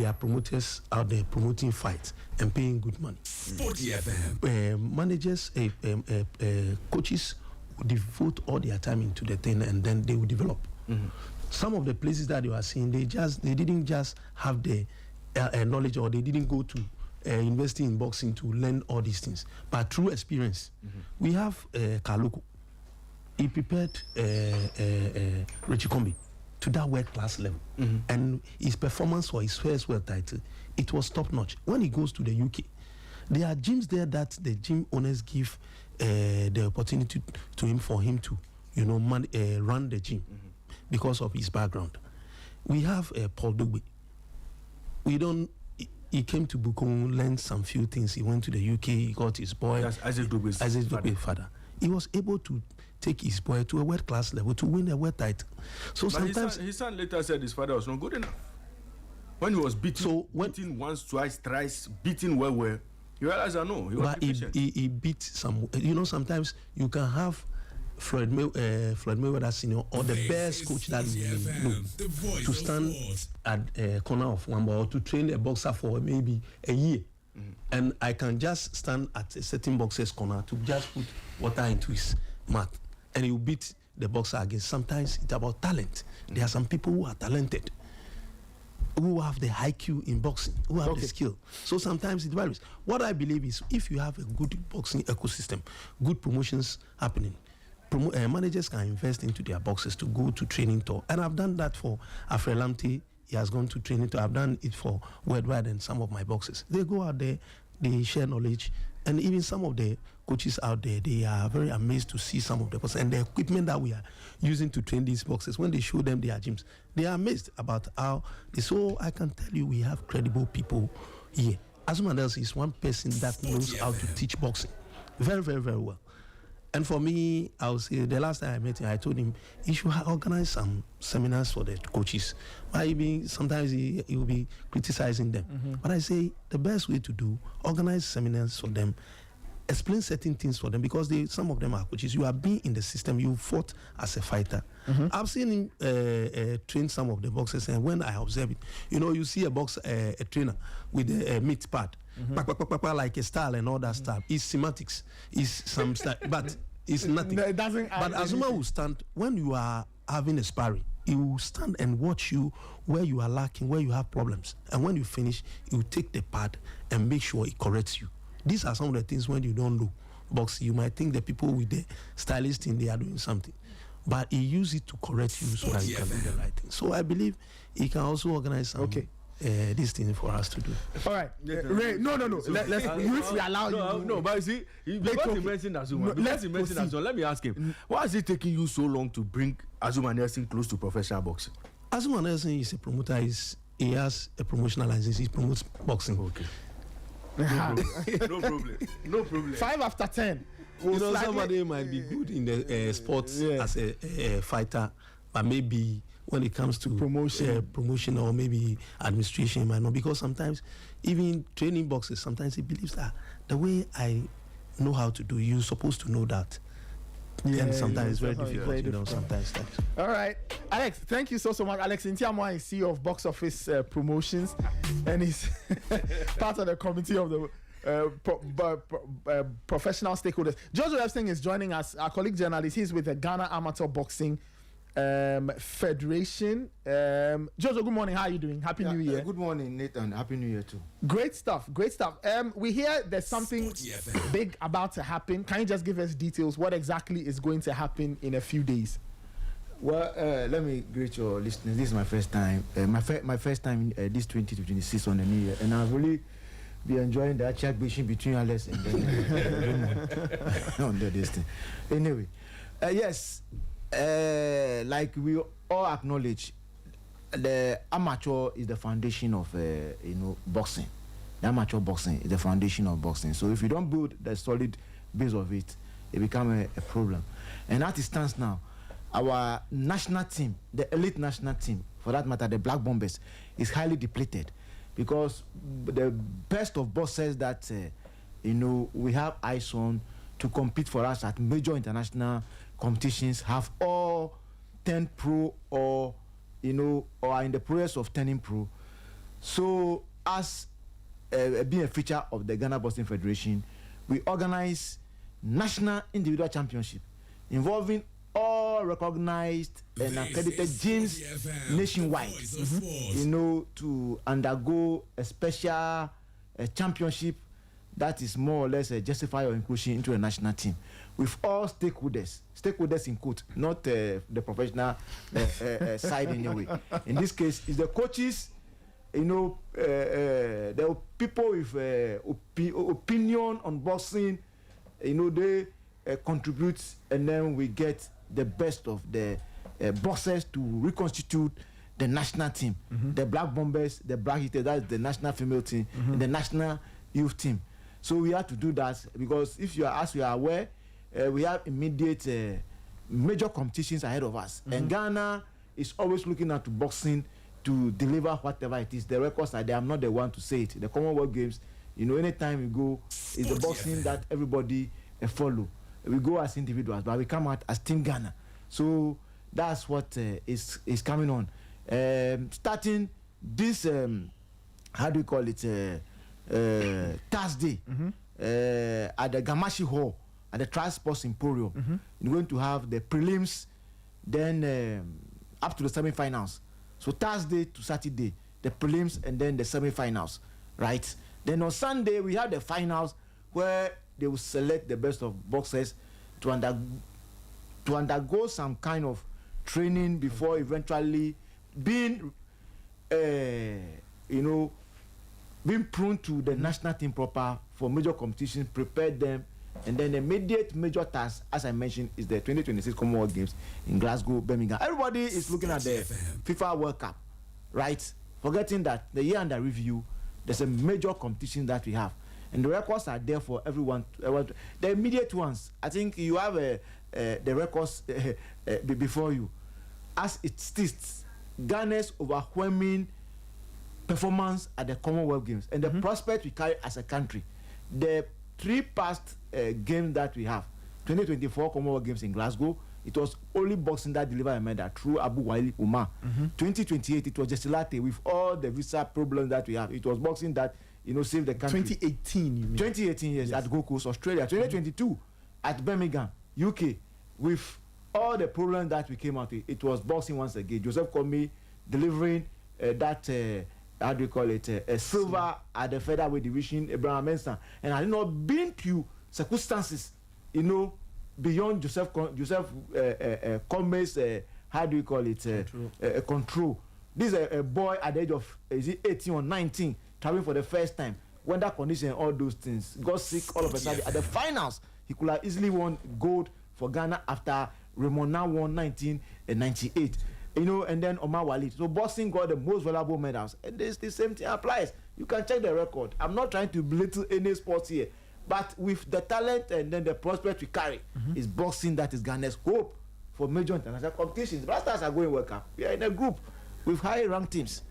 are promoters out there promoting fights and paying good money. Sporty FM. Managers, coaches will devote all their time into the thing and then they will develop. Some of the places that you are seeing, they didn't just have the knowledge, or they didn't go to university in boxing to learn all these things, but through experience. We have Kaluku. He prepared Richie Kombi to that world class level, and his performance for his first world title, it was top notch. When he goes to the UK, there are gyms there that the gym owners give the opportunity to him for him to, run the gym. Because of his background. We have Paul Dugbe. He came to Bukom, learned some few things. He went to the UK, he got his boy. That's Isaac Dugbe's father. He was able to take his boy to a world class level to win a world title. So but sometimes his son later said his father was not good enough. When he was beaten, beaten once, twice, thrice, beaten well, you realize that no, he was deficient. He beat some. Sometimes you can have Floyd Mayweather Senior or the best coach that you know to stand at a corner of one ball or to train a boxer for maybe a year. And I can just stand at a certain boxer's corner to just put water into his mouth and he will beat the boxer again. Sometimes it's about talent. There are some people who are talented, who have the IQ in boxing, who have the skill. So sometimes it varies. What I believe is if you have a good boxing ecosystem, good promotions happening, managers can invest into their boxes to go to training tour. And I've done that for Afre Lamte. He has gone to training tour. I've done it for Worldwide and some of my boxes. They go out there, they share knowledge. And even some of the coaches out there, they are very amazed to see some of the boxes and the equipment that we are using to train these boxes. When they show them their gyms, they are amazed about how so I can tell you we have credible people here. Azuma Nelson is one person that knows how to teach boxing very, very, very well. And for me, I would say the last time I met him, I told him he should organize some seminars for the coaches. Sometimes he will be criticizing them. But I say the best way to do, organize seminars for them, explain certain things for them, because some of them are coaches. You have been in the system, you fought as a fighter. I've seen him train some of the boxers, and when I observe it, you see a trainer with a meat pad. Like a style and all that stuff. It's semantics. It's some style, but it's nothing. No, it doesn't. But Azuma will stand when you are having a sparring. He will stand and watch you where you are lacking, where you have problems, and when you finish, he will take the pad and make sure he corrects you. These are some of the things when you don't know boxing, you might think the people with the stylist thing they are doing something, but he uses it to correct you so that you can do the right thing. So I believe he can also organize some. This thing for us to do. All right, Ray. No. Let's if we allow you. No, but see, because he mentioned Azuma, let me ask him, why is it taking you so long to bring Azuma Nelson close to professional boxing? Azuma Nelson is a promoter. He has a promotional license. He promotes boxing. Okay. No problem. 5 after 10. Somebody might be good in the sports as a fighter, but maybe when it comes to promotion or maybe administration, he might not, because sometimes even training boxes, sometimes he believes that the way I know how to do, you're supposed to know that. And sometimes it's very difficult, sometimes. All right, Alex, thank you so much. Alex Ntiama is CEO of Box Office Promotions, and he's part of the committee of the professional stakeholders. George Epstein is joining us, our colleague journalist. He's with the Ghana Amateur Boxing Federation. Jojo, good morning. How are you doing? Happy New Year. Good morning, Nathan. Happy New Year too. Great stuff. We hear there's something big about to happen. Can you just give us details? What exactly is going to happen in a few days? Well, let me greet your listeners. This is my first time. My first time this 2026 on the New Year, and I've really been enjoying the chat between Alex and Raymond on this thing. Anyway, yes. Like we all acknowledge, the amateur is the foundation of boxing. The amateur boxing is the foundation of boxing. So if you don't build the solid base of it, it becomes a problem. And as it stands now, our national team, the elite national team, for that matter, the Black Bombers, is highly depleted because the best of boxers that we have eyes on to compete for us at major international competitions have all turned pro or are in the process of turning pro. So as being a feature of the Ghana Boxing Federation, we organize national individual championship involving all recognized and accredited gyms nationwide, to undergo a special championship that is more or less justify your inclusion into a national team with all stakeholders in quote, not the professional side anyway. In this case, it's the coaches, the people with opinion on boxing, they contribute, and then we get the best of the boxers to reconstitute the national team. The Black Bombers, the Black Hitters, that's the national female team, and the national youth team. So we have to do that because if you are, as we are aware, we have immediate major competitions ahead of us. And Ghana is always looking at boxing to deliver whatever it is. The records are there. I'm not the one to say it. The Commonwealth Games, anytime we go, it's the boxing that everybody follow. We go as individuals, but we come out as Team Ghana. So that's what is coming on. Starting this, how do you call it, Thursday, at the Gamashi Hall, at the Transport Emporium. We're going to have the prelims, then up to the semi-finals. So Thursday to Saturday, the prelims and then the semi-finals, right? Then on Sunday, we have the finals where they will select the best of boxers to undergo some kind of training before eventually being, being prone to the national team proper for major competitions, prepare them, and then the immediate major task, as I mentioned, is the 2026 Commonwealth Games in Glasgow, Birmingham. Everybody is looking at the FIFA World Cup, right? Forgetting that the year under review, there's a major competition that we have. And the records are there for everyone. The immediate ones, I think you have the records before you. As it states, Ghana's overwhelming performance at the Commonwealth Games and the prospect we carry as a country. The three past games that we have, 2024 Commonwealth Games in Glasgow, it was only boxing that delivered a medal through Abu Wali Umar. 2028, it was Jessilate with all the visa problems that we have. It was boxing that saved the country. 2018, you mean? 2018, yes, at Gold Coast, Australia. 2022 at Birmingham, UK, with all the problems that we came out with. It was boxing once again. Joseph Kony delivering that how do you call it, a silver at the featherweight division, Abraham Mensah. And I not been to circumstances, beyond Joseph Kony's, how do you call it, control. This is a boy at the age of 18 or 19, traveling for the first time. When that condition, all those things, got sick all of a sudden. At the finals, he could have easily won gold for Ghana after Raymond now won 1998. And then Omar Walid. So boxing got the most valuable medals. And the same thing applies. You can check the record. I'm not trying to belittle any sports here. But with the talent and then the prospect we carry, is boxing that is Ghana's hope for major international competitions. Blasters are going World Cup. We are in a group with high-ranked teams,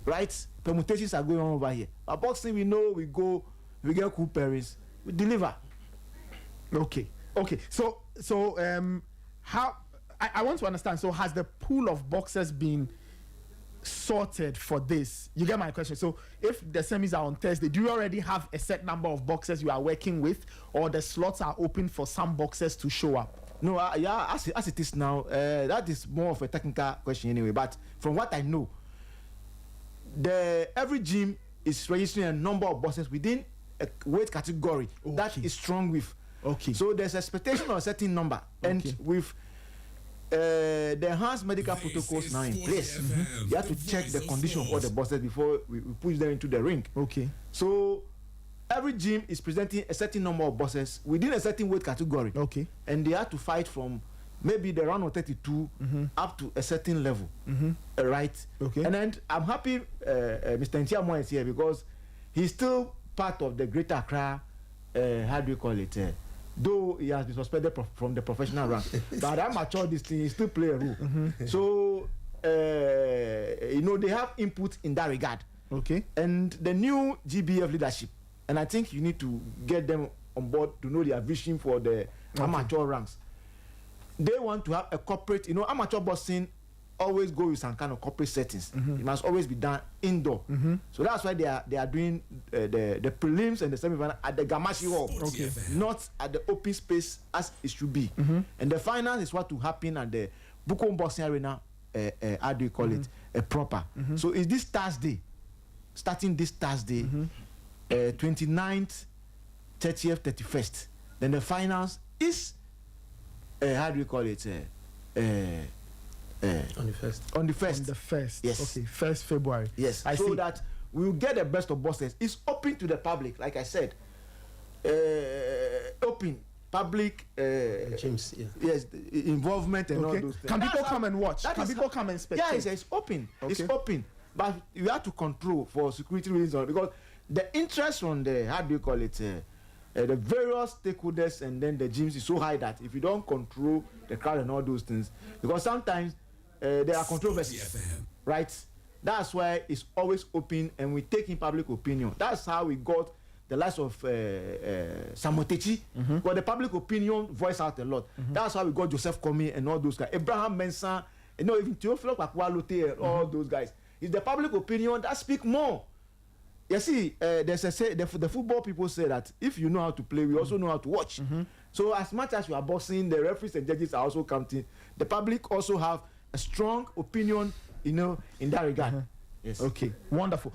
right? Permutations are going on over here. But boxing, we know we go, we get cool pairings, we deliver. Okay. So how? I want to understand. So has the pool of boxers been sorted for this? You get my question. So if the semis are on Thursday, do you already have a set number of boxers you are working with, or the slots are open for some boxers to show up? No, yeah, as it is now, that is more of a technical question anyway. But from what I know, every gym is registering a number of boxes within a weight category that is strong with. Okay. So there's expectation of a certain number, and with the enhanced medical protocols now in place, you have to check the condition of all the boxes before we push them into the ring. Okay. So every gym is presenting a certain number of boxes within a certain weight category. Okay. And they have to fight from maybe the round of 32 up to a certain level. Right? Okay. And then I'm happy Mr. Ntiamo is here because he's still part of the Greater Accra, how do you call it? Though he has been suspended from the professional rank. But amateur this thing, he still play a role. So, you know, they have input in that regard. Okay. And the new GBF leadership, and I think you need to get them on board to know their vision for the amateur ranks. They want to have a corporate, you know, amateur boxing always go with some kind of corporate settings. It must always be done indoor. So that's why they are doing the prelims and the semi-final at the Gamashi Hall, not at the open space as it should be. And the final is what will happen at the Bukom Boxing Arena. How do you call it? Proper. So it's this Thursday, starting this Thursday, 29th, 30th, 31st. Then the finals is how do you call it? On the first. On the first. On the first. Yes. Okay. 1st February. Yes. I so see. that we will get the best of boxers. It's open to the public, like I said. Open public. James, yeah. Yes, involvement and all those things. Can That's people how- come and watch? that Can is people how- come and spectate? Yeah, it's open. It's open. But you have to control for security reasons because the interest from the how do you call it? The various stakeholders and then the gyms is so high that if you don't control the crowd and all those things, because sometimes there are controversies, right? That's why it's always open and we take in public opinion. That's how we got the likes of Samotechi, because the public opinion voice out a lot. That's how we got Joseph Kome and all those guys. Abraham Mensah, you know, even Theophilo Pakualote and all those guys. It's the public opinion that speak more. You see, there's a say, the football people say that if you know how to play, we also know how to watch. So as much as you are boxing, the referees and judges are also counting. The public also have a strong opinion, you know, in that regard. Yes. Okay, wonderful.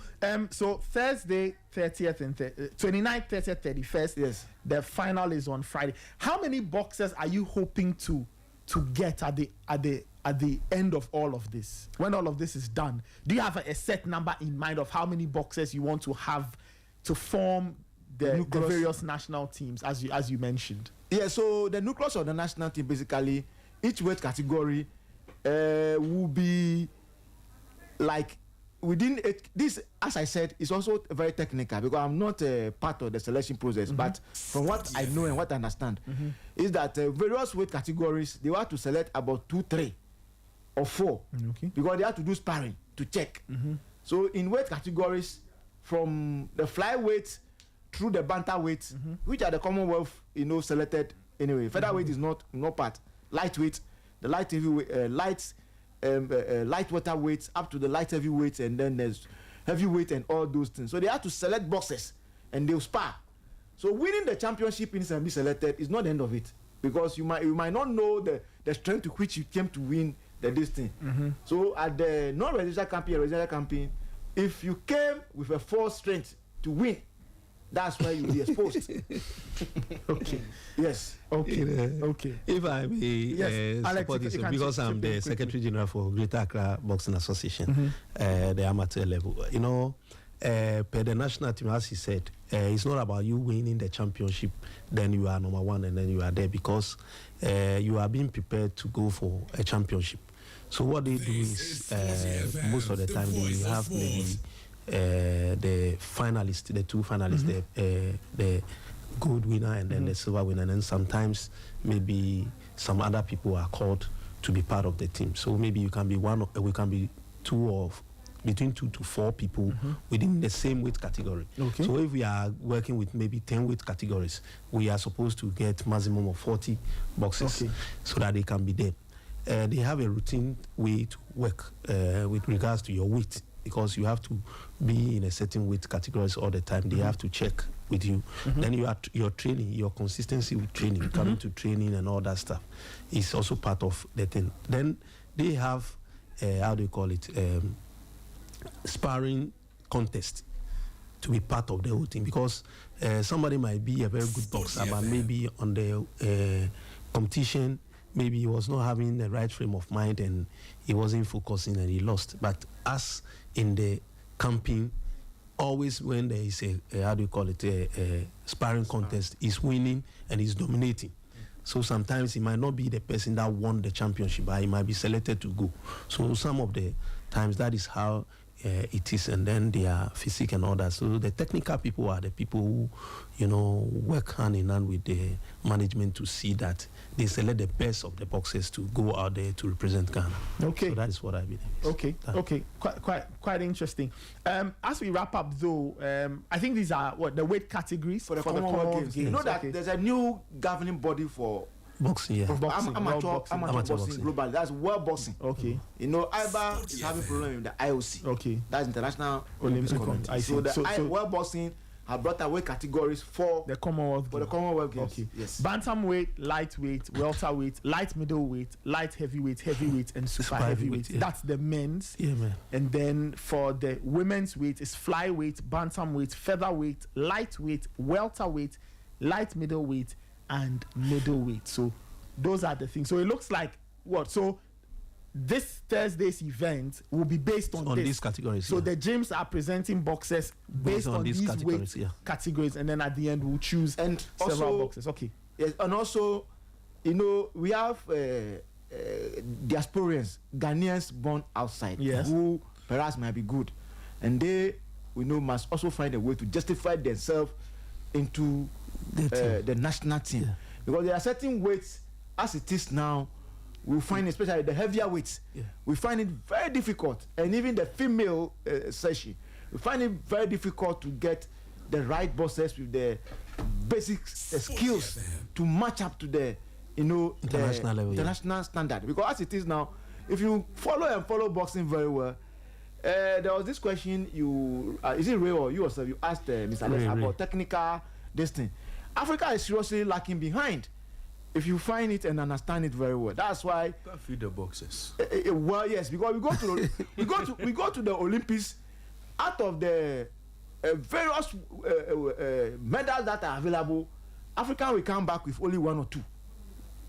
So Thursday, 30th and 29th, 30th, 31st. Yes. The final is on Friday. How many boxers are you hoping to get at the end of all of this? When all of this is done, do you have a set number in mind of how many boxers you want to have to form the various national teams, as you mentioned? Yeah. So the nucleus of the national team, basically, each weight category will be like within it. This, as I said, is also very technical because I'm not part of the selection process. But from what I know and what I understand, is that various weight categories they want to select about 2, 3, or 4, because they have to do sparring to check. So in weight categories, from the flyweight through the bantamweight, which are the Commonwealth, you know, selected anyway. Featherweight is not part. Lightweight, the light heavyweight, light waterweight up to the light heavyweight, and then there's heavyweight and all those things. So they have to select boxers and they'll spar. So winning the championship in and be selected is not the end of it, because you might not know the strength to which you came to win this thing. So at the non-residential campaign, residential campaign, if you came with a false strength to win, that's where you'll be exposed. Okay. Yes. Okay. If I may Alex, support you this, can because chip I'm in the quickly. Secretary General for Greater Accra Boxing Association, the amateur level. You know, per the national team, as he said, it's not about you winning the championship, then you are number one and then you are there, because you are being prepared to go for a championship. So what they do is, most of the time, they have maybe the finalists, the 2 finalists, the gold winner and then the silver winner, and then sometimes maybe some other people are called to be part of the team. So maybe you can be we can be between 2 to 4 people within the same weight category. Okay. So if we are working with maybe 10 weight categories, we are supposed to get maximum of 40 boxes so that they can be there. They have a routine way to work with regards to your weight, because you have to be in a certain weight categories all the time. They have to check with you. Then your training, your consistency with training, coming to training and all that stuff is also part of the thing. Then they have, how do you call it, sparring contest to be part of the whole thing, because somebody might be a very good boxer, but maybe on the competition, maybe he was not having the right frame of mind and he wasn't focusing and he lost. But us in the camping, always when there is a how do you call it, a sparring contest, he's winning and he's dominating. So sometimes he might not be the person that won the championship, but he might be selected to go. So some of the times that is how it is, and then their physique and all that. So the technical people are the people who, you know, work hand in hand with the management to see that they select the best of the boxers to go out there to represent Ghana. Okay. So that is what I believe. Okay. Okay. Quite interesting. As we wrap up, though, I think these are the weight categories for the Commonwealth Games. You know that there's a new governing body for boxing, yeah. Amateur boxing globally. That's world boxing. Okay. You know, IBA is having problem with the IOC. Okay. That's International Olympic Committee. So the world boxing have brought away categories for the Commonwealth Games. Okay. Yes. Bantamweight, lightweight, welterweight, light middleweight, light heavyweight, and super heavyweight. Yeah. That's the men's. Yeah, man. And then for the women's weight, it's flyweight, bantamweight, featherweight, lightweight, welterweight, light middleweight, and middleweight. So those are the things. So it looks like what? So this Thursday's event will be based on these categories. So the gyms are presenting boxes based on these categories, weight categories, and then at the end we'll choose several boxes. Okay. Yes, and also, you know, we have diasporans, Ghanaians born outside, who perhaps might be good, and they, we know, must also find a way to justify themselves into the national team, because there are certain weights as it is now. We find, especially the heavier weights, we find it very difficult, and even the female section, we find it very difficult to get the right boxers with the basic skills to match up to the, you know, international level, international standard. Because as it is now, if you follow boxing very well, there was this question is it Ray or you yourself? You asked Mr. Alex about technical this thing. Africa is seriously lacking behind. If you find it and understand it very well, that's why you can't feed the boxers. Well, yes, because we go to the Olympics. Out of the various medals that are available, Africa will come back with only one or two.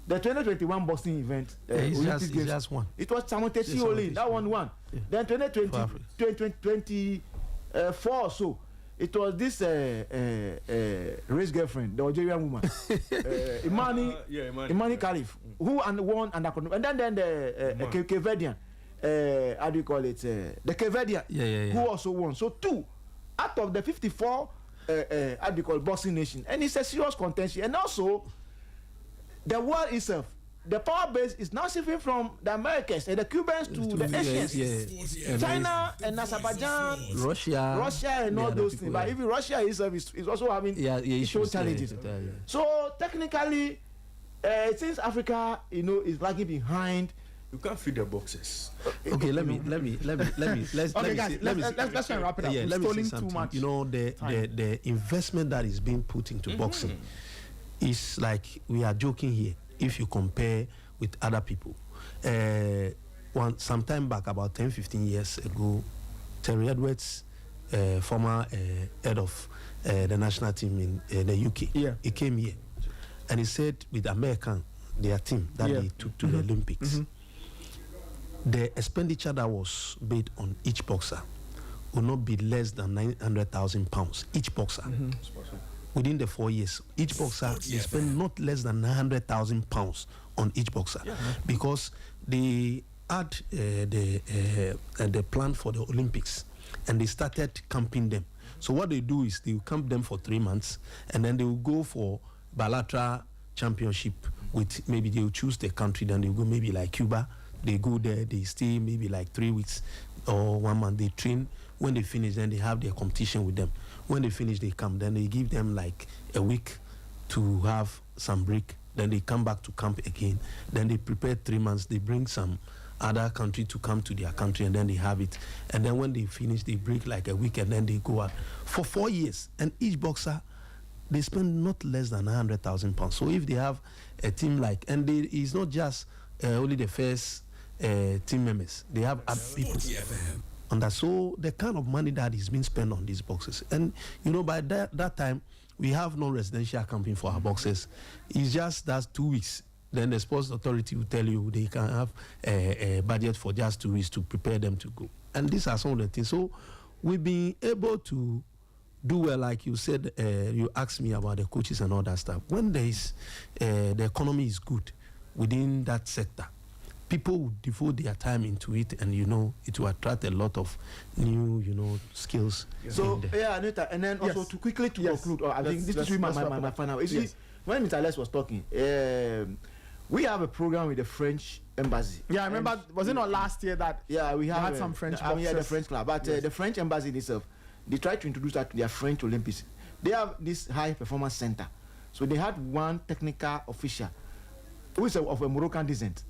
The 2021 boxing event, it's just one. It was Samotesi only. That one won. Yeah. Then 2024 or so. It was this race girlfriend, the Algerian woman, Imani Khalif, who won under control. And then the Kevedian, how do you call it? The Kevedian, who also won. So 2 out of the 54, how do you call it, boxing nation. And it's a serious contention. And also, the world itself, the power base is now shifting from the Americans and the Cubans to the Asians. China and Azerbaijan, Russia and all those things. But even Russia itself is also having its own challenges. So technically, since Africa, you know, is lagging behind, you can't feed the boxes. Okay, let's try and wrap it up. Yeah, let me say something. Too much. You know, the investment that is being put into boxing is like, we are joking here. If you compare with other people, some time back, about 10-15 years ago, Terry Edwards, former head of the national team in the UK, he came here and he said with their team that they took to the Olympics, the expenditure that was made on each boxer would not be less than £900,000 each boxer. Within the 4 years, each boxer they spend not less than £900,000 on each boxer, because they had the plan for the Olympics and they started camping them. So what they do is they will camp them for 3 months, and then they will go for bilateral championship with, maybe they will choose the country, then they will go maybe like Cuba. They go there, they stay maybe like 3 weeks or 1 month. They train. When they finish, then they have their competition with them. When they finish, they come. Then they give them like a week to have some break. Then they come back to camp again. Then they prepare 3 months. They bring some other country to come to their country, and then they have it. And then when they finish, they break like a week, and then they go out for 4 years. And each boxer they spend not less than £100,000. So if they have a team like, and it's not just only the first team members, they have other people. And that's so the kind of money that is being spent on these boxes. And by that time, we have non-residential camping for our boxes. It's just that 2 weeks. Then the sports authority will tell you they can have a budget for just 2 weeks to prepare them to go. And these are some of the things. So we've been able to do well, like you said. You asked me about the coaches and all that stuff. When there is the economy is good within that sector, people will devote their time into it, and it will attract a lot of new skills. So Anita, and then also to quickly conclude, I think this is my final. You see, when Mr. Les was talking, we have a program with the French embassy. Yeah, I remember. Was it not last year that? Yeah, we had some French. The French club, but the French embassy itself, they tried to introduce that to their French Olympics. They have this high performance center, so they had one technical official who is of a Moroccan descent.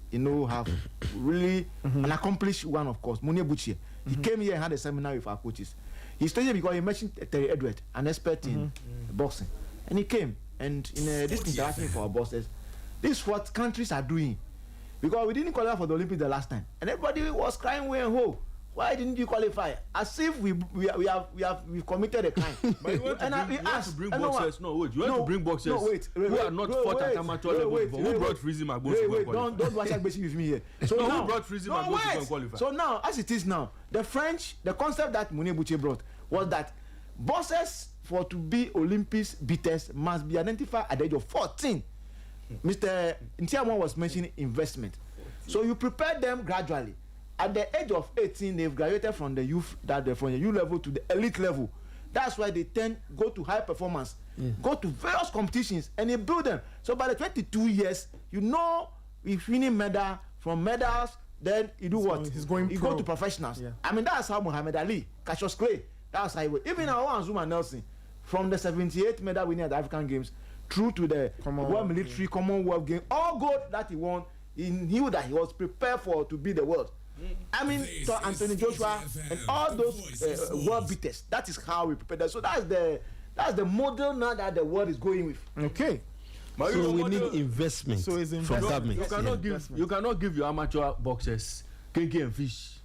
Have really an accomplished one, of course, Mounier Bouchier. He came here and had a seminar with our coaches. He stayed here because he mentioned Terry Edward, an expert in boxing, and he came and in this interaction for our bosses. This is what countries are doing, because we didn't qualify for the Olympics the last time, and everybody was crying, why didn't you qualify? As if we've committed a crime. But you want to bring boxers? No, wait. You want to bring boxers who are not fought at amateur level before. Who brought Freezy Magbo to qualify? Don't watch Agbeshi with me here. So no, now, who brought Freezy Magbo to qualify? So now, as it is now, the concept that Mounier Bouchier brought was that boxers to be Olympics beaters must be identified at the age of 14. Mr. Ntiamwa was mentioning investment. So you prepare them gradually. At the age of 18, they've graduated from the youth level to the elite level. That's why they go to high performance, go to various competitions, and they build them. So by the 22 years, if winning medal, from medals, then you do what? You go to professionals. Yeah. I mean, that's how Muhammad Ali, Cassius Clay, that's how he went. Even our Zuma Nelson, from the 78 medal winning at the African Games through to the World Military Commonwealth Games, all gold that he won, he knew that he was prepared to beat the world. I mean, so Anthony Joshua and all those world beaters. That is how we prepare that. So that's the model now that the world is going with. Okay. But so we need investment from government. You cannot give your amateur boxers kenke and fish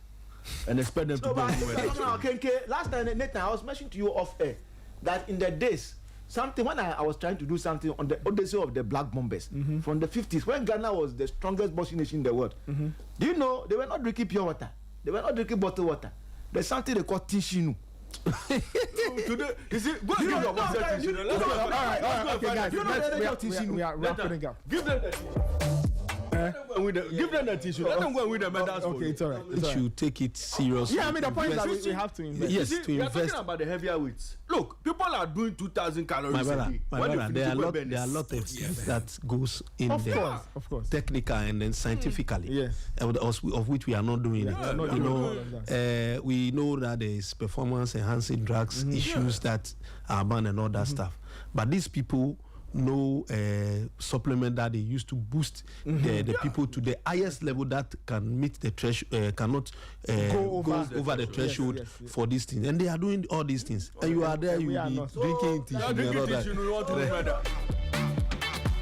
and expect them to go kenke. Last time, Nathan, I was mentioning to you off air that in the days, when I was trying to do something on the Odyssey of the Black Bombers from the 50s, when Ghana was the strongest boxing nation in the world. Do you know they were not drinking pure water? They were not drinking bottled water. There's something they call tishinu. Today, you see, go give your boxer tishinu. All right, okay, guys. We are wrapping up. Give them the give them the tissue. Let them go and win the medals. Okay, it's all right. You should take it seriously. Yeah, I mean, the point is that we have to invest. Yes, to invest. We're talking about the heavier weights. Look, people are doing 2,000 calories my brother, a day. My brother, there are a lot of things that goes in there. Of course. Technical and then scientifically. Yes. Of which we are not doing. We know that there is performance enhancing drugs issues that are banned and all that stuff. But these people know supplement that they use to boost the people to the highest level that can meet the threshold, cannot go over the threshold for these things. And they are doing all these things. And you are there, you will be drinking tissue and all that.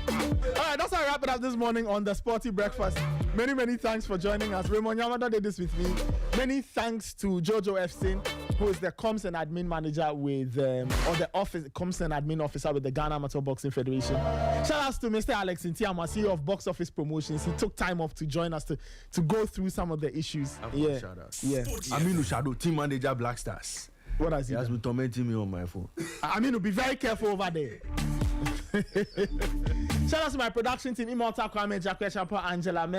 All right, that's how I wrap it up this morning on the Sporty Breakfast. Many thanks for joining us. Raymond Yamada did this with me. Many thanks to Jojo Efsin, who is the Comms and Admin Manager with, or the office, Comms and Admin Officer with the Ghana Amateur Boxing Federation. Shout outs to Mr. Alex Ntiamwa, CEO of Box Office Promotions. He took time off to join us to go through some of the issues. Yeah. Aminu Shadow, Team Manager Black Stars. What has he has been tormenting me on my phone. Aminu, be very careful over there. Shout out to my production team, Immortal Kwame, Jacques Champa, Angela.